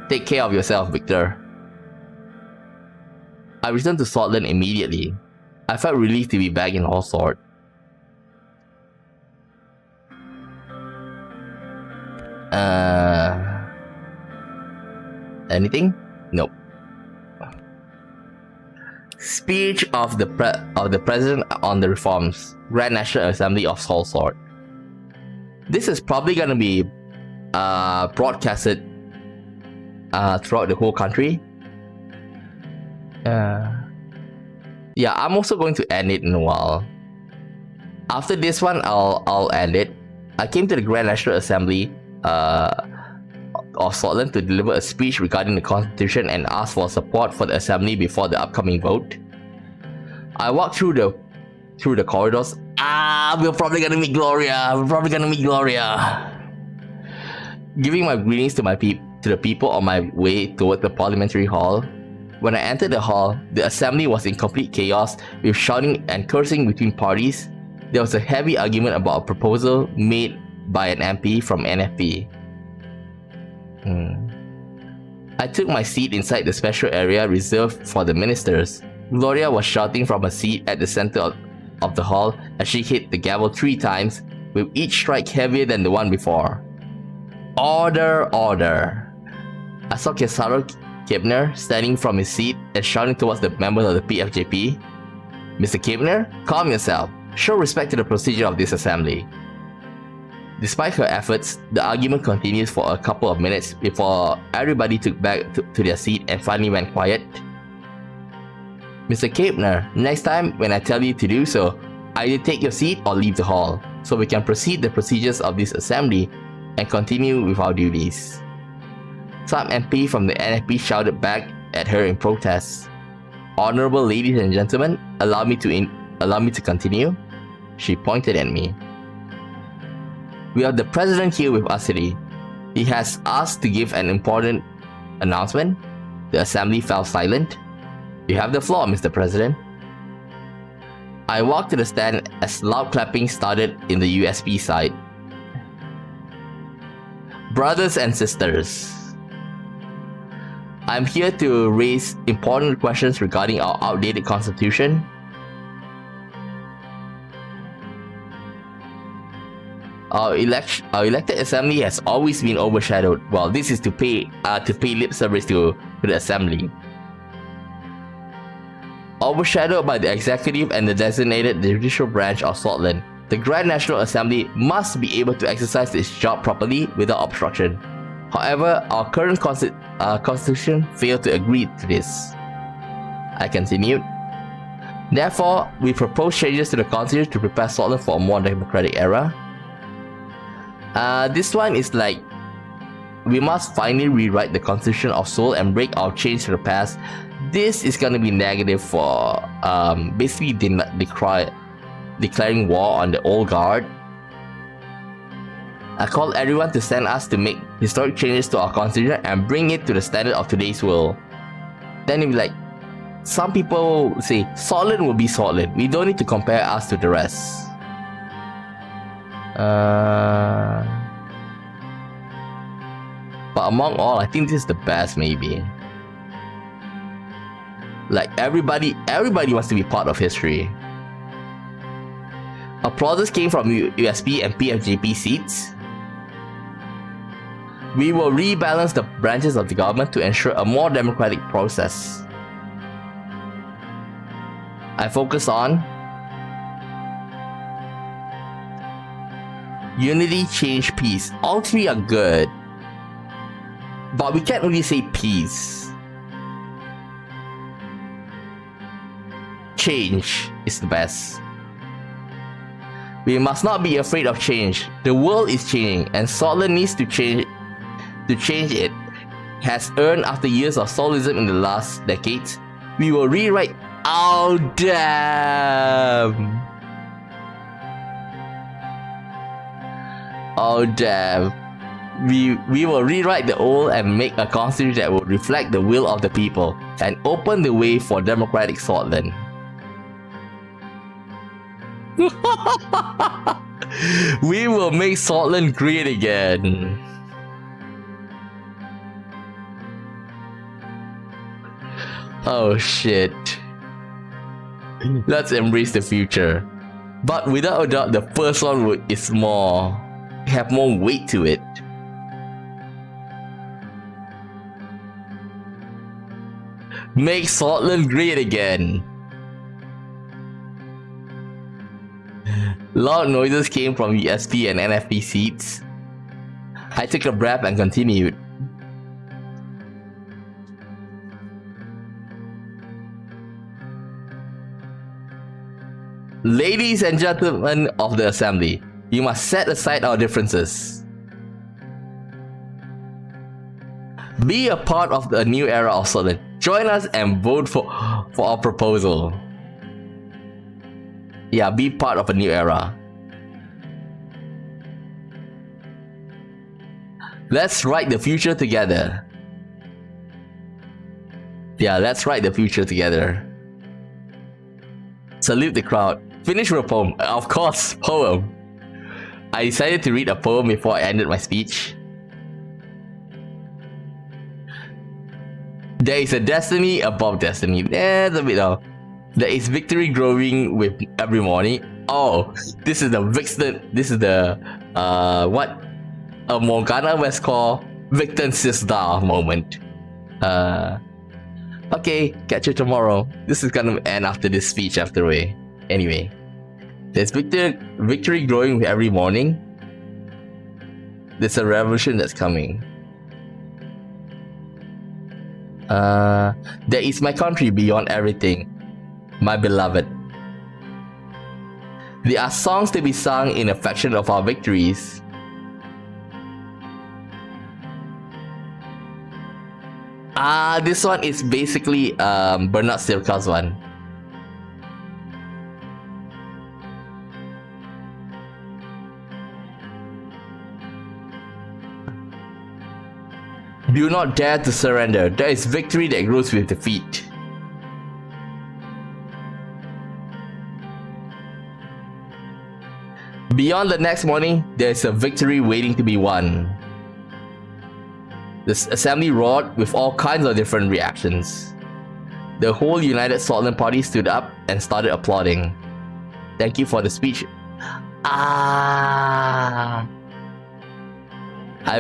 Take care of yourself, Victor. I returned to Sordland immediately. I felt relieved to be back in Allsword. Anything? Nope. Speech of the President on the Reforms, Grand National Assembly of Allsword. This is probably gonna be broadcasted throughout the whole country. Yeah, I'm also going to end it in a while. After this one, I'll end it. I came to the Grand National Assembly of Sordland to deliver a speech regarding the Constitution and ask for support for the Assembly before the upcoming vote. I walked through the corridors. We're probably gonna meet Gloria. Giving my greetings to the people on my way toward the parliamentary hall. When I entered the hall, the assembly was in complete chaos with shouting and cursing between parties. There was a heavy argument about a proposal made by an MP from NFP. I took my seat inside the special area reserved for the ministers. Gloria was shouting from a seat at the center of the hall as she hit the gavel 3 times, with each strike heavier than the one before. Order, order. I saw Kesaro Kibner standing from his seat and shouting towards the members of the PFJP. Mr. Kibner, calm yourself. Show respect to the procedure of this assembly. Despite her efforts, the argument continued for a couple of minutes before everybody took back to their seat and finally went quiet. Mr. Kibner, next time when I tell you to do so, either take your seat or leave the hall, so we can proceed the procedures of this assembly and continue with our duties. Some MP from the NFP shouted back at her in protest. Honorable ladies and gentlemen, allow me to continue. She pointed at me. We have the president here with us today. He has asked to give an important announcement. The assembly fell silent. You have the floor, Mr. President. I walked to the stand as loud clapping started in the USB side. Brothers and sisters, I'm here to raise important questions regarding our outdated constitution. Our elected assembly has always been overshadowed. Well, this is to pay lip service to the assembly. Overshadowed by the executive and the designated judicial branch of Sordland, the Grand National Assembly must be able to exercise its job properly without obstruction. However, our current constitution failed to agree to this. I continued. Therefore, we propose changes to the constitution to prepare Sordland for a more democratic era. This one is like, we must finally rewrite the constitution of Seoul and break our chains to the past. This is gonna be negative for basically declaring war on the old guard. I call everyone to send us to make historic changes to our constitution and bring it to the standard of today's world. Then it'll be like, some people say Sordland will be Sordland. We don't need to compare us to the rest. But among all, I think this is the best maybe. Like everybody wants to be part of history. Applauses came from USP and PFJP seats. We will rebalance the branches of the government to ensure a more democratic process. I focus on unity, change, peace. All 3 are good, but we can't really say peace. Change is the best. We must not be afraid of change. The world is changing and Sordland needs to change it. Has earned after years of Solism in the last decades. We will rewrite. Oh damn! Oh damn! We will rewrite the old and make a constitution that will reflect the will of the people and open the way for democratic Sordland. We will make Sordland great again. Oh shit. Let's embrace the future. But without a doubt, the first one have more weight to it. Make Sordland great again. Loud noises came from USP and NFP seats. I took a breath and continued. Ladies and gentlemen of the assembly, you must set aside our differences. Be a part of the new era of Sordland. Join us and vote for our proposal. Yeah, be part of a new era. Let's write the future together. Yeah, let's write the future together. Salute the crowd. Finish with a poem. Of course, poem. I decided to read a poem before I ended my speech. There is a destiny above destiny. There's a bit of. There is victory growing with every morning. Oh, this is the Vixen. This is the what a Morgana West call Victor Sister moment. Okay, catch you tomorrow. This is gonna end after this speech after way. Anyway, there's victory growing with every morning. There's a revolution that's coming. There is my country beyond everything, my beloved. There are songs to be sung in affection of our victories. This one is basically Bernard Silka's one. Do not dare to surrender. There is victory that grows with defeat. Beyond the next morning, there is a victory waiting to be won. The assembly roared with all kinds of different reactions. The whole United Sordland party stood up and started applauding. Thank you for the speech. I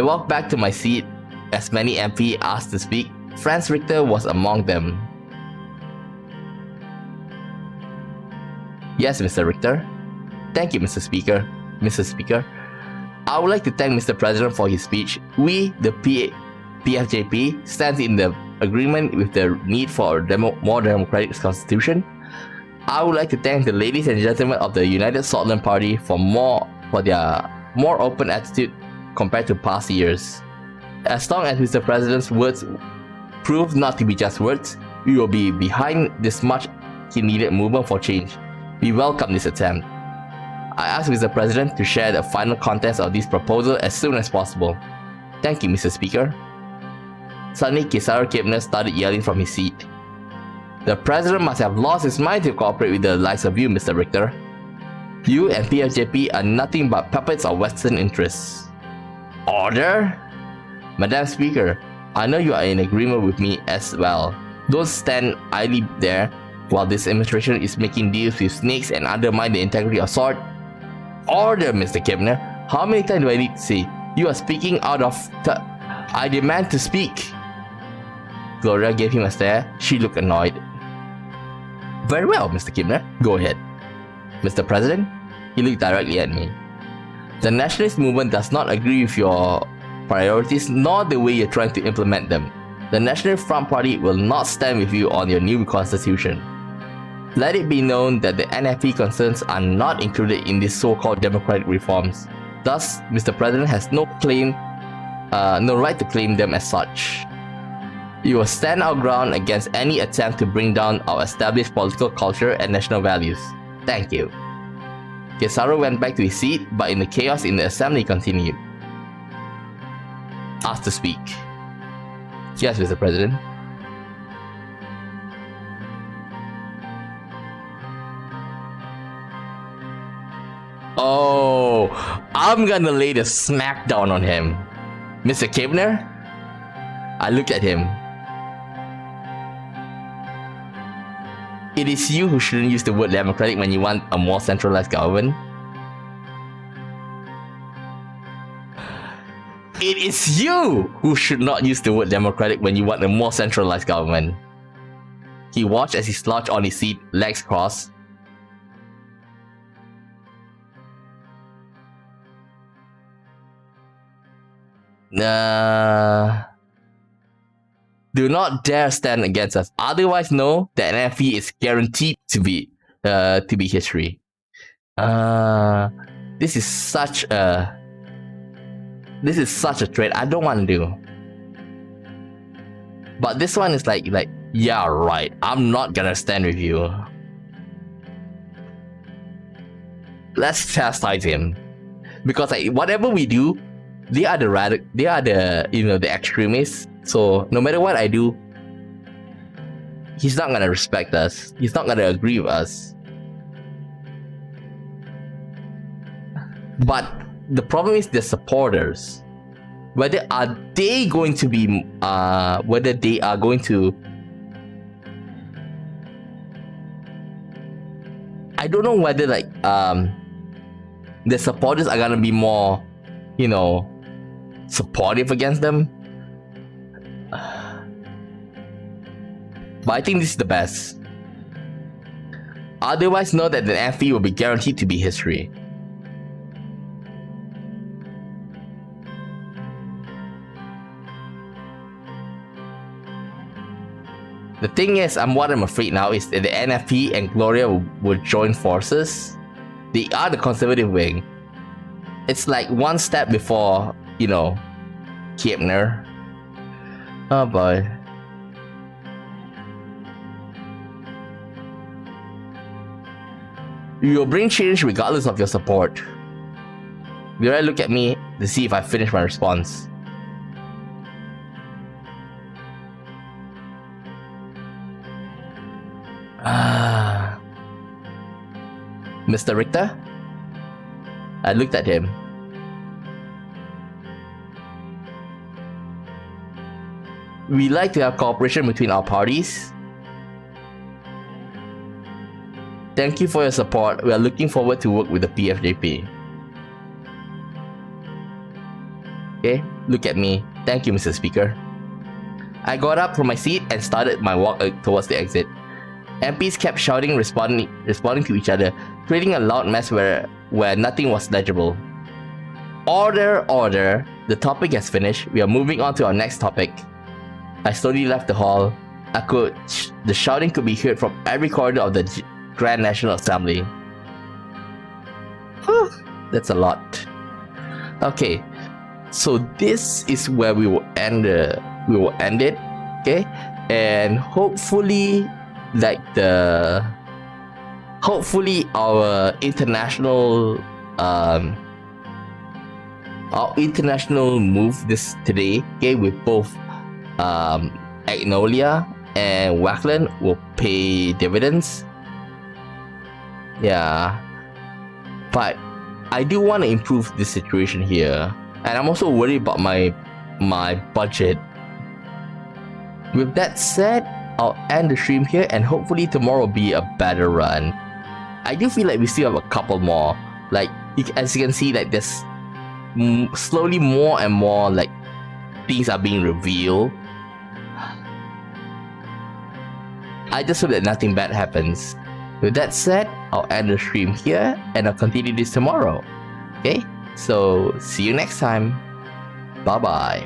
walked back to my seat as many MP asked to speak. Franz Richter was among them. Yes, Mr. Richter. Thank you, Mr. Speaker. Mr. Speaker, I would like to thank Mr. President for his speech. We, the PFJP, stand in the agreement with the need for a more democratic constitution. I would like to thank the ladies and gentlemen of the United Sordland Party for their more open attitude compared to past years. As long as Mr. President's words prove not to be just words, we will be behind this much needed movement for change. We welcome this attempt. I ask Mr. President to share the final contents of this proposal as soon as possible. Thank you, Mr. Speaker. Suddenly, Kesaro Kepner started yelling from his seat. The President must have lost his mind to cooperate with the likes of you, Mr. Richter. You and PFJP are nothing but puppets of Western interests. Order? Madam Speaker, I know you are in agreement with me as well. Don't stand idly there while this administration is making deals with snakes and undermine the integrity of Sword. Order, Mr. Kepner. How many times do I need to say? You are speaking out of I demand to speak. Gloria gave him a stare. She looked annoyed. Very well, Mr. Kepner. Go ahead. Mr. President, he looked directly at me. The nationalist movement does not agree with your priorities nor the way you're trying to implement them. The National Front Party will not stand with you on your new constitution. Let it be known that the NFP concerns are not included in these so-called democratic reforms. Thus, Mr. President has no right to claim them as such. We will stand our ground against any attempt to bring down our established political culture and national values. Thank you. Kesaro went back to his seat, but in the chaos in the assembly continued. Asked to speak. Yes, Mr. President. Oh, I'm gonna lay the smackdown on him. Mr. Kepner? I looked at him. It is you who shouldn't use the word democratic when you want a more centralized government. It is you who should not use the word democratic when you want a more centralized government. He watched as he slouched on his seat, legs crossed. Do not dare stand against us. Otherwise, know that NFE is guaranteed to be history. This is such a trade I don't want to do. But this one is like, yeah, right. I'm not gonna stand with you. Let's chastise him, because whatever we do, they are the the extremists. So no matter what I do, he's not gonna respect us. He's not gonna agree with us. But the problem is the supporters. Whether are they going to be whether they are going to, I don't know whether like the supporters are gonna be more, supportive against them. But I think this is the best. Otherwise, know that the FE will be guaranteed to be history. The thing is, what I'm afraid now is that the NFP and Gloria will join forces. They are the conservative wing. It's like one step before, Kiepner. Oh boy. You will bring change regardless of your support. Will I look at me to see if I finish my response? Mr. Richter? I looked at him. We like to have cooperation between our parties. Thank you for your support. We are looking forward to work with the PFJP. Okay, look at me. Thank you, Mr. Speaker. I got up from my seat and started my walk towards the exit. MPs kept shouting, responding to each other, creating a loud mess where nothing was legible. Order, order. The topic has finished. We are moving on to our next topic. I slowly left the hall. The shouting could be heard from every corner of the Grand National Assembly. Whew, that's a lot. Okay, so this is where we will end it. Okay, and hopefully our international move today, okay, with both Agnolia and Wackland will pay dividends. Yeah, but I do want to improve this situation here, and I'm also worried about my budget. With that said, I'll end the stream here, and hopefully tomorrow will be a better run. I do feel like we still have a couple more. Like, as you can see, like there's slowly more and more like things are being revealed. I just hope that nothing bad happens. With that said, I'll end the stream here, and I'll continue this tomorrow. Okay? So, see you next time. Bye-bye.